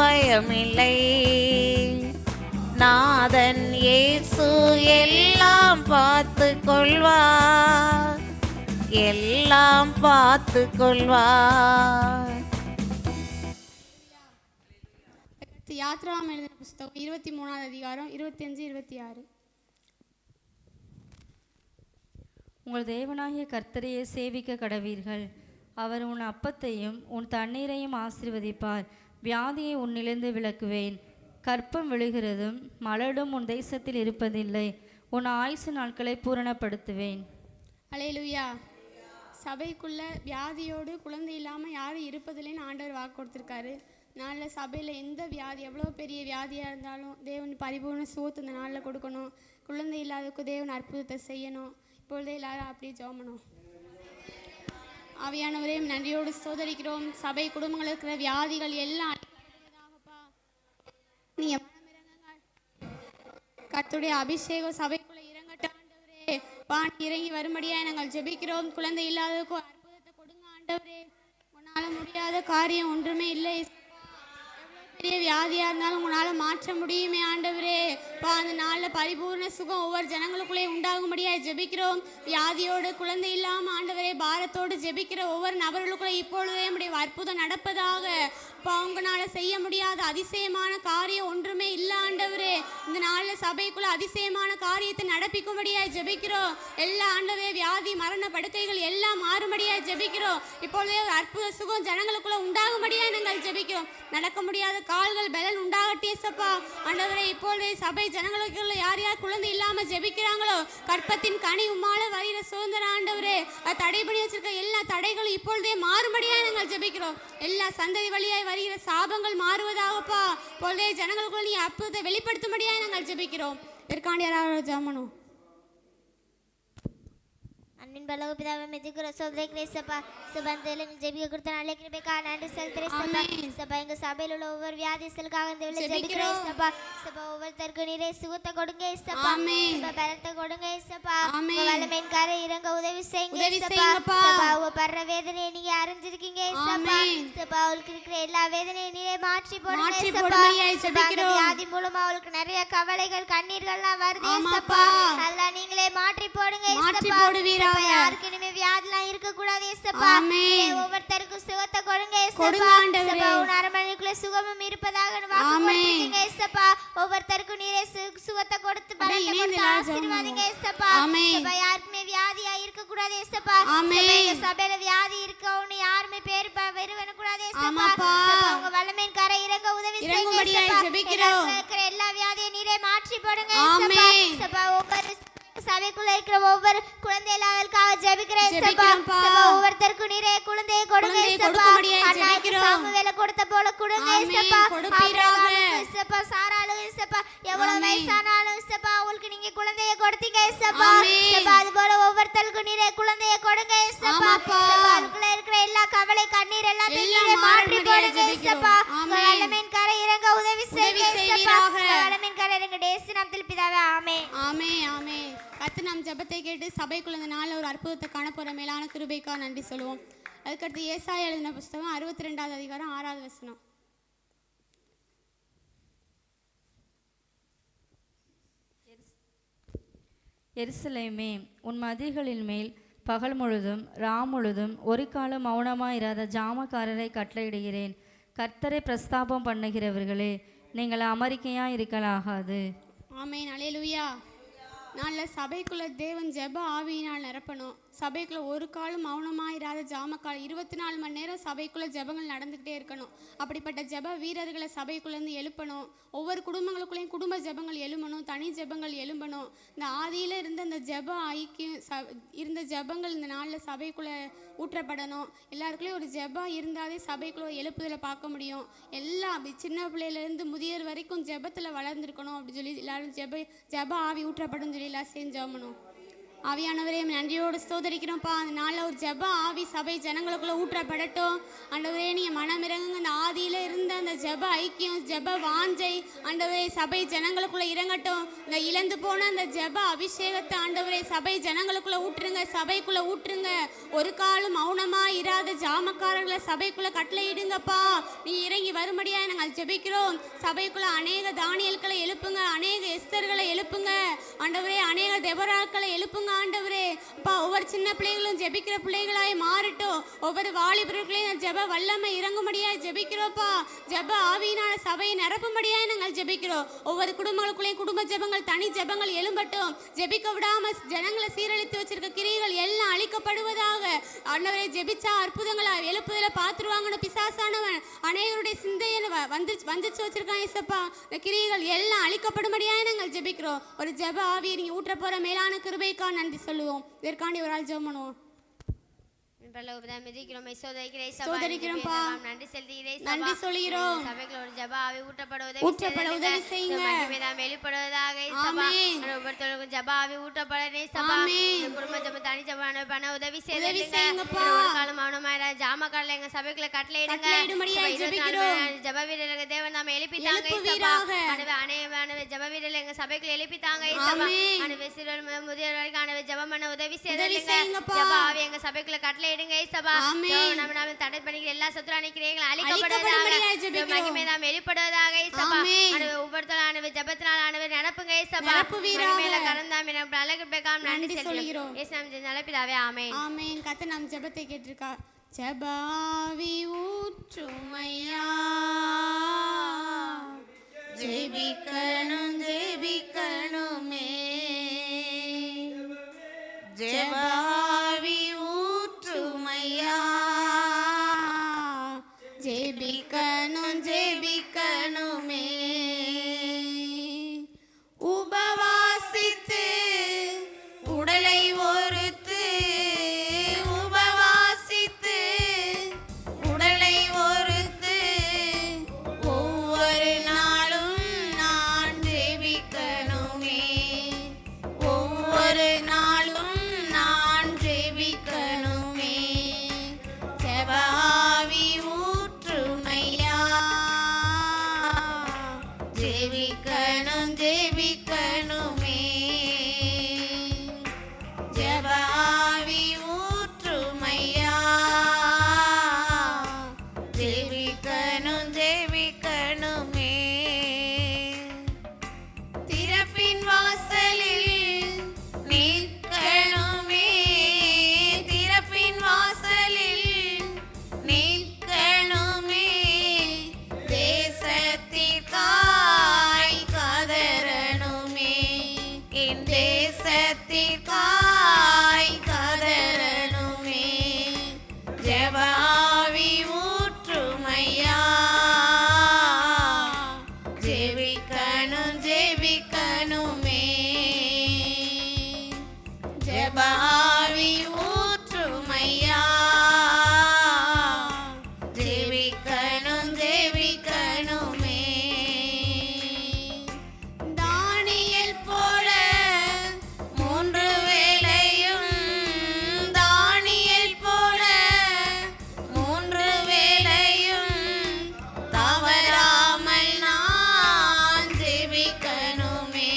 பயமில்லை, நாதன் இயேசு எல்லாம் பார்த்து கொள்வா, எல்லாம் பார்த்து கொள்வா. யாத்ராம் எழுதின புஸ்தகம் 23ஆவது அதிகாரம் 25, 26. உங்கள் தேவனாகிய கர்த்தரையே சேவிக்க கடவீர்கள். அவர் உன் அப்பத்தையும் உன் தண்ணீரையும் ஆசீர்வதிப்பார். வியாதியை உன்னிலிருந்து விலக்குவேன். கற்பம் விழுகிறதும் மலடும் உன் தேசத்தில் இருப்பதில்லை. உன் ஆயுசு நாட்களை பூரணப்படுத்துவேன். அல்லேலூயா. சபைக்குள்ள வியாதியோடு குழந்தை இல்லாமல் யாரும் இருப்பதில்லைன்னு ஆண்டவர் வாக்கு கொடுத்துருக்காரு. நாளில் சபையில் எந்த வியாதி, எவ்வளோ பெரிய வியாதியாக இருந்தாலும் தேவன் பரிபூர்ண சுகத்தை இந்த நாளில் கொடுக்கணும். குழந்தை இல்லாததுக்கு தேவன் அற்புதத்தை செய்யணும். இப்பொழுதே எல்லாரும் அப்படியே ஜெபம். ஆவியானவரே நன்றியோடு ஸ்தோத்திரிக்கிறோம். சபை குடும்பங்கள் இருக்கிற வியாதிகள் எல்லாம் நீங்க கர்த்தருடைய அபிஷேகம் சபைக்குள்ள இறங்கட்டும் ஆண்டவரே. பாண்டி இறங்கி வரும்படியா நாங்கள் ஜெபிக்கிறோம். குழந்தை இல்லாததுக்கும் அற்புதத்தை கொடுங்க ஆண்டவரே. உன்னால முடியாத காரியம் ஒன்றுமே இல்லை. பெரிய வியாதியாக இருந்தாலும் உங்களால் மாற்ற முடியுமே ஆண்டவரே. அந்த நாளில் பரிபூர்ண சுகம் ஒவ்வொரு ஜனங்களுக்குள்ளே உண்டாகும்படியாக ஜெபிக்கிறோம். வியாதியோடு குழந்தை இல்லாமல் ஆண்டவரே பாரத்தோடு ஜெபிக்கிற ஒவ்வொரு நபர்களுக்குள்ளே இப்பொழுதே நம்முடைய அற்புதம் நடப்பதாக. இப்போ அவங்களால செய்ய முடியாத அதிசயமான காரியம் ஒன்றுமே இல்லை ஆண்டவரே. இந்த நாளில் சபைக்குள்ள அதிசயமான காரியத்தை நடப்பிக்கும்படியாக ஜெபிக்கிறோம். எல்லா ஆண்டவரே வியாதி மரண படுக்கைகள் எல்லாம் மாறும்படியாக ஜெபிக்கிறோம். இப்பொழுதே ஒரு அற்புத சுகம் ஜனங்களுக்குள்ள உண்டாகும்படியாக நாங்கள் ஜெபிக்கிறோம். நடக்க முடியாத கால்கள் பலன் உண்டாகட்டும் ஏசப்பா. ஆண்டவரே இப்பொழுதே சபை ஜனங்களுக்குள்ள யார் யார் குழந்தை இல்லாம ஜெபிக்கிறாங்களோ கற்பத்தின் கனி உம்மால வருகிற சுதந்திரம் ஆண்டவரே தடை பண்ணி வச்சிருக்க எல்லா தடைகளும் இப்பொழுதே மாறுபடியாக நாங்கள் ஜெபிக்கிறோம். எல்லா சந்ததி வழியாய் வருகிற சாபங்கள் மாறுவதாகப்பா. இப்பொழுதே ஜனங்களுக்குள்ள நீ அற்புதத்தை வெளிப்படுத்தும்படியாக நாங்கள் ஜெபிக்கிறோம். இதற்காண்டி யாராவது ஜெபணும்? அன்பின் பரலோக பிதாவே மெதிக்குற சோதரிக்கிறே சபா சுபந்தேல ஜெபிக்க கொடுத்த நல்ல கிருபைக்காக நன்றி செலுத்துறேன் சபா. சபா எங்க சபையில் உள்ள ஒவ்வொரு வியாதிகளுக்காக இந்த வேளை ஜெபிக்கிறேன் சபா. சபா ஒவ்வொருத்தருக்கு நீரே சுகத்தை கொடுங்க சபா. சபா பலத்தை கொடுங்க சபா. வல்லமையின்கார இறங்க உதவி செய்யுங்க சபா. சபா அவங்க படுற வேதனையை நீங்க அறிஞ்சிருக்கீங்க சபா. சபா அவளுக்கு இருக்கிற எல்லா வேதனையும் நீரே மாற்றி போடுங்க சபா. சபா அந்த வியாதி மூலமா அவளுக்கு நிறைய கவலைகள் கண்ணீர்கள்லாம் வருது சபா. அதெல்லாம் நீங்களே மாற்றி போடுங்க சபா. யாருக்கு இனிமே வியாதிலாம் இருக்க கூடாது ஏசப்பா. ஒவ்வொருத்தருக்கும் சுகத்தை கொடுங்க ஏசப்பா. சபா உன் அரமனைக்குள்ள சுகமும் இருப்பதாக வாக்கு கொடுத்தீங்க ஏசப்பா. ஒவ்வொருத்தருக்கும் நீரே சுகத்தை கொடுத்து பலத்தை கொடுத்து ஆசீர்வாதிங்க ஏசப்பா. சபா யாருக்குமே வியாதியா இருக்க கூடாது ஏசப்பா. எங்க சபையில வியாதி இருக்கவனு யாருமே பேர் வெறுவன கூடாது ஏசப்பா. சபா உங்க வல்லமையின் கரை இறங்க உதவி செய்யுங்க ஏசப்பா. எல்லா வியாதியை நீரே மாற்றி போடுங்க ஏசப்பா. சபா ஒவ்வொரு சபைக்குள்ள இருக்கிற ஒவ்வொரு குழந்தைகளுக்காக ஜெபிக்கிறேன் சபா. சபா ஒவ்வொருத்தருக்கும் நீரே குழந்தையை கொடுங்க சபா. அண்ணாக்கு சாமுவேல கொடுத்த போல கொடுங்க சபா. சபா சாராளும் சபா எவ்வளவு வயசானாலும் சபா உங்களுக்கு நீங்க குழந்தையை கொடுத்தீங்க சபா. சபா அது போல ஒவ்வொருத்தருக்கும் நீரே குழந்தையை கொடுங்க சபா. சபா அதுக்குள்ள இருக்கிற எல்லா கவலை கண்ணீர் எல்லாத்தையும் நீரே மாற்றி போடுங்க சபா. வல்லமையின் கரை இறங்க உதவி செய்யுங்க சபா. வல்லமையின் கரை இறங்க இயேசு நாமத்தில் பிதாவே ஆமென். ஆமென் ஆமென். கர்த்தர் நம் ஜெபத்தை கேட்டு சபைக்குள்ள இந்த நாளில் ஒரு அற்புதத்தை காணப்போற மேலான கிருபைக்காக நன்றி சொல்லுவோம். அதுக்கடுத்து ஏசாயா எழுதின புஸ்தகம் 62வது அதிகாரம் 6வது வசனம். எருசலேமே உன் மதில்களின் மேல் பகல் முழுதும் முழுதும் ஒரு காலம் மௌனமாயிராத ஜாமக்காரரை கட்டளையிடுகிறேன். கர்த்தரை பிரஸ்தாபம் பண்ணுகிறவர்களே நீங்கள் அமெரிக்கையாக இருக்கலாகாது. ஆமென் அல்லேலூயா. நல்ல சபைக்குள்ள தேவன் ஜெப ஆவியினால் நிரப்பணும். சபைக்குள்ள ஒரு காலம் மௌனமாயிராத ஜாமக்கால் 24 மணி நேரம் சபைக்குள்ள ஜெபங்கள் நடந்துகிட்டே இருக்கணும். அப்படிப்பட்ட ஜெப வீரர்களை சபைக்குள்ளேருந்து எழுப்பணும். ஒவ்வொரு குடும்பங்களுக்குள்ளேயும் குடும்ப ஜெபங்கள் எழும்பணும், தனி ஜெபங்கள் எழும்பணும். இந்த ஆதியில் இருந்த அந்த ஜெப ஐக்கியம் இருந்த ஜெபங்கள் இந்த நாளில் சபைக்குள்ளே ஊற்றப்படணும். எல்லாருக்குள்ளேயும் ஒரு ஜெபம் இருந்தாலே சபைக்குள்ள எழுப்புதலை பார்க்க முடியும். எல்லா சின்ன பிள்ளையிலேருந்து முதியோர் வரைக்கும் ஜெபத்தில் வளர்ந்துருக்கணும் அப்படின்னு சொல்லி எல்லாரும் ஜெப ஆவி ஊற்றப்படும் சொல்லி எல்லாம் செஞ்சோமணும். ஆவியானவரே நன்றியோடு ஸ்தோதரிக்கிறோம்ப்பா. அந்த நாளில் ஒரு ஜெப ஆவி சபை ஜனங்களுக்குள்ள ஊற்றப்படட்டும். ஆண்டவரே நீங்கள் மனமிறங்குங்க. அந்த ஆதியில் இருந்த அந்த ஜெப ஐக்கியம் ஜெப வாஞ்சை ஆண்டவரே சபை ஜனங்களுக்குள்ள இறங்கட்டும். இந்த இழந்து போன அந்த ஜெப அபிஷேகத்தை ஆண்டவரே சபை ஜனங்களுக்குள்ள ஊற்றுங்க, சபைக்குள்ள ஊற்றுங்க. ஒரு காலம் மௌனமாக இராத ஜாமக்காரர்களை சபைக்குள்ள கட்டளையிடுங்கப்பா. நீ இறங்கி வரும்படியாக நாங்கள் ஜெபிக்கிறோம். சபைக்குள்ள அநேக தானியல்களை எழுப்புங்க, அநேக எஸ்தர்களை எழுப்புங்க ஆண்டவரே, அநேக தெபராக்களை எழுப்புங்க ஆண்டவரே. அப்பா ஒவ்வொரு சின்ன பிள்ளைகளும் ஜெபிக்கிற பிள்ளைகளாய் மாறட்டும். ஒவ்வொரு வாலிபர்களையும் ஜெப வல்லமை இறங்கும்படியாய் ஜெபிக்கிறோம்ப்பா. ஜெப ஆவியினால சபையை நிரப்பும்படியாய் நாங்கள் ஜெபிக்கிறோம். ஒவ்வொரு குடும்பங்களுக்குள்ளேயும் குடும்ப ஜெபங்கள் தனி ஜெபங்கள் எழும்பட்டும். ஜெபிக்க விடாம ஜனங்களை சீரழித்து வச்சிருக்க கிரியைகள் எல்லாம் அழிக்கப்படுவதாக. ஆண்டவரே ஜெபிச்சா அற்புதங்களா எழுப்புதலை பார்த்துருவாங்கன்னு பிசாசானவன் அநேகருடைய சிந்தையை வந்துச்சு வச்சிருக்கான் ஏசப்பா. இந்த கிரியைகள் எல்லாம் அழிக்கப்படும்படியாய் நாங்கள் ஜெபிக்கிறோம். ஒரு ஜெப ஆவியை நீங்க ஊற்ற போற மேலான கிருபைக்காக நன்றி சொல்லுவோம். இதற்காண்டி ஒரு ஆள் ஜெபம் பண்ணுவோம். நன்றி சொல்கிறோம். சபைக்குள்ள ஒரு ஜெப ஆவி ஊற்றப்பட உதவி செய்யுங்க. வெளிப்படுவதாக ஒவ்வொருத்தருக்கும் ஜெப ஆவி ஊற்றப்படனே சபா. குடும்ப ஜெபம் தனி ஜெபம் பண்ண உதவி செய்யுங்க. ஒரு காலம் மௌனமாயிராத ஜாமக்காரர்களை எங்க சபைக்குள்ள கட்டளையிடுங்க. ஜெப வீரர்கள் தேவன் நாம எழுப்பித்தாங்க ஜெப வீரர்கள் எங்க சபைக்குள்ள எழுப்பித்தாங்க முதியோர் வரைக்கும் ஜெபம் பண்ண உதவி செய்யுங்க. ஜெப ஆவி எங்க சபைக்குள்ள கட்டளை தடை பண்ணிக்கிற எல்லா சத்துராணி கிரியைகளும் அழிக்கப்படுவதாக. மகிமை நாம் வெளிப்படுவதாக ஒவ்வொருத்தரும் ஜெபத்தினால் நடப்புங்க நன்றி சொல்கிறோம். பிதாவே ஆமென். ஆமென். கர்த்தர் நம் ஜெபத்தை கேட்டிருக்கா. ஜெப ஆவி ஊற்றுமையா ஜெபிக்கணும் ஜெபிக்கணுமே ஜெப ஆவி ஊற்றுமையா ஜெபிக்கணும் ஜெபிக்கணும் என் தேசத்திற்காய் கதறணுமே ஜெபாவி ஊற்றுமையா ஜெபிக்கணும் ஜெபிக்கணுமே ஜெபாவி ஊற்றுமையா ஜெபிக்கணும் ஜெபிக்கணுமே தானியேல் போல 3 வேளையும் தானியேல் போல 3 வேளையும் தவறாமல் நான் ஜெபிக்கணுமே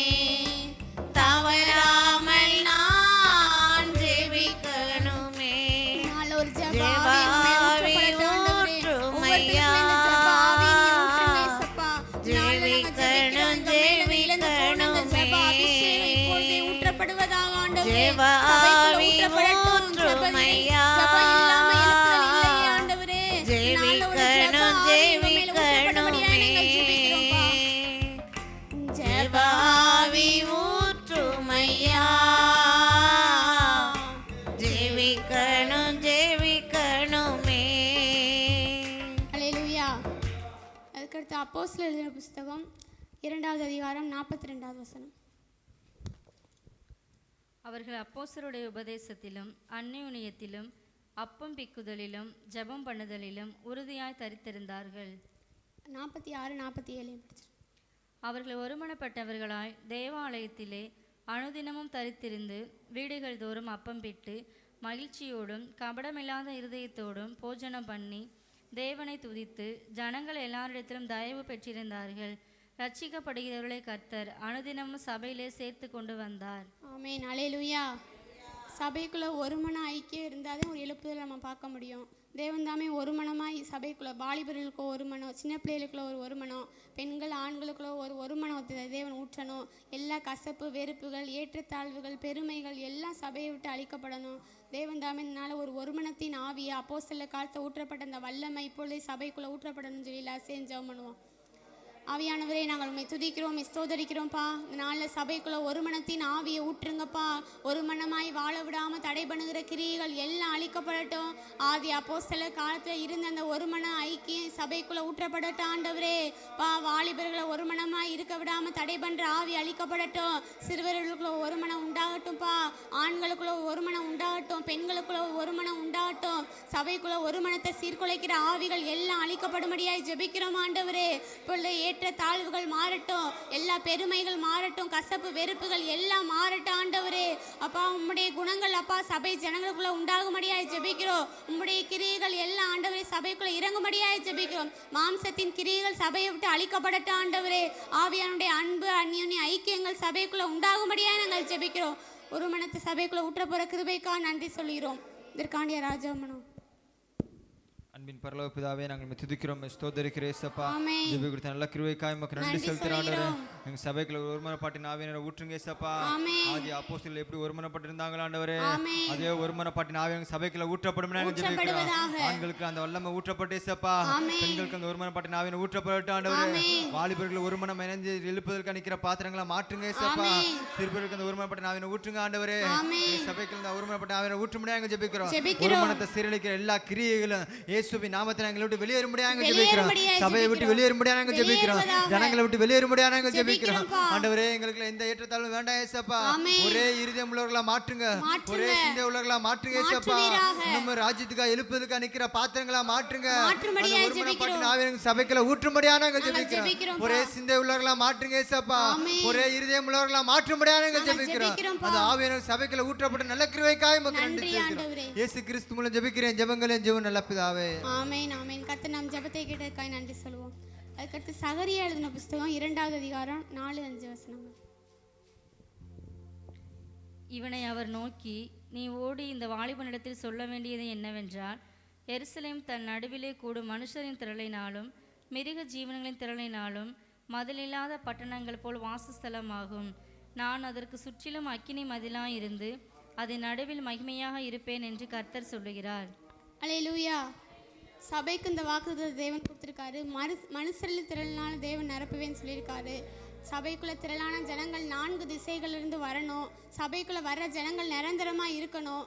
தவறாமல் நான் ஜெபிக்கணுமே நாள் ஒரு ஜெபாவி ஊற்றுமையா ஜெபிக்கணும் ஜெபிக்கணுமே ஊற்றப்படுவதாக ஆண்டவரே ஜெபாவி ஊற்றுமையா ஜெபிக்கணும் ஜெபிக்கணுமே ஜெபாவி ஊற்றுமையா ஜெபிக்கணும் ஜெபிக்கணுமே. அல்லேலூயா. அதுக்கடுத்து அப்போஸ்தலர் எழுதின புஸ்தகம் 2வது அதிகாரம் 42வது வசனம். அவர்கள் அப்போஸ்தலருடைய உபதேசத்திலும் அந்யோன்யத்திலும் அப்பம் பிக்குதலிலும் ஜெபம் பண்ணுதலிலும் உறுதியாய் தரித்திருந்தார்கள். 46 47 படிச்சிருக்கேன். அவர்கள் ஒருமனப்பட்டவர்களாய் தேவாலயத்திலே அனுதினமும் தரித்திருந்து வீடுகள் தோறும் அப்பம் பிட்டு மகிழ்ச்சியோடும் கபடமில்லாத இருதயத்தோடும் போஜனம் பண்ணி தேவனை துதித்து ஜனங்கள் எல்லாரிடத்திலும் தயவு பெற்றிருந்தார்கள். ரட்சிக்கப்படுகிறவர்களை கர்த்தர் அனுதினமும் சபையிலே சேர்த்து கொண்டு வந்தார். ஆமென். அல்லேலூயா. சபைக்குள்ள ஒரு மன ஐக்கியம் இருந்தாலே ஒரு எழுப்புதலை நம்ம பார்க்க முடியும். தேவன் தாமே ஒரு மனமாய் சபைக்குள்ள வாலிபர்களுக்கு ஒரு மனம், சின்ன பிள்ளைகளுக்குள்ள ஒரு மனம், பெண்கள் ஆண்களுக்குள்ள ஒரு மனம் தேவன் ஊற்றணும். எல்லா கசப்பு வெறுப்புகள் ஏற்றத்தாழ்வுகள் பெருமைகள் எல்லாம் சபையை விட்டு அழிக்கப்படணும். தேவன் தாமே இதனால ஒரு மனத்தின் ஆவியை அப்போஸ்தலர் காலத்தை ஊற்றப்பட்ட அந்த வல்லமை இப்பொழுதே சபைக்குள்ள ஊற்றப்படணும்னு சொல்லி எல்லாம் ஜெபம் பண்ணுவோம். ஆவியானவரே, நாங்கள் உண்மை துதிக்கிறோம், ஸ்தோத்தரிக்கிறோம்ப்பா. இந்த நாளில் சபைக்குள்ள ஒரு மனத்தின் ஆவியை ஊற்றுங்கப்பா. ஒரு மனமாய் வாழ விடாம தடை பண்ணுகிற கிரியைகள் எல்லாம் அழிக்கப்படட்டும். ஆதி அப்போஸ்தலர் காலத்தில் இருந்த அந்த ஒரு மன ஐக்கியம் சபைக்குள்ள ஊற்றப்படட்டும். ஆண்டவரே பா, வாலிபர்களை ஒரு மனமாய் இருக்க விடாம தடை பண்ற ஆவி அழிக்கப்படட்டும். சிறுவர்களுக்குள்ள ஒரு மனம் உண்டாகட்டும்ப்பா. ஆண்களுக்குள்ள ஒரு மனம் உண்டாகட்டும். பெண்களுக்குள்ள ஒரு மனம் உண்டாகட்டும். சபைக்குள்ள ஒரு மனத்தை சீர்குலைக்கிற ஆவிகள் எல்லாம் அழிக்கப்படும்படியாய் ஜெபிக்கிறோம். ஆண்டவரே, இப்பொழுது ஏற்ற தாழ்வுகள் மாறட்டும். எல்லா பெருமைகள் மாறட்டும். கசப்பு வெறுப்புகள் எல்லாம் மாறட்டும். ஆண்டவரே அப்பா, உம்முடைய குணங்கள் அப்பா சபை ஜனங்களுக்குள்ள உண்டாகும்படியாய் ஜெபிக்கிறோம். உம்முடைய கிரியைகள் எல்லாம் ஆண்டவரே சபைக்குள்ள இறங்கும்படியாய் ஜெபிக்கிறோம். மாம்சத்தின் கிரியைகள் சபையை விட்டு அழிக்கப்படட்டும். ஆண்டவரே, ஆவியானுடைய அன்பு அந்யோன்ய ஐக்கியங்கள் சபைக்குள்ள உண்டாகும்படியாய் நாங்கள் ஜெபிக்கிறோம். ஒரு மனத்தை சபைக்குள்ள ஊற்ற போற கிருபைக்கா நன்றி சொல்கிறோம். இதற்காண்டிய ராஜாமனோ அன்பின் பரலோக பிதாவே, நாங்கள் துதிக்கிறோம், ஸ்தோத்தரிக்கிறோம் ஏசப்பா. ஆமென். ஜெப கொடுத்த நல்ல கிருபைக்காய் உமக்கு நன்றி செலுத்துகிறோம் ஆண்டவரே. எங்க சபைக்குள்ள ஒருமனப்பாட்டின் ஆவியானவரை ஊற்றுங்க ஏசப்பா. ஆமென். ஆதி அப்போஸ்தலர்கள் எப்படி ஒருமனப்பட்டிருந்தாங்களோ ஆண்டவரே, ஆமென். அதே ஒருமனப்பாட்டின் ஆவியான சபைக்குள்ள ஊற்றப்படும் நாங்கள் ஜெபிக்கிறோம். ஆண்களுக்கு அந்த வல்லமை ஊற்றப்பட்டு ஏசப்பா, பெண்களுக்கு அந்த ஒருமனப்பாட்டின் ஆவியான ஊற்றப்பட்டு ஆண்டவரே. வாலிபர்கள் ஒருமனம் இணைந்து எழுப்புதற்கு நிற்கிற பாத்திரங்களை மாற்றுங்க ஏசப்பா. சிறுவர்களுக்கு அந்த ஒருமனப்பாட்டின் ஆவியான ஊற்றுங்க ஆண்டவரே. சபைக்குள்ள அந்த ஒருமனப்பாட்டின் ஆவியான ஊற்ற முடியாது ஜெபிக்கிறோம். ஒருமனத்தை சீரழிக்கிற எல்லா கிரியைகளும் இயேசுவின் நாமத்தில் எங்களை விட்டு வெளியேற முடியாது ஜெபிக்கிறோம். சபையை விட்டு வெளியேற முடியாது ஜெபிக்கிறோம். ஜனங்களை விட்டு வெளியேற முடியாது ஜெபிக்கிறோம். ஆண்டவரே, எங்களுக்கு எந்த ஏற்றத்தாழ்வு வேண்டாம் ஏசப்பா. ஒரே இருதயம் உள்ளவர்களா மாற்றுங்க. ஒரே சிந்தை உள்ளவர்களா மாற்றுங்க ஏசப்பா. நம்ம ராஜ்யத்துக்காக எழுப்புதற்காக நிக்கிற பாத்திரங்களா மாற்றுங்க. சபைக்குள்ள ஊற்றும்படியான ஜெபிக்கிறோம். ஒரே சிந்தை உள்ளவர்களா மாற்றுங்க ஏசப்பா. ஒரே இருதயம் உள்ளவர்களா மாற்றும்படியான ஜெபிக்கிறோம். அது ஆவியான சபைக்குள்ள ஊற்றப்பட்ட நல்ல கிருபைக்காய் உமக்கு நன்றி செலுத்துகிறோம். இயேசு கிறிஸ்து மூலம் ஜெபிக்கிறேன். ஜெபங்களின் ஜெபம் நல்ல பிதாவே. ஆமென். ஆமென். கர்த்தர் நம் ஜெபத்தை கேட்டதற்காய் நன்றி சொல்வோம். அதுக்கடுத்து சகரியா எழுதின புஸ்தகம் 2வது அதிகாரம் 4-5 வசனங்கள். இவனை அவர் நோக்கி, நீ ஓடி இந்த வாலிபனிடத்தில் சொல்ல வேண்டியது என்னவென்றால், எருசலேம் தன் நடுவிலே கூடும் மனுஷரின் திரளினாலும் மிருக ஜீவனங்களின் திரளினாலும் மதிலில்லாத பட்டணங்கள் போல் வாசஸ்தலமாகும். நான் அதற்கு சுற்றிலும் அக்கினி மதிலாயிருந்து அதன் நடுவில் மகிமையாக இருப்பேன் என்று கர்த்தர் சொல்லுகிறார். அல்லேலூயா. சபைக்கு இந்த வாக்குத்தத்தத்தை தேவன் கொடுத்துருக்காரு. மனுஷரில் திரளினால தேவன் நிரப்புவேன்னு சொல்லியிருக்காரு. சபைக்குள்ள திரளான ஜனங்கள் 4 திசைகளிலிருந்து வரணும். சபைக்குள்ள வர்ற ஜனங்கள் நிரந்தரமா இருக்கணும்.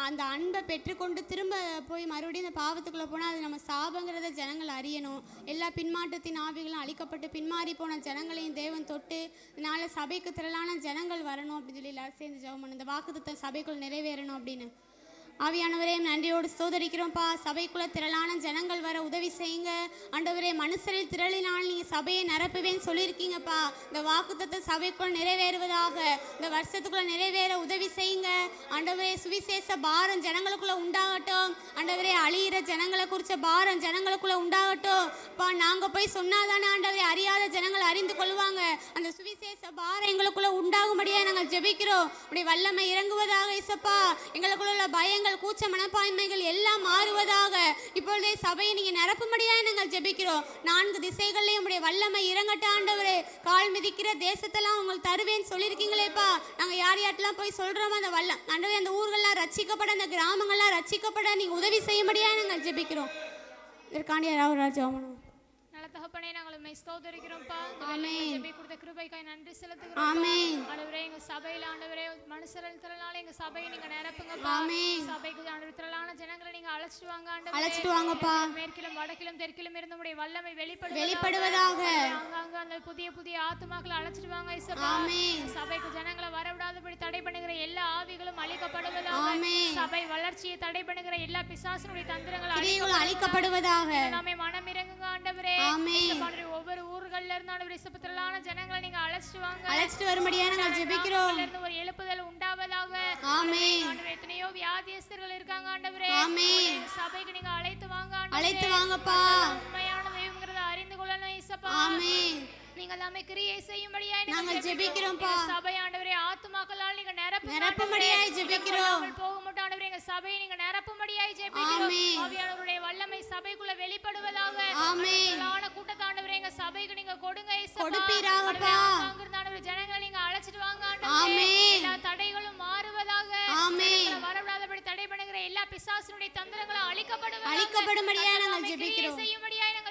அந்த அன்பை பெற்றுக்கொண்டு திரும்ப போய் மறுபடியும் இந்த பாவத்துக்குள்ள போனால் அது நம்ம சாபங்கிறத ஜனங்கள் அறியணும். எல்லா பின்மாற்றத்தின் ஆவிகளும் அழிக்கப்பட்டு பின்மாறி போன ஜனங்களையும் தேவன் தொட்டு இதனால சபைக்கு திரளான ஜனங்கள் வரணும் அப்படின்னு சொல்லி எல்லாரும் சேர்ந்து ஜெபம் பண்ணணும். இந்த வாக்குத்தத்தம் சபைக்குள் நிறைவேறணும் அப்படின்னு. ஆவியானவரே நன்றியோடு ஸ்தோத்தரிக்கிறோம்ப்பா. சபைக்குள்ள திரளான ஜனங்கள் வர உதவி செய்யுங்க ஆண்டவரே. மனுஷரில் திரளினால் நீங்கள் சபையை நிரப்புவேன்னு சொல்லியிருக்கீங்கப்பா. இந்த வாக்குத்தத்தம் சபைக்குள்ள நிறைவேறுவதாக, இந்த வருஷத்துக்குள்ள நிறைவேற உதவி செய்யுங்க ஆண்டவரே. சுவிசேஷ பாரம் ஜனங்களுக்குள்ள உண்டாகட்டும் ஆண்டவரே. அழியிற ஜனங்களை குறித்த பாரம் ஜனங்களுக்குள்ள உண்டாகட்டும் பா. நாங்கள் போய் சொன்னாதானே ஆண்டவரே அறியாத ஜனங்கள் அறிந்து கொள்வாங்க. அந்த சுவிசேஷ பாரம் எங்களுக்குள்ள உண்டாகும்படியாக நாங்கள் ஜெபிக்கிறோம். அப்படி வல்லமை இறங்குவதாக இசப்பா. எங்களுக்குள்ள உள்ள பயங்கள் கூச்ச மனப்பான்மைகள் எல்லாம் மாறுவதாக. இப்பொழுதே சபையை நீங்க நிரப்பும்படியாக நாங்கள் ஜெபிக்கிறோம். 4 திசைகள்லையும் உடைய வல்லமை இறங்கட்ட ஆண்டவரே. கால் மிதிக்கிற தேசத்தெல்லாம் உங்களுக்கு தருவேன்னு சொல்லியிருக்கீங்களேப்பா. நாங்கள் யார் யார்ட்டெல்லாம் போய் சொல்றோமோ அந்த வல்லம் ஆண்டவரே அந்த ஊர்கள்லாம் ரட்சிக்கப்பட, அந்த கிராமங்கள்லாம் ரட்சிக்கப்பட நீங்க உதவி செய்யும்படியாக நாங்கள் ஜெபிக்கிறோம். இதற்காண்டி யாராவது ஜெபம் நல்ல தகப்பனே நாங்கள் உம்மை ஸ்தோத்திரிக்கிறோம்ப்பா. ஆமென். ஜெபி கொடுத்த கிருபைக்காய் நன்றி செலுத்துகிறோம். ஆமென். ஆண்டவரே எங்க சபையில ஆண்டவரே மனுஷர்கள் திரளால எங்க சபையை நீங்க நிரப்புங்கப்பா. ஆமென். சபைக்கு ஆண்டவரே திரளான ஜனங்களை நீங்க அழைச்சிட்டு வாங்க ஆண்டவரே. அழைச்சிட்டு வாங்கப்பா. மேற்கிலும் வடக்கிலும் தெற்கிலும் இருந்து உம்முடைய வல்லமை வெளிப்படுவதாக. அங்கங்க அந்த புதிய புதிய ஆத்துமாக்களை அழைச்சிட்டு வாங்க இயேசுப்பா. ஆமென். சபைக்கு ஜனங்களை வரவிடாதபடி தடை பண்ணுகிற எல்லா ஆவிகளும் அழிக்கப்படுவதாக. ஆமென். சபை வளர்ச்சியை தடை பண்ணுகிற எல்லா பிசாசுடைய தந்திரங்கள் கிரியைகள் அழிக்கப்படுவதாக. நாமே மனம் இறங்குங்க ஆண்டவரே. ஆமென். ஒவ்வொரு ஊர்கள்ல இருந்து ஆண்டவரே திரளான ஜனங்களை நீங்க அழைச்சிட்டு வாங்க. அழைச்சிட்டு வரும்படியாக நாங்கள் ஜெபிக்கிறோம். ஒரு எழுப்புதல் உண்டாவதாக. ஆமென். ஆண்டவரே எத்தனையோ வியாதியஸ்தர்கள் இருக்காங்க ஆண்டவரே. ஆமென். சபைக்கு நீங்க அழைத்து வாங்க ஆண்டவரே. அழைத்து வாங்கப்பா. உண்மையான தெய்வம்ங்கறத அறிந்து கொள்ளணும் இயேசுப்பா. ஆமென். நீங்க எல்லாமே கிரியை செய்யும்படியாய் நாங்கள் ஜெபிக்கிறோம்ப்பா. சபை ஆண்டவரே ஆத்துமாக்களால் நீங்க நிரப்பும்படியாய் ஜெபிக்கிறோம். போக மாட்டோம் ஆண்டவரே எங்க சபையை நீங்க நிரப்பும்படியாய் ஜெபிக்கிறோம். ஆவியானவருடைய வல்லமை சபைக்குள்ள வெளிப்படுவதாக. ஆமென். கூட்டத்தை ஆண்டவரே எங்க சபைக்கு நீங்க கொடுங்க இயேசுப்பா. கொடுப்பீராகப்பா. அங்கிருந்து ஆண்டவரே ஜனங்களை நீங்க அழைச்சிட்டு வாங்க ஆண்டவரே. ஆமென். எல்லா தடைகளும் மாறுவதாக. ஆமென். வரவிடாதபடி தடை பண்ணுகிற எல்லா பிசாசுடைய தந்திரங்களும் அழிக்கப்படும்படியாக நாங்கள் ஜெபிக்கிறோம்.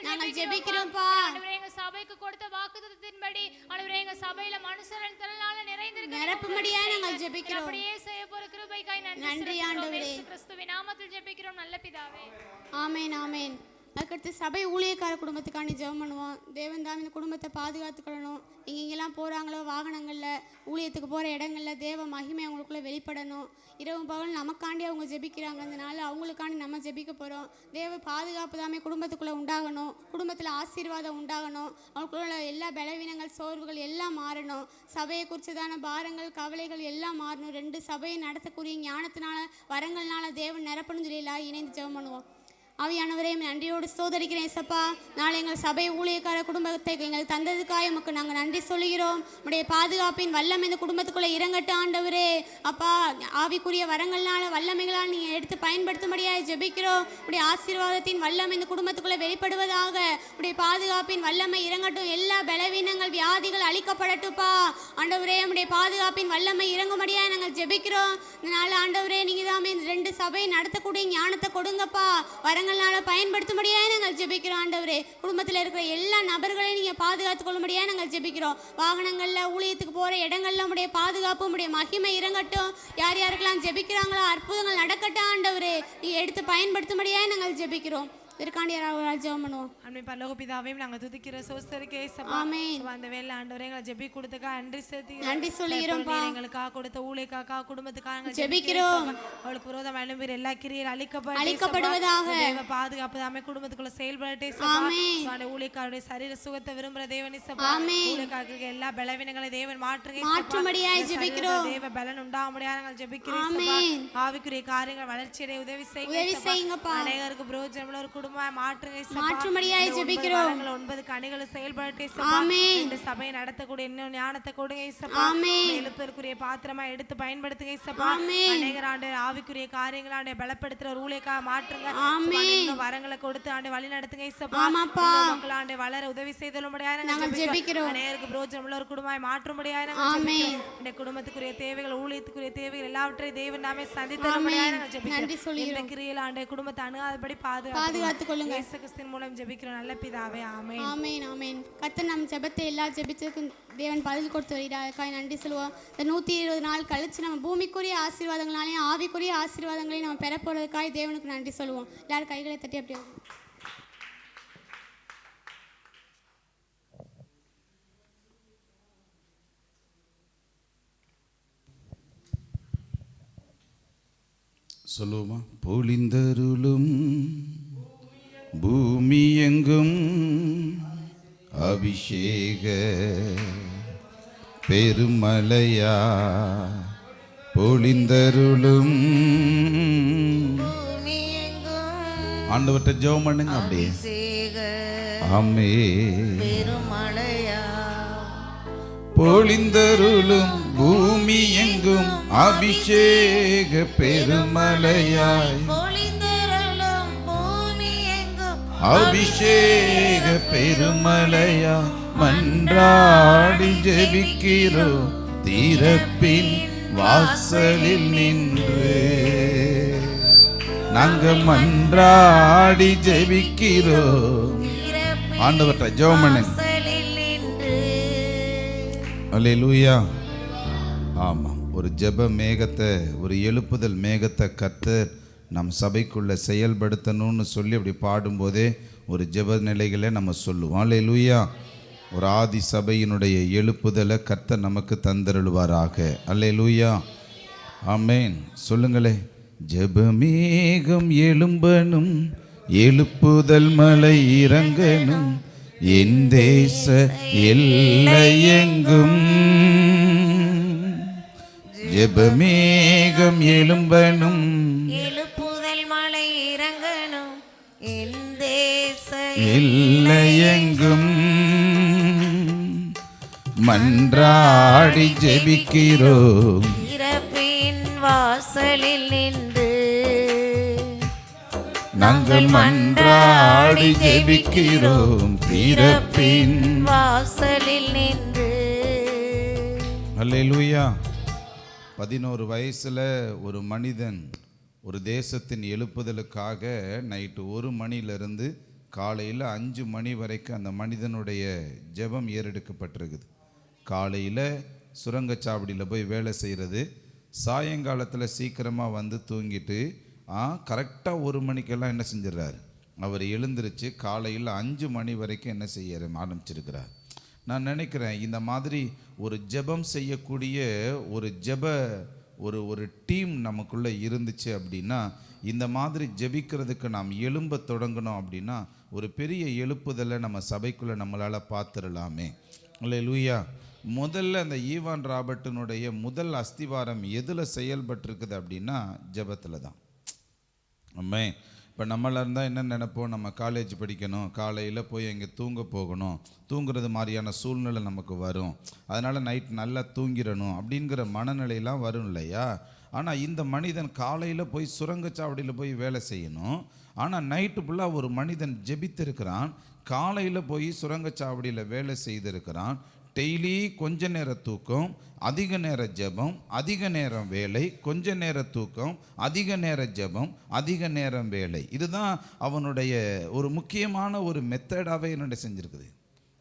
நாங்கள் ஜெபிக்கிறோம்ப்பா. ஆண்டவரே எங்க சபைக்கு கொடுத்த வாக்குத்தத்தத்தின்படி ஆண்டவரே எங்க சபையில மனுஷர்கள் திரளால நிறைந்திருக்க நிரப்பும்படியாக நாங்கள் ஜெபிக்கிறோம். அப்படியே செய்ய போற கிருபைக்காய் நன்றி ஆண்டவரே. இயேசு கிறிஸ்துவின் நாமத்தில் ஜெபிக்கிறோம் நல்ல பிதாவே. ஆமென். ஆமென். அதுக்கடுத்து சபை ஊழியக்கார குடும்பத்துக்காண்டி ஜெபம் பண்ணுவோம். தேவன் தான் இந்த குடும்பத்தை பாதுகாத்துக்கணும். எங்கெங்கெல்லாம் போகிறாங்களோ வாகனங்களில் ஊழியத்துக்கு போகிற இடங்களில் தேவ மகிமை அவங்களுக்குள்ளே வெளிப்படணும். இரவு பகல் நமக்காண்டி அவங்க ஜெபிக்கிறாங்க. அதனால அவங்களுக்காண்டி நம்ம ஜெபிக்க போகிறோம். தேவ பாதுகாப்பு தாமே குடும்பத்துக்குள்ளே உண்டாகணும். குடும்பத்தில் ஆசீர்வாதம் உண்டாகணும். அவங்களுக்குள்ள எல்லா பலவீனங்கள் சோர்வுகள் எல்லாம் மாறணும். சபையை குறித்ததான பாரங்கள் கவலைகள் எல்லாம் மாறணும். 2 சபையை நடத்தக்கூடிய ஞானத்தினால வரங்கள்னால தேவன் நிரப்பணும் சொல்லி எல்லாம் இணைந்து ஜெபம் பண்ணுவோம். ஆவியானவரே நன்றியோடு ஸ்தோத்தரிக்கிறேன் இயேசப்பா. நாளை எங்கள் சபை ஊழியக்கார குடும்பத்தை எங்களுக்கு தந்ததுக்காக உமக்கு நாங்கள் நன்றி சொல்கிறோம். உடைய பாதுகாப்பின் வல்லம் இந்த குடும்பத்துக்குள்ளே இறங்கட்டு ஆண்டவரே. அப்பா ஆவிக்குரிய வரங்கள்னால வல்லமைகளால் நீங்கள் எடுத்து பயன்படுத்தும்படியாக ஜெபிக்கிறோம். உடைய ஆசீர்வாதத்தின் வல்லம் இந்த குடும்பத்துக்குள்ளே வெளிப்படுவதாக. உடைய பாதுகாப்பின் வல்லமை இறங்கட்டும். எல்லா பலவீனங்கள் வியாதிகள் அழிக்கப்படட்டுப்பா ஆண்டவரே. உடைய பாதுகாப்பின் வல்லமை இறங்கும்படியாக நாங்கள் ஜெபிக்கிறோம். இதனால ஆண்டவரே நீங்கள் தான் 2 சபையை நடத்தக்கூடிய ஞானத்தை கொடுங்கப்பா. வரங்கள்னால பயன்படுத்தும்படியாக நாங்கள் ஜெபிக்கிறோம் ஆண்டவரே. குடும்பத்தில் இருக்கிற எல்லா நபர்களையும் நீங்கள் பாதுகாத்துக் கொள்ளும்படியாக நாங்கள் ஜெபிக்கிறோம். வாகனங்களில் ஊழியத்துக்கு போகிற இடங்கள்ல உடைய பாதுகாப்பு உடைய மகிமை இறங்கட்டும். யார் யாருக்கெல்லாம் ஜெபிக்கிறாங்களோ அற்புதங்கள் நடக்கட்டும் ஆண்டவரே. நீங்கள் எடுத்து பயன்படுத்தும்படியாக நாங்கள் ஜெபிக்கிறோம். இதற்காண்டி யாராவது ஜெபம் பண்ணுவோம். அன்னை பரலோக பிதாவையும் நாங்கள் துதிக்கிற சோஸ்தரிக்கே ஆமென். அந்த வேலை ஆண்டவரே எங்களை ஜெபி கொடுத்தக்கா நன்றி சொல்லுகிறோம்ப்பா. எங்களுக்காக கொடுத்த ஊழியக்காக குடும்பத்துக்காக ஜெபிக்கிறோம். அவளுக்கு விரோதம் எழும்புகிற எல்லா கிரியையும் அழிக்கப்படுவதாக. தேவ பாதுகாப்பு தாமே குடும்பத்துக்குள்ள செயல்படட்டே ஆமென். ஊழியக்காருடைய சரீர சுகத்தை விரும்புகிற தேவனே ஆமென். ஊழியக்காரருக்கு எல்லா பலவீனங்களை தேவன் மாற்றும்படியாய் ஜெபிக்கிறோம். தேவ பலன் உண்டாகும்படியாக நாங்கள் ஜெபிக்கிறோம். ஆமென். ஆவிக்குரிய காரியங்கள் வளர்ச்சியடைய உதவி செய்யுங்கப்பா. அநேகருக்கு பிரயோஜனமுள்ள ஒரு மாற்றும்படியாய் ஜெபிக்கிறோம். 9 கனிகளை செயல்படட்டே ஆமென். இந்த சபையை நடத்தக்கூடிய இன்னும் ஞானத்தை கொடுங்க இயேசுப்பா. ஆமென். எழுப்பதற்குரிய பாத்திரமா எடுத்து பயன்படுத்துங்க இயேசுப்பா. ஆமென். அநேகர் ஆண்டு ஆவிக்குரிய காரியங்களை பலப்படுத்துற ஒரு ஊழியக்காக மாற்றுங்க. ஆமென். வரங்களை கொடுத்து ஆண்டு வழி நடத்துங்க இயேசுப்பா. ஆமாப்பா. மக்களாண்டு வளர உதவி செய்தலும்படியாக நாங்கள் ஜெபிக்கிறோம். அநேகருக்கு பிரயோஜனமுள்ள ஒரு குடும்பமாய் மாற்றும்படியாக ஆமென். இந்த குடும்பத்துக்குரிய தேவைகள் ஊழியத்துக்குரிய தேவைகள் எல்லாவற்றையும் தேவன் நாமே சந்தித்தலும்படியாக நாங்கள் ஜெபிக்கிறோம். இந்த கிரியையில் ஆண்டு குடும்பத்தை அணுகாதபடி பாதுகாத்து பாதுகாத்துக்கொள்ளுங்க. இயேசு கிறிஸ்துவின் மூலம் ஜெபிக்கிறோம் நல்ல பிதாவே, ஆமென். ஆமென் ஆமென். கர்த்தர் நம் ஜெபத்தை எல்லா ஜெபிச்சதுக்கும் தேவன் பதில் கொடுத்து வருகிறாருக்காய் நன்றி சொல்லுவோம். இந்த 120 நாள் கழிச்சு நம்ம பூமிக்குரிய ஆசீர்வாதங்களாலையும் ஆவிக்குரிய ஆசீர்வாதங்களையும் நம்ம பெற போறதுக்காய் தேவனுக்கு நன்றி சொல்லுவோம். எல்லாரும் கைகளை தட்டி அப்படியே சொல்லுவோமா? பொழிந்தருளும் பூமி எங்கும் அபிஷேக பெருமலையா பொழிந்தருளும் ஆண்டவர்கிட்ட ஜெபம் பண்ணுங்க அப்படியே. ஆமே பொழிந்தருளும் பூமி எங்கும் அபிஷேக பெருமலையாய் அபிஷேக பெருமலையா மன்றாடி ஜெபிக்கிறோம் திறப்பின் வாசலில் நின்று. நாங்க மன்றாடி ஜெபிக்கிறோம். ஆண்டவர்கிட்ட ஜெபம் பண்ணுங்க. அல்லேலூயா. ஆமாம், ஒரு ஜெப மேகத்தை, ஒரு எழுப்புதல் மேகத்தை கர்த்தர் நம் சபைக்குள்ளே செயல்படுத்தணும்னு சொல்லி அப்படி பாடும்போதே ஒரு ஜெப நிலைகளை நம்ம சொல்லுவோம். அல்லேலூயா. ஒரு ஆதி சபையினுடைய எழுப்புதலை கர்த்தர் நமக்கு தந்தருள்வாராக. அல்லேலூயா. ஆமென். சொல்லுங்களே. ஜெபமேகம் எழும்பனும் எழுப்புதல் மலை இறங்கனும் என் தேச எல்லையெங்கும். ஜெபமேகம் எழும்பனும் எழுப்புதல் மலை இறங்கனும் என் தேச எல்லையெங்கும் மன்றாடி ஜெபிக்கிறோம் இறப்பின் வாசலில் நின்று. நாங்கள் மன்றாடி ஜெபிக்கிறோம் இறப்பின் வாசலில் நின்று. அல்லேலூயா. 11 வயசுல ஒரு மனிதன் ஒரு தேசத்தின் எழுப்புதலுக்காக நைட்டு 1 மணிலிருந்து காலையில் 5 மணி வரைக்கும் அந்த மனிதனுடைய ஜெபம் ஏறெடுக்கப்பட்டிருக்குது. காலையில் சுரங்கச்சாவடியில் போய் வேலை செய்கிறது, சாயங்காலத்தில் சீக்கிரமாக வந்து தூங்கிட்டு கரெக்டாக 1 மணிக்கெல்லாம் என்ன செஞ்சிடறாரு, அவர் எழுந்திருச்சு காலையில் 5 மணி வரைக்கும் என்ன செய்ய ஆரம்பிச்சிருக்கிறார். நான் நினைக்கிறேன் இந்த மாதிரி ஒரு ஜெபம் செய்யக்கூடிய ஒரு டீம் நமக்குள்ளே இருந்துச்சு அப்படின்னா, இந்த மாதிரி ஜெபிக்கிறதுக்கு நாம் எழும்ப தொடங்கணும் அப்படின்னா ஒரு பெரிய எழுப்புதலை நம்ம சபைக்குள்ளே நம்மளால் பார்த்துடலாமே. அல்லேலூயா. முதல்ல அந்த ஈவான் ராபர்ட்டினுடைய முதல் அஸ்திவாரம் எதில் செயல்பட்டிருக்குது அப்படின்னா ஜெபத்தில் தான். ஆமே. இப்போ நம்மளாக இருந்தால் என்ன நினைப்போம், நம்ம காலேஜ் படிக்கணும், காலையில் போய் அங்கே தூங்க போகணும், தூங்குறது மாதிரியான சூழ்நிலை நமக்கு வரும், அதனால் நைட் நல்லா தூங்கிடணும் அப்படிங்கிற மனநிலையெல்லாம் வரும் இல்லையா. ஆனால் இந்த மனிதன் காலையில் போய் சுரங்கச்சாவடியில் போய் வேலை செய்யணும், ஆனால் நைட்டு ஃபுல்லாக ஒரு மனிதன் ஜெபித்திருக்கிறான், காலையில் போய் சுரங்கச்சாவடியில் வேலை செய்திருக்கிறான். டெய்லி கொஞ்ச நேரம் தூக்கம், அதிக நேரம் ஜெபம், அதிக நேரம் வேலை, கொஞ்ச நேரம் தூக்கம், அதிக நேரம் ஜெபம், அதிக நேரம் வேலை. இதுதான் அவனுடைய ஒரு முக்கியமான ஒரு மெத்தடாகவே என்னோட செஞ்சுருக்குது.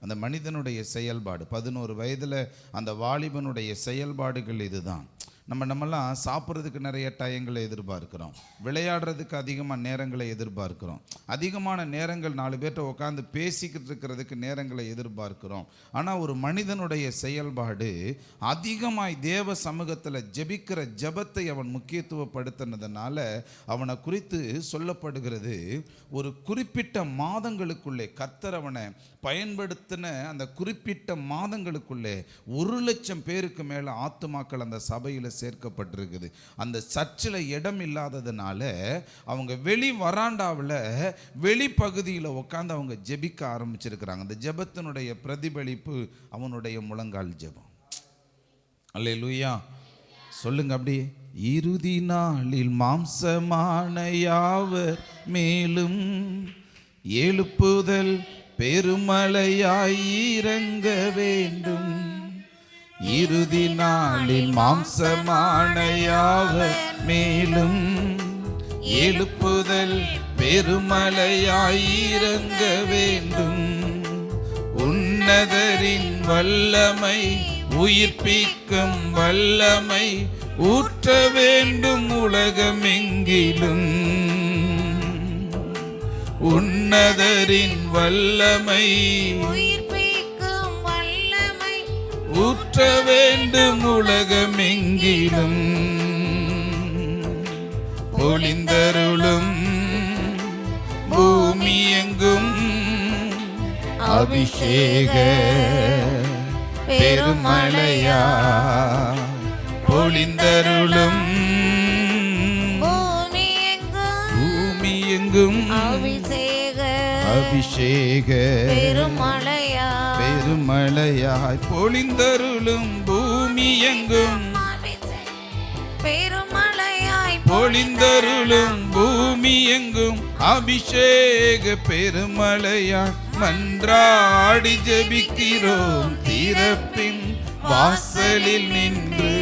அந்த மனிதனுடைய செயல்பாடு 11 வயதில் அந்த வாலிபனுடைய செயல்பாடுகள் இதுதான். நம்மலாம் சாப்பிட்றதுக்கு நிறைய டயங்களை எதிர்பார்க்கிறோம், விளையாடுறதுக்கு அதிகமாக நேரங்களை எதிர்பார்க்கிறோம், அதிகமான நேரங்கள் 4 பேர்கிட்ட உட்காந்து பேசிக்கிட்டு இருக்கிறதுக்கு நேரங்களை எதிர்பார்க்கிறோம். ஆனால் ஒரு மனிதனுடைய செயல்பாடு அதிகமாய் தேவ சமூகத்தில் ஜெபிக்கிற ஜெபத்தை அவன் முக்கியத்துவப்படுத்தினதுனால அவனை குறித்து சொல்லப்படுகிறது, ஒரு குறிப்பிட்ட மாதங்களுக்குள்ளே கர்த்தர் அவனை பயன்படுத்தின அந்த குறிப்பிட்ட மாதங்களுக்குள்ளே 1,00,000 பேருக்கு மேலே ஆத்துமாக்கள் அந்த சபையில் சேர்க்கப்பட்டிருக்குது. அந்த சர்ச்சில் இடம் இல்லாததுனால அவங்க வெளி வராண்டாவில் வெளி பகுதியில் உட்காந்து அவங்க ஜெபிக்க ஆரம்பிச்சிருக்கிறாங்க. அந்த ஜெபத்தினுடைய பிரதிபலிப்பு அவனுடைய முழங்கால் ஜெபம். அல்லேலூயா. சொல்லுங்க அப்படி. இறுதி நாளில் மாம்சமான யாவர் மேலும் எழுப்புதல் பெருமலையாய் இறங்க வேண்டும். இறுதி நாளில் மாம்சமான யாவர் மேலும் எழுப்புதல் பெருமழையாயிறங்க வேண்டும். உன்னதரின் வல்லமை உயிர்ப்பிக்கும் வல்லமை ஊற்ற வேண்டும் உலகமெங்கிலும். உன்னதரின் வல்லமை உயிர்ப்பிக்கும் வல்லமை ஊற்ற வேண்டும் உலகமெங்கிலும். பொழிந்தருளும் பூமி எங்கும் அபிஷேக பெருமழையா பொழிந்தருளும். பூமி எங்கும் பூமி எங்கும் அபிஷேக பெருமழையா பெருமழையாய் பொழிந்தருளும். பூமி எங்கும் பெருமழையாய் பொழிந்தருளும். பூமி எங்கும் அபிஷேக பெருமழையாய் மன்றாடி ஜெபிக்கிறோம் திறப்பின் வாசலில் நின்று.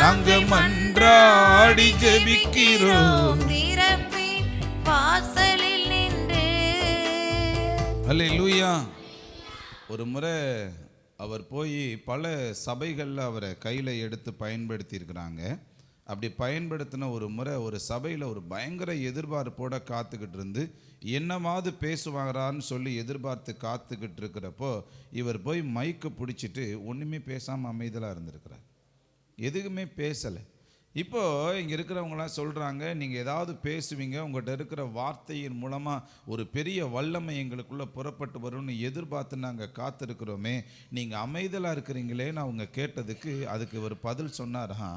நாங்க மன்றாடி ஜெபிக்கிறோம் திறப்பின் வாசலில் நின்று. அல்லேலூயா. ஒரு முறை அவர் போய் பல சபைகளில் அவரை கையில் எடுத்து பயன்படுத்தி இருக்கிறாங்க. அப்படி பயன்படுத்தின ஒரு முறை ஒரு சபையில் ஒரு பயங்கர எதிர்பார்ப்போட காத்துக்கிட்டு இருந்து என்னமாவது பேசுவாரான்னு சொல்லி எதிர்பார்த்து காத்துக்கிட்டு இருக்கிறப்போ இவர் போய் மைக்கு பிடிச்சிட்டு ஒன்றுமே பேசாமல் அமைதலாக இருந்திருக்கிறார். எதுக்குமே பேசலை. இப்போது இங்கே இருக்கிறவங்களாம் சொல்கிறாங்க, நீங்கள் ஏதாவது பேசுவீங்க, உங்கள்கிட்ட இருக்கிற வார்த்தையின் மூலமாக ஒரு பெரிய வல்லமை எங்களுக்குள்ளே புறப்பட்டு வரும்னு எதிர்பார்த்து நாங்கள் காத்திருக்கிறோமே, நீங்கள் அமைதலாக இருக்கிறீங்களேன்னு அவங்க கேட்டதுக்கு அதுக்கு ஒரு பதில் சொன்னாரா,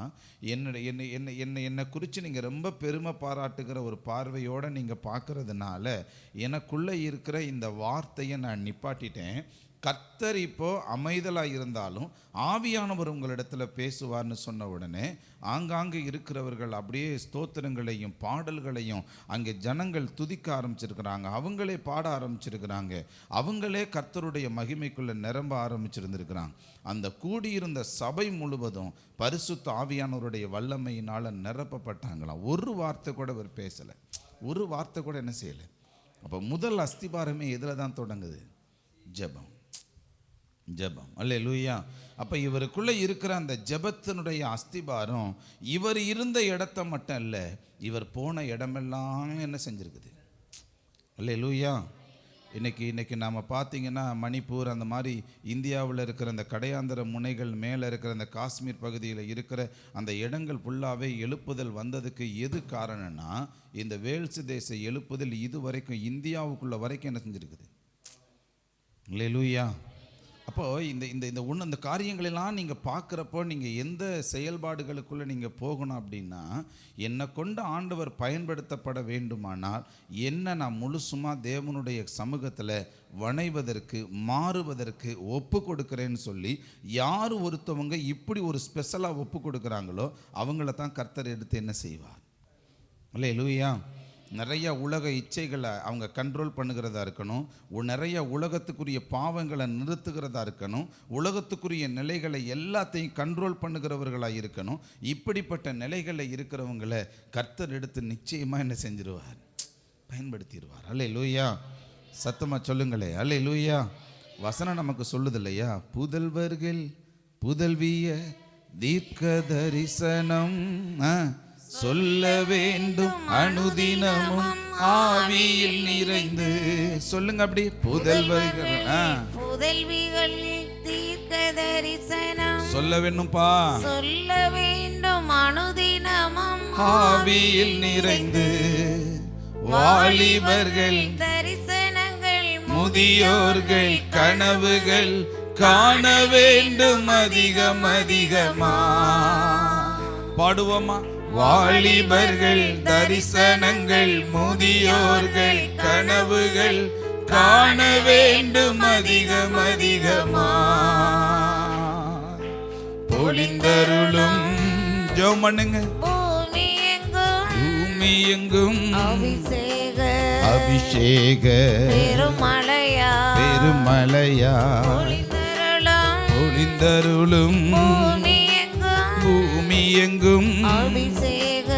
என்னை குறித்து நீங்கள் ரொம்ப பெருமை பாராட்டுகிற ஒரு பார்வையோடு நீங்கள் பார்க்கறதுனால எனக்குள்ளே இருக்கிற இந்த வார்த்தையை நான் நிப்பாட்டிட்டேன். கர்த்தர் இப்போ அமைதலாக இருந்தாலும் ஆவியானவர் உங்களிடத்துல பேசுவார்னு சொன்ன உடனே ஆங்காங்கே இருக்கிறவர்கள் அப்படியே ஸ்தோத்திரங்களையும் பாடல்களையும் அங்கே ஜனங்கள் துதிக்க ஆரம்பிச்சிருக்கிறாங்க. அவங்களே பாட ஆரம்பிச்சிருக்கிறாங்க. அவங்களே கர்த்தருடைய மகிமைக்குள்ளே நிரம்ப ஆரம்பிச்சிருந்திருக்கிறாங்க. அந்த கூடியிருந்த சபை முழுவதும் பரிசுத்த ஆவியானவருடைய வல்லமையினால் நிரப்பப்பட்டாங்களாம். ஒரு வார்த்தை கூட அவர் பேசலை, ஒரு வார்த்தை கூட என்ன செய்யலை. அப்போ முதல் அஸ்திபாரமே எதில் தான் தொடங்குது? ஜெபம். ஜெபம். அல்லேலூயா. அப்போ இவருக்குள்ளே இருக்கிற அந்த ஜெபத்தினுடைய அஸ்திபாரம் இவர் இருந்த இடத்த மட்டும் இல்லை, இவர் போன இடமெல்லாம் என்ன செஞ்சுருக்குது? அல்லேலூயா. இன்னைக்கு நாம் பார்த்தீங்கன்னா மணிப்பூர் அந்த மாதிரி இந்தியாவில் இருக்கிற அந்த கடையாந்தர முனைகள் மேலே இருக்கிற அந்த காஷ்மீர் பகுதியில் இருக்கிற அந்த இடங்கள் ஃபுல்லாகவே எழுப்புதல் வந்ததுக்கு எது காரணம்னா இந்த வேல்ஸ் தேச எழுப்புதல் இது வரைக்கும் இந்தியாவுக்குள்ள வரைக்கும் என்ன செஞ்சுருக்குது? அல்லேலூயா. அப்போது இந்த காரியங்களெல்லாம் நீங்கள் பார்க்குறப்போ நீங்கள் எந்த செயல்பாடுகளுக்குள்ளே நீங்கள் போகணும் அப்படின்னா, என்னை கொண்டு ஆண்டவர் பயன்படுத்தப்பட வேண்டுமானால் என்ன நான் முழுசுமாக தேவனுடைய சமூகத்தில் வணைவதற்கு மாறுவதற்கு ஒப்பு கொடுக்குறேன்னு சொல்லி யார் ஒருத்தவங்க இப்படி ஒரு ஸ்பெஷலாக ஒப்பு கொடுக்குறாங்களோ அவங்கள தான் கர்த்தர் எடுத்து என்ன செய்வார்? அல்லேலூயா. நிறைய உலக இச்சைகளை அவங்க கண்ட்ரோல் பண்ணுகிறதா இருக்கணும், நிறைய உலகத்துக்குரிய பாவங்களை நிறுத்துகிறதா இருக்கணும், உலகத்துக்குரிய நிலைகளை எல்லாத்தையும் கண்ட்ரோல் பண்ணுகிறவர்களாக இருக்கணும். இப்படிப்பட்ட நிலைகளில் இருக்கிறவங்களை கர்த்தர் எடுத்து நிச்சயமாக என்ன செஞ்சிருவார்? பயன்படுத்திடுவார். அல்லேலூயா. சத்தமாக சொல்லுங்களே அல்லேலூயா. வசனம் நமக்கு சொல்லுது இல்லையா, புதல்வர்கள் புதல்விய தீர்க்க தரிசனம் சொல்ல வேண்டும் அனுதினமும் ஆவியில் நிறைந்து. சொல்லுங்க அப்படி, புதல்வர்கள் புதல்விகள் தீர்க்க தரிசனம் சொல்ல வேண்டும்பா, சொல்ல வேண்டும் அனுதினமும் ஆவியில் நிறைந்து. வாலிபர்கள் தரிசனங்கள், முதியோர்கள் கனவுகள் காண வேண்டும் அதிகம் அதிகமா. பாடுவோமா? வாலிபர்கள் தரிசனங்கள், முதியோர்கள் கனவுகள் காண வேண்டும் அதிகம் அதிகமா. பொழிந்தருளும். ஜெபம் பண்ணுங்க. பூமி எங்கும் அபிஷேக அபிஷேக பெருமழையா பெருமழையா பொழிந்தருளும். பூமி எங்கும் அபிஷேக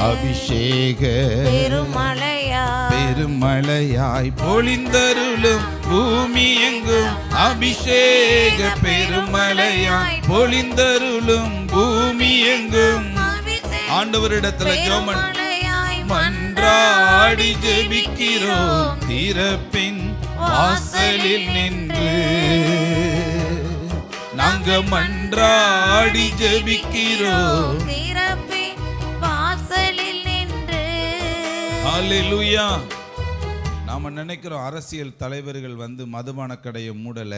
அபிஷேக பெருமழையாய் பெருமழையாய் பொழிந்தருளும் பூமி எங்கும் அபிஷேக பெருமழையாய் பொழிந்தருளும் பூமி எங்கும். ஆண்டவரிடத்துல ஜெபம் மன்றாடி ஜெபிக்கிறோம் திறப்பின் வாசலில் நின்று. நாங்க மன்றாடி ஜெபிக்கிறோம் திறப்பின் வாசலில் நின்று. ஹல்லேலூயா. நாம நினைக்கிறோம் அரசியல் தலைவர்கள் மதுபான கடையை மூடல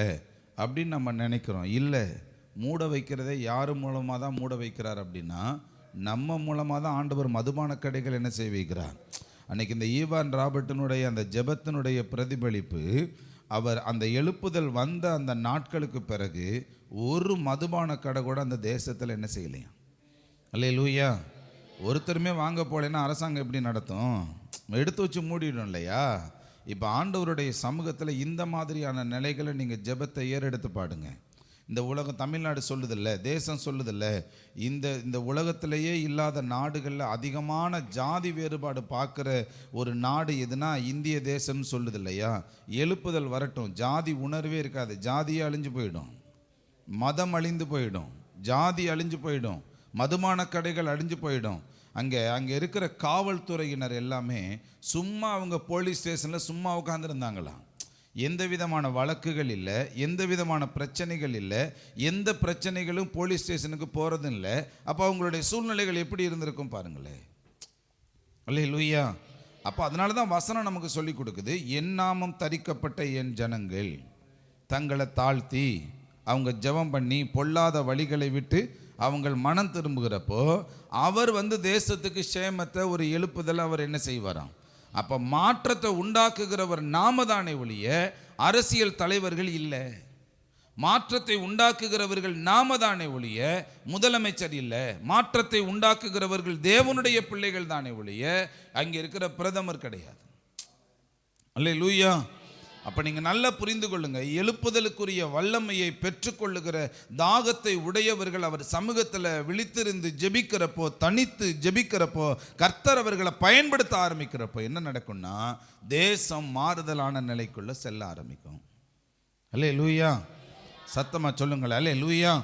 அப்படின்னு நம்ம நினைக்கிறோம். இல்லை, மூட வைக்கிறதே யாரு மூலமாக தான் மூட வைக்கிறார் அப்படின்னா நம்ம மூலமாக தான் ஆண்டவர் மதுபான கடைகள் என்ன செய்ய வைக்கிறார். அன்னைக்கு இந்த ஈவான் ராபர்ட்டினுடைய அந்த ஜெபத்தினுடைய பிரதிபலிப்பு, அவர் அந்த எழுப்புதல் வந்த அந்த நாட்களுக்கு பிறகு ஒரு மதுபான கடை கூட அந்த தேசத்தில் என்ன செய்யலையா. அல்லேலூயா. ஒருத்தருமே வாங்க போலேன்னா அரசாங்கம் எப்படி நடத்தும்? எடுத்து வச்சு மூடிடும் இல்லையா. இப்போ ஆண்டவருடைய சமூகத்தில் இந்த மாதிரியான நிலைகளை நீங்கள் ஜெபத்தை ஏறெடுத்து பாடுங்க. இந்த உலகம், தமிழ்நாடு சொல்லுதில்ல, தேசம் சொல்லுதில்ல, இந்த உலகத்திலேயே இல்லாத நாடுகளில் அதிகமான ஜாதி வேறுபாடு பார்க்குற ஒரு நாடு எதுனா இந்திய தேசம்னு சொல்லுது இல்லையா. எழுப்புதல் வரட்டும், ஜாதி உணர்வே இருக்காது, ஜாதியே அழிஞ்சு போயிடும், மதம் அழிந்து போயிடும், ஜாதி அழிஞ்சு போயிடும், மதுபான கடைகள் அழிஞ்சு போயிடும். அங்கே இருக்கிற காவல்துறையினர் எல்லாமே சும்மா அவங்க போலீஸ் ஸ்டேஷனில் சும்மா உட்காந்துருந்தாங்களாம். எந்த விதமான வழக்குகள் இல்லை, எந்த விதமான பிரச்சனைகள் இல்லை, எந்த பிரச்சனைகளும் போலீஸ் ஸ்டேஷனுக்கு போகிறதும் இல்லை. அப்போ அவங்களுடைய சூழ்நிலைகள் எப்படி இருந்திருக்கும் பாருங்களேன். அல்லேலூயா. அப்போ அதனால தான் வசனம் நமக்கு சொல்லி கொடுக்குது, என் நாமம் தரிக்கப்பட்ட என் ஜனங்கள் தங்களை தாழ்த்தி அவங்க ஜெபம் பண்ணி பொல்லாத வழிகளை விட்டு அவங்கள் மனம் திரும்புகிறப்போ அவர் தேசத்துக்கு சேமத்தை ஒரு எழுப்புதல் அவர் என்ன செய்வாராம். அப்போ மாற்றத்தை உண்டாக்குகிறவர் நாம தானே ஒழிய அரசியல் தலைவர்கள் இல்லை. மாற்றத்தை உண்டாக்குகிறவர்கள் நாம தானே ஒழிய முதலமைச்சர் இல்லை. மாற்றத்தை உண்டாக்குகிறவர்கள் தேவனுடைய பிள்ளைகள் தானே ஒழிய அங்கே இருக்கிற பிரதமர் கிடையாது. அல்லேலூயா. அப்போ நீங்கள் நல்லா புரிந்து கொள்ளுங்க, எழுப்புதலுக்குரிய வல்லமையை பெற்றுக்கொள்ளுகிற தாகத்தை உடையவர்கள் அவர் சமூகத்தில் விழித்திருந்து ஜெபிக்கிறப்போ, தனித்து ஜெபிக்கிறப்போ, கர்த்தர் அவர்களை பயன்படுத்த ஆரம்பிக்கிறப்போ என்ன நடக்கும்னா தேசம் மாறுதலான நிலைக்குள்ள செல்ல ஆரம்பிக்கும். அல்லேலூயா. சத்தமாக சொல்லுங்கள் அல்லேலூயா.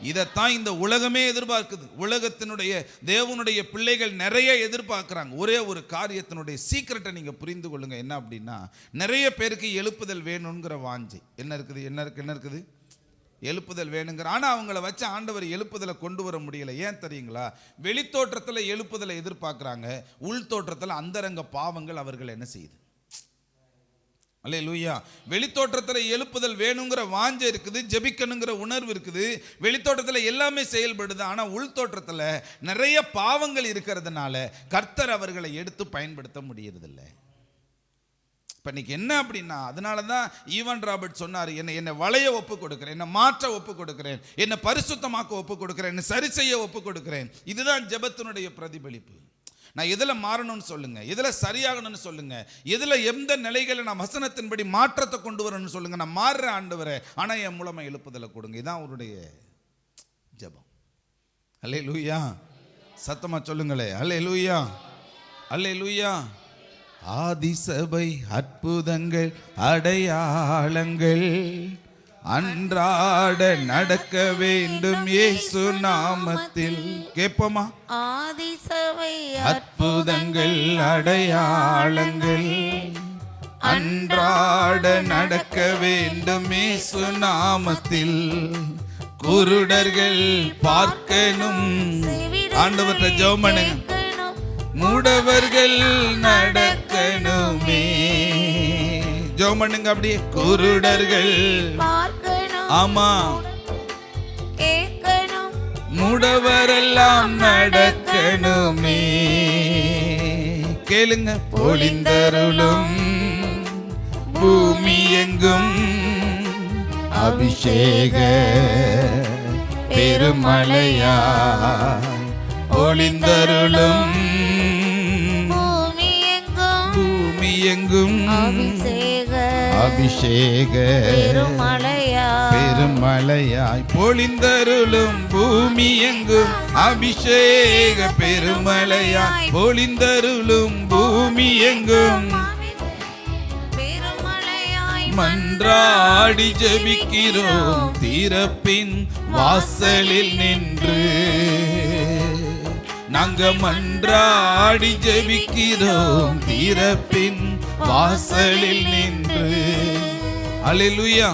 இதைத்தான் இந்த உலகமே எதிர்பார்க்குது. உலகத்தினுடைய தேவனுடைய பிள்ளைகள் நிறைய எதிர்பார்க்குறாங்க. ஒரே ஒரு காரியத்தினுடைய சீக்கிரட்டை நீங்கள் புரிந்து கொள்ளுங்க. என்ன அப்படின்னா, நிறைய பேருக்கு எழுப்புதல் வேணுங்கிற வாஞ்சை என்ன இருக்குது எழுப்புதல் வேணுங்கிற. ஆனால் அவங்கள வச்சு ஆண்டவர் எழுப்புதலை கொண்டு வர முடியலை. ஏன் தெரியுங்களா? வெளித்தோற்றத்தில் எழுப்புதலை எதிர்பார்க்குறாங்க, உள் தோற்றத்தில் அந்தரங்க பாவங்கள் அவர்கள் என்ன செய்யுது. அல்லேலூயா. வெளித்தோற்றத்தில் எழுப்புதல் வேணுங்கிற வாஞ்சை இருக்குது, ஜெபிக்கணுங்கிற உணர்வு இருக்குது, வெளித்தோற்றத்தில் எல்லாமே செயல்படுது. ஆனால் உள்தோற்றத்தில் நிறைய பாவங்கள் இருக்கிறதுனால கர்த்தர் அவர்களை எடுத்து பயன்படுத்த முடியறதில்லை. இப்போ இன்னைக்கு என்ன அப்படின்னா, அதனால தான் ஈவான் ராபர்ட் சொன்னார், என்னை வளைய ஒப்பு கொடுக்கிறேன், என்னை மாற்ற ஒப்பு கொடுக்கிறேன், என்னை பரிசுத்தமாக்க ஒப்பு கொடுக்கிறேன், என்னை சரி செய்ய ஒப்பு கொடுக்கிறேன். இதுதான் ஜெபத்தினுடைய பிரதிபலிப்பு. நான் எதில் மாறணும்னு சொல்லுங்க, எதில் சரியாகணும்னு சொல்லுங்க, எதில் எந்த நிலைகளை நான் வசனத்தின்படி மாற்றத்தை கொண்டு வரணும்னு சொல்லுங்க. நான் மாறுறேன் ஆண்டவரே, ஆனால் என் மூலமா எழுப்புதலை கொடுங்க. இதான் அவருடைய ஜெபம். அல்லேலூயா. சத்தமா சொல்லுங்களே அல்லேலூயா. அல்லேலூயா. ஆதிசபை அற்புதங்கள் அடையாளங்கள் அன்றாட நடக்க வேண்டும் இயேசு நாமத்தில். கேட்போமா? ஆதிசபை அற்புதங்கள் அடையாளங்கள் அன்றாட நடக்க வேண்டும் இயேசு நாமத்தில். குருடர்கள் பார்க்கணும், ஆண்டவர்ட்ட ஜெபம் பண்ணுங்க. மூடவர்கள் நடக்கணுமே, ஜெபம் பண்ணுங்க. அப்படியே குருடர்கள் பார்க்கணும், ஆமா கேட்கணும், மூடவரெல்லாம் நடக்கணுமே. கேளுங்க. பொழிந்தருளும் பூமி எங்கும் அபிஷேக பெருமழையாய் பொழிந்தருளும் பூமி எங்கும் அபிஷேக பெருமழையாய் பெருமழையாய் பொழிந்தருளும் பூமி எங்கும் அபிஷேக பெருமழையாய் பொழிந்தருளும் பூமி எங்கும் பெருமழையாய் மன்றாடி ஜெபிக்கிறோம் திறப்பின் வாசலில் நின்று நாங்க மன்றாடி ஜெபிக்கிறோம் திறப்பின் வாசலில் நின்று. அல்லேலூயா.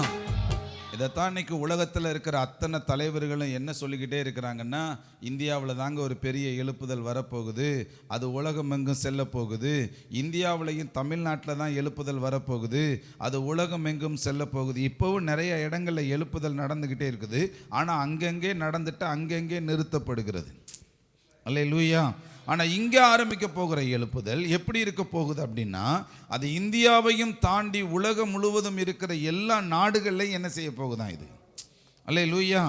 இதைத்தான் இன்னைக்கு உலகத்தில் இருக்கிற அத்தனை தலைவர்களும் என்ன சொல்லிக்கிட்டே இருக்கிறாங்கன்னா, இந்தியாவில் தாங்க ஒரு பெரிய எழுப்புதல் வரப்போகுது, அது உலகம் எங்கும் செல்ல போகுது. இந்தியாவிலையும் தமிழ்நாட்டில் தான் எழுப்புதல் வரப்போகுது, அது உலகம் எங்கும் செல்ல போகுது. இப்போவும் நிறைய இடங்களில் எழுப்புதல் நடந்துக்கிட்டே இருக்குது. ஆனால் அங்கங்கே நடந்துட்டு அங்கங்கே நிறுத்தப்படுகிறது. அல்லேலூயா. ஆனால் இங்கே ஆரம்பிக்க போகிற எழுப்புதல் எப்படி இருக்க போகுது அப்படின்னா, அது இந்தியாவையும் தாண்டி உலகம் முழுவதும் இருக்கிற எல்லா நாடுகள்லையும் என்ன செய்ய போகுதான் இது. அல்லேலூயா.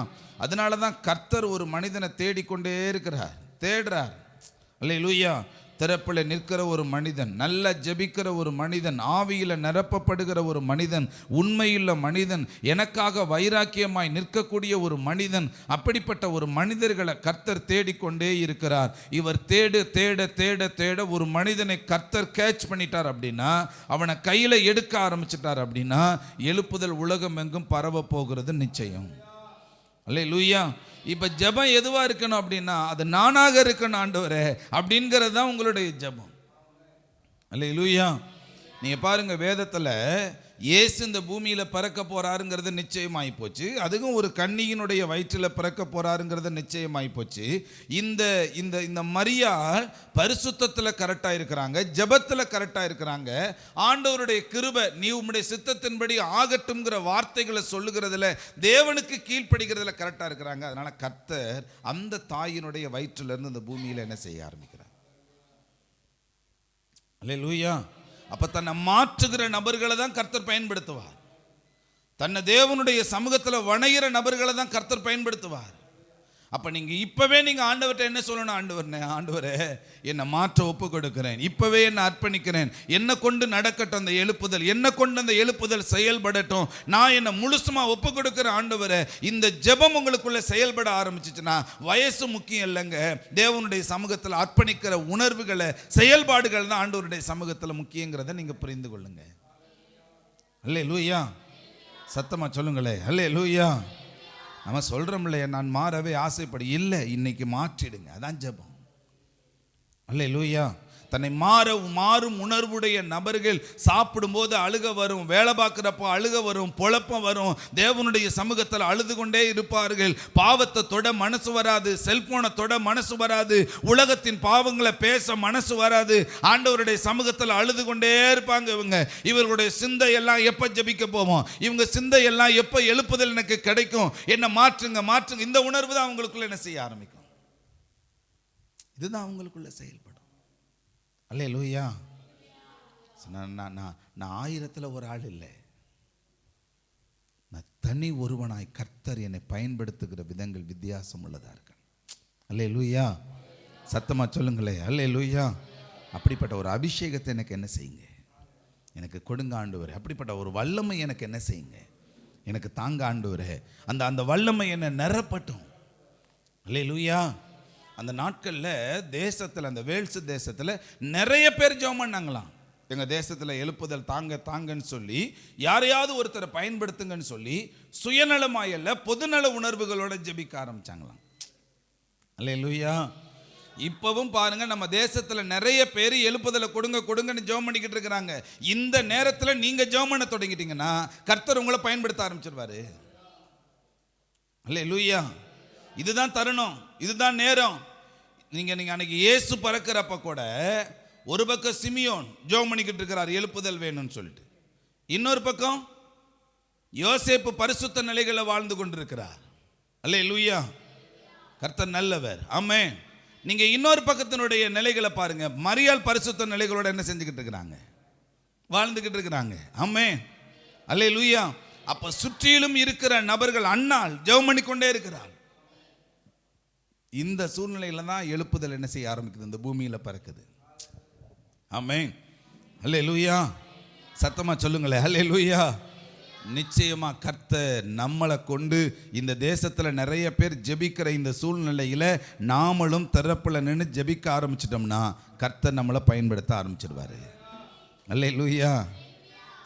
அதனால தான் கர்த்தர் ஒரு மனிதனை தேடிக்கொண்டே இருக்கிறார், தேடுறார். அல்லேலூயா. திறப்பில் நிற்கிற ஒரு மனிதன், நல்லா ஜெபிக்கிற ஒரு மனிதன், ஆவியில் நிரப்பப்படுகிற ஒரு மனிதன், உண்மையுள்ள மனிதன், எனக்காக வைராக்கியமாய் நிற்கக்கூடிய ஒரு மனிதன், அப்படிப்பட்ட ஒரு மனிதர்களை கர்த்தர் தேடிக்கொண்டே இருக்கிறார். இவர் தேட தேட தேட தேட ஒரு மனிதனை கர்த்தர் கேட்ச் பண்ணிட்டார் அப்படின்னா, அவனை கையில் எடுக்க ஆரம்பிச்சிட்டார் அப்படின்னா, எழுப்புதல் உலகம் எங்கும் பரவ போகிறது நிச்சயம். அல்லேலூயா. இப்போ ஜெபம் எதுவாக இருக்கணும் அப்படின்னா, அது நானாக இருக்கணும் ஆண்டவரே அப்படிங்கிறது தான் உங்களுடைய ஜெபம். அல்லேலூயா. நீங்கள் பாருங்கள், வேதத்தில் இயேசு இந்த பூமியில் பிறக்க போகிறாருங்கிறது நிச்சயமாகி போச்சு. அதுவும் ஒரு கன்னியினுடைய வயிற்றில் பிறக்க போகிறாருங்கிறது நிச்சயமாகி போச்சு. இந்த இந்த இந்த மரியாள் பரிசுத்தத்தில் கரெக்டாக இருக்கிறாங்க, ஜெபத்தில் கரெக்டாக இருக்கிறாங்க. ஆண்டவருடைய கிருபை நீ உம்முடைய சித்தத்தின்படி ஆகட்டும்ங்கிற வார்த்தைகளை சொல்லுகிறதுல, தேவனுக்கு கீழ்ப்படுகிறதுல கரெக்டாக இருக்கிறாங்க. அதனால் கர்த்தர் அந்த தாயினுடைய வயிற்றிலிருந்து இந்த பூமியில் என்ன செய்ய ஆரம்பிக்கிறார். அல்லேலூயா. அப்ப தன்னை மாற்றுகிற நபர்களை தான் கர்த்தர் பயன்படுத்துவார். தன்னை தேவனுடைய சமூகத்தில் வணைகிற நபர்களை தான் கர்த்தர் பயன்படுத்துவார். அப்போ நீங்கள் இப்போவே நீங்கள் ஆண்டவர்கிட்ட என்ன சொல்லணும், ஆண்டவரே என்னை மாற்ற ஒப்பு கொடுக்கிறேன், இப்போவே என்னை அர்ப்பணிக்கிறேன், என்னை கொண்டு நடக்கட்டும் அந்த எழுப்புதல், என்னை கொண்டு அந்த எழுப்புதல் செயல்படட்டும், நான் என்னை முழுசுமாக ஒப்பு கொடுக்குறேன் ஆண்டவரே. இந்த ஜெபம் உங்களுக்குள்ளே செயல்பட ஆரம்பிச்சிச்சுன்னா வயசு முக்கியம் இல்லைங்க, தேவனுடைய சமூகத்தில் அர்ப்பணிக்கிற உணர்வுகளை, செயல்பாடுகள் தான் ஆண்டவருடைய சமூகத்தில் முக்கியங்கிறத நீங்கள் புரிந்து கொள்ளுங்க. அல்லேலூயா. சத்தமாக சொல்லுங்களே அல்லேலூயா. நம்ம சொல்கிறோம்ல, நான் மாறவே ஆசைப்படு, இல்லை இன்னைக்கு மாற்றிடுங்க, அதான் ஜெபம். அல்லேலூயா. தன்னை மாறும் உணர்வுடைய நபர்கள் சாப்பிடும்போது அழுக வரும், வேலை பார்க்குறப்போ அழுக வரும், பொழப்பம் வரும், தேவனுடைய சமூகத்தில் அழுது கொண்டே இருப்பார்கள். பாவத்தை தொட மனசு வராது, செல்போனை தொட மனசு வராது, உலகத்தின் பாவங்களை பேச மனசு வராது, ஆண்டவருடைய சமூகத்தில் அழுது கொண்டே இருப்பாங்க. இவர்களுடைய சிந்தையெல்லாம் எப்போ ஜெபிக்க போவோம், இவங்க சிந்தையெல்லாம் எப்போ எழுப்புதல் எனக்கு கிடைக்கும், என்ன மாற்றுங்க மாற்றுங்க, இந்த உணர்வு தான் அவங்களுக்குள்ள என்ன செய்ய ஆரம்பிக்கும். இதுதான் அவங்களுக்குள்ள செயல்படும். அல்லேலூயா. நான் ஆயிரத்தில் ஒரு ஆள் இல்லை, நான் தனி ஒருவனாய் கர்த்தர் என்னை பயன்படுத்துகிற விதங்கள் வித்தியாசம் உள்ளதா இருக்கு. அல்லேலூயா. சத்தமா சொல்லுங்களே அல்லேலூயா. அப்படிப்பட்ட ஒரு அபிஷேகத்தை எனக்கு என்ன செய்யுங்க, எனக்கு கொடுங்க ஆண்டவரே. அப்படிப்பட்ட ஒரு வல்லமை எனக்கு என்ன செய்யுங்க, எனக்கு தாங்க ஆண்டவரே. அந்த வல்லமை என்னை நிரப்பட்டும். அல்லேலூயா. அந்த நாட்களில் தேசத்தில், அந்த வேல்ஸ் தேசத்தில் நிறைய பேர் ஜெபம் பண்ணாங்களாம். எங்கள் தேசத்தில் எழுப்புதல் தாங்கன்னு சொல்லி யாரையாவது ஒருத்தரை பயன்படுத்துங்கன்னு சொல்லி சுயநலமாயல்ல பொதுநல உணர்வுகளோட ஜெபிக்க ஆரம்பிச்சாங்களாம். அல்லேலூயா. இப்பவும் பாருங்க, நம்ம தேசத்தில் நிறைய பேர் எழுப்புதலை கொடுங்கன்னு ஜெபம் பண்ணிக்கிட்டு இருக்கிறாங்க. இந்த நேரத்தில் நீங்க ஜெபம் பண்ண தொடங்கிட்டீங்கன்னா கர்த்தர் உங்களை பயன்படுத்த ஆரம்பிச்சிருவாரு. அல்லேலூயா. இதுதான் தருணம், இதுதான் நேரம். நீங்க அன்னைக்கு இயேசு பறக்கிறப்ப கூட ஒரு பக்கம் சிமியோன் ஜெபம் பண்ணிக்கிட்டு இருக்கிறார் எழுப்புதல் வேணும்னு சொல்லிட்டு, இன்னொரு பக்கம் யோசேப்பு பரிசுத்த நிலைகளை வாழ்ந்து கொண்டிருக்கிறார். அல்லேலூயா. கர்த்தர் நல்லவர். ஆமென். நீங்க இன்னொரு பக்கத்தினுடைய நிலைகளை பாருங்க, மரியாள் பரிசுத்த நிலைகளோட என்ன செஞ்சுக்கிட்டு இருக்கிறாங்க, வாழ்ந்துகிட்டு இருக்கிறாங்க. ஆமென். அல்லேலூயா. அப்ப சுற்றிலும் இருக்கிற நபர்கள், அன்னாள் ஜெபம் பண்ணிக்கொண்டே இருக்கிறார். இந்த சூழ்நிலையில தான் எழுப்புதல் என்ன செய்ய ஆரம்பிக்குது, இந்த பூமியில பறக்குது. ஆமென். அல்லேலூயா. சத்தமா சொல்லுங்களேன் ஹல்லேலூயா. நிச்சயமா கர்த்தர் நம்மளை கொண்டு இந்த தேசத்துல நிறைய பேர் ஜெபிக்கிற இந்த சூழ்நிலையில நாமளும் திறப்புல நின்று ஜெபிக்க ஆரம்பிச்சிட்டோம்னா கர்த்தர் நம்மளை பயன்படுத்த ஆரம்பிச்சிடுவாரு. ஹல்லேலூயா.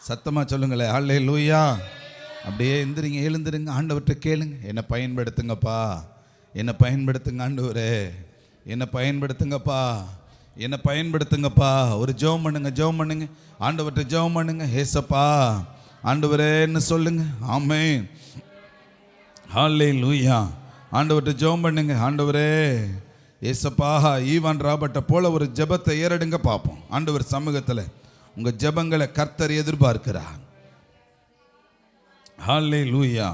சத்தமா சொல்லுங்களேன் ஹல்லேலூயா. அப்படியே எழுந்துருங்க, ஆண்டவர்கிட்ட கேளுங்க, என்னை பயன்படுத்துங்கப்பா, என்னை பயன்படுத்துங்க ஆண்டவரே, என்னை பயன்படுத்துங்கப்பா, என்னை பயன்படுத்துங்கப்பா. ஒரு ஜெபம் பண்ணுங்க, ஆண்டவர்கிட்ட ஜெபம் பண்ணுங்க. ஏசப்பா ஆண்டவரேன்னு சொல்லுங்க. ஆமென். ஹல்லேலூயா. ஆண்டவர்கிட்ட ஜெபம் பண்ணுங்க. ஆண்டவரே ஏசப்பா, ஈவான் ராபர்ட்டை போல ஒரு ஜெபத்தை ஏறடுங்க பார்ப்போம். ஆண்டவர் சமூகத்தில் உங்க ஜெபங்களை கர்த்தர் எதிர்பார்க்கிறார். ஹல்லேலூயா,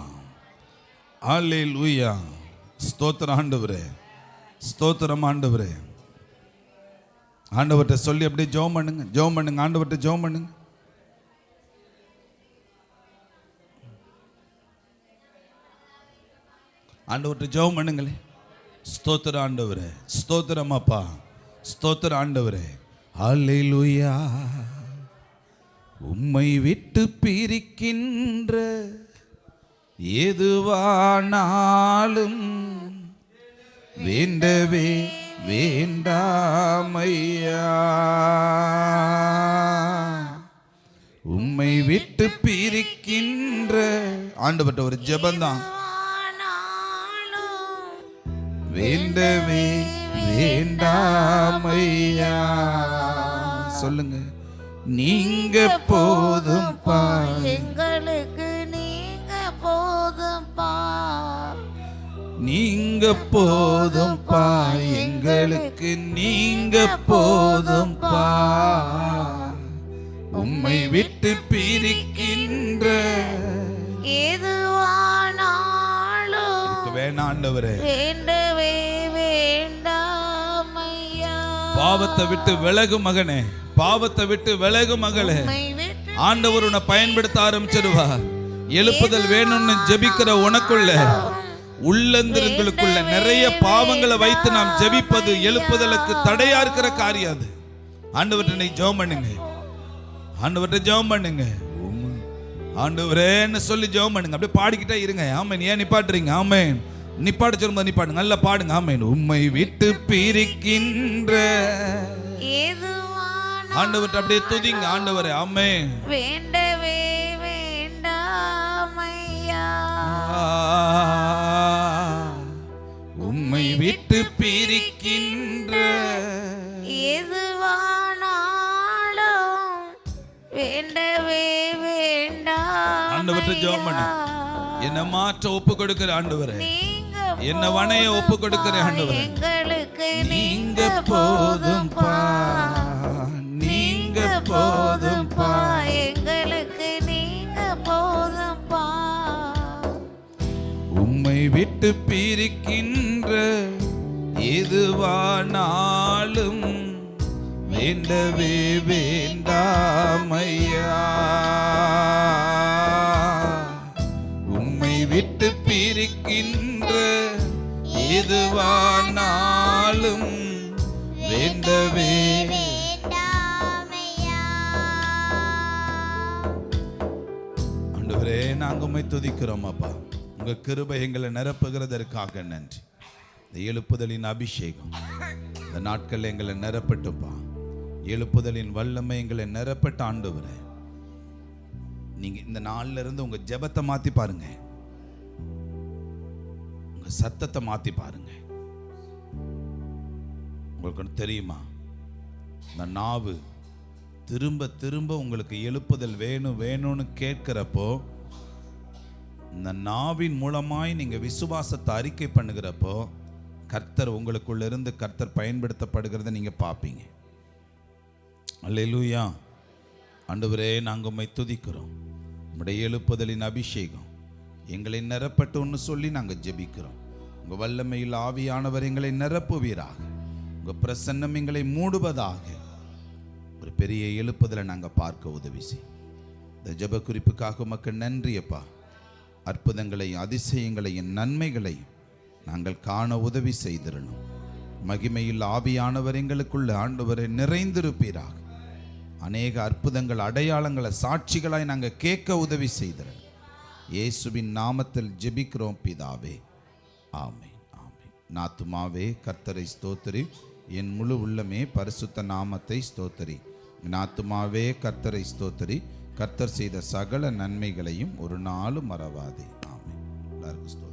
ஹல்லேலூயா. ஸ்தோத்திரம் ஆண்டவரே, ஸ்தோத்திரம் ஆண்டவரே. ஆண்டவர்கிட்ட சொல்லி அப்படியே ஜெபம் பண்ணுங்க. ஆண்டவர்கிட்ட ஜெபம் பண்ணுங்க. ஆண்டவர்கிட்ட ஜெபம் பண்ணுங்களே. ஸ்தோத்திரம் ஆண்டவரே, ஸ்தோத்திரம் அப்பா, ஸ்தோத்திரம் ஆண்டவரே. ஹல்லேலூயா. உம்மை விட்டு பிரிக்கின்ற எதுவானாலும் வேண்டவே வேண்டாமையா. உம்மை விட்டு பிரிக்கின்ற ஆண்டவர்கிட்ட ஒரு ஜெபந்தான். வேண்டவே வேண்டாமையா. சொல்லுங்க. நீங்க போதும் பா, எங்களுக்கு நீங்க போதும் பா, நீங்க போதும் பா, எங்களுக்கு நீங்க போதும் பா. உம்மை விட்டு பிரிக்கின்ற எதுவானாலும் வேணாண்டவரே வேண்டவே வேண்டாமையா. பாவத்தை விட்டு விலகு மகனே, பாவத்தை விட்டு விலகு மகளே. ஆண்டவர் உன்னை பயன்படுத்த ஆரம்பிச்சிடுவா. எழுப்புதல் வேணும்னு ஜெபிக்கிற உனக்குள்ள உள்ளந்திரங்களுக்குள்ள நிறைய பாவங்களை வைத்து நாம் ஜெபிப்பது எழுப்புதலுக்கு தடையா இருக்கிற காரியம் அது. ஆண்டவர்கிட்ட ஜெபம் பண்ணுங்க, ஆண்டவர்கிட்ட ஜெபம் பண்ணுங்க. ஆண்டவரேன்னு சொல்லி ஜெபம் பண்ணுங்க. அப்படியே பாடிக்கிட்டே இருங்க. ஆமென். ஏன் நிப்பாட்டுறீங்க? ஆமென். நிப்பாட்ட சொல்லும்போது நிப்பாடுங்க, நல்லா பாடுங்க. ஆமென். உம்மை விட்டு பிரிக்கின்ற ஆண்டவர்கிட்ட அப்படியே துதிங்க. ஆண்டவரே ஆமென். வேண்டவே வேண்டாமையா. உம்மை விட்டு பிரிக்கின்ற எதுவானாலும் வேண்டவே வேண்டாம். ஆண்டவர்கிட்ட ஜெபம் பண்ணு. என்ன மாற்ற ஒப்பு கொடுக்கிற ஆண்டவரே, என்ன வணைய ஒப்பு கொடுக்கிற ஆண்டவரே. எங்களுக்கு நீங்க போதும் பா, நீங்க போதும் பா, எங்களுக்கு நீங்க போதும் பா. உம்மை விட்டு பிரிக்கின்ற எதுவானாலும் வேண்டவே வேண்டாமையா. உம்மை விட்டு பிரிக்கின்ற எதுவானாலும் வேண்டவே. ஆண்டவரே நாங்க உம்மை துதிக்கிறோம் அப்பா. உங்க கிருபை எங்களை நிரப்புகிறதற்காக நன்றி. இந்த எழுப்புதலின் அபிஷேகம் இந்த நாட்கள் எங்களை நிரப்பட்டுப்பா. எழுப்புதலின் வல்லமை எங்களை நிரப்பட்ட ஆண்டவரே. நீங்க இந்த நாள்ல இருந்து உங்க ஜெபத்தை மாத்தி பாருங்க, உங்க சத்தத்தை மாத்தி பாருங்க. உங்களுக்கு தெரியுமா, இந்த நாவு திரும்ப திரும்ப உங்களுக்கு எழுப்புதல் வேணும் வேணும்னு கேட்கிறப்போ, இந்த நாவின் மூலமாய் நீங்க விசுவாசத்தை அறிக்கை பண்ணுகிறப்போ கர்த்தர் உங்களுக்குள்ள இருந்து கர்த்தர் பயன்படுத்தப்படுகிறத நீங்க பார்ப்பீங்க. அல்லேலூயா. ஆண்டவரே நாங்கள் உம்மை துதிக்கிறோம். உம்முடைய எழுப்புதலின் அபிஷேகம் எங்களை நிரப்பட்டுன்னு சொல்லி நாங்கள் ஜெபிக்கிறோம். உங்கள் வல்லமையில் ஆவியானவர் எங்களை நிரப்புவீராக. உங்கள் பிரசன்னம் எங்களை மூடுவதாக. ஒரு பெரிய எழுப்புதலை நாங்கள் பார்க்க உதவி செய். இந்த ஜெப குறிப்புக்காக உமக்கு நன்றியப்பா. அற்புதங்களையும் அதிசயங்களையும் நன்மைகளையும் நாங்கள் காண உதவி செய்திடணும். மகிமையில் ஆவியானவர் எங்களுக்குள்ள ஆண்டவரை நிறைந்திருப்பீராக. அநேக அற்புதங்கள் அடையாளங்களை சாட்சிகளாய் நாங்கள் கேட்க உதவி செய்திரு. இயேசுவின் நாமத்தில் ஜெபிக்கிறோம் பிதாவே, ஆமென் ஆமென். நாத்துமாவே கர்த்தரை ஸ்தோத்திரி, என் முழு உள்ளமே பரிசுத்த நாமத்தை ஸ்தோத்திரி. நாத்துமாவே கர்த்தரை ஸ்தோத்திரி, கர்த்தர் செய்த சகல நன்மைகளையும் ஒரு நாளும் மறவாதே. ஆமென். எல்லாருக்கும் ஸ்தோத்திரம்.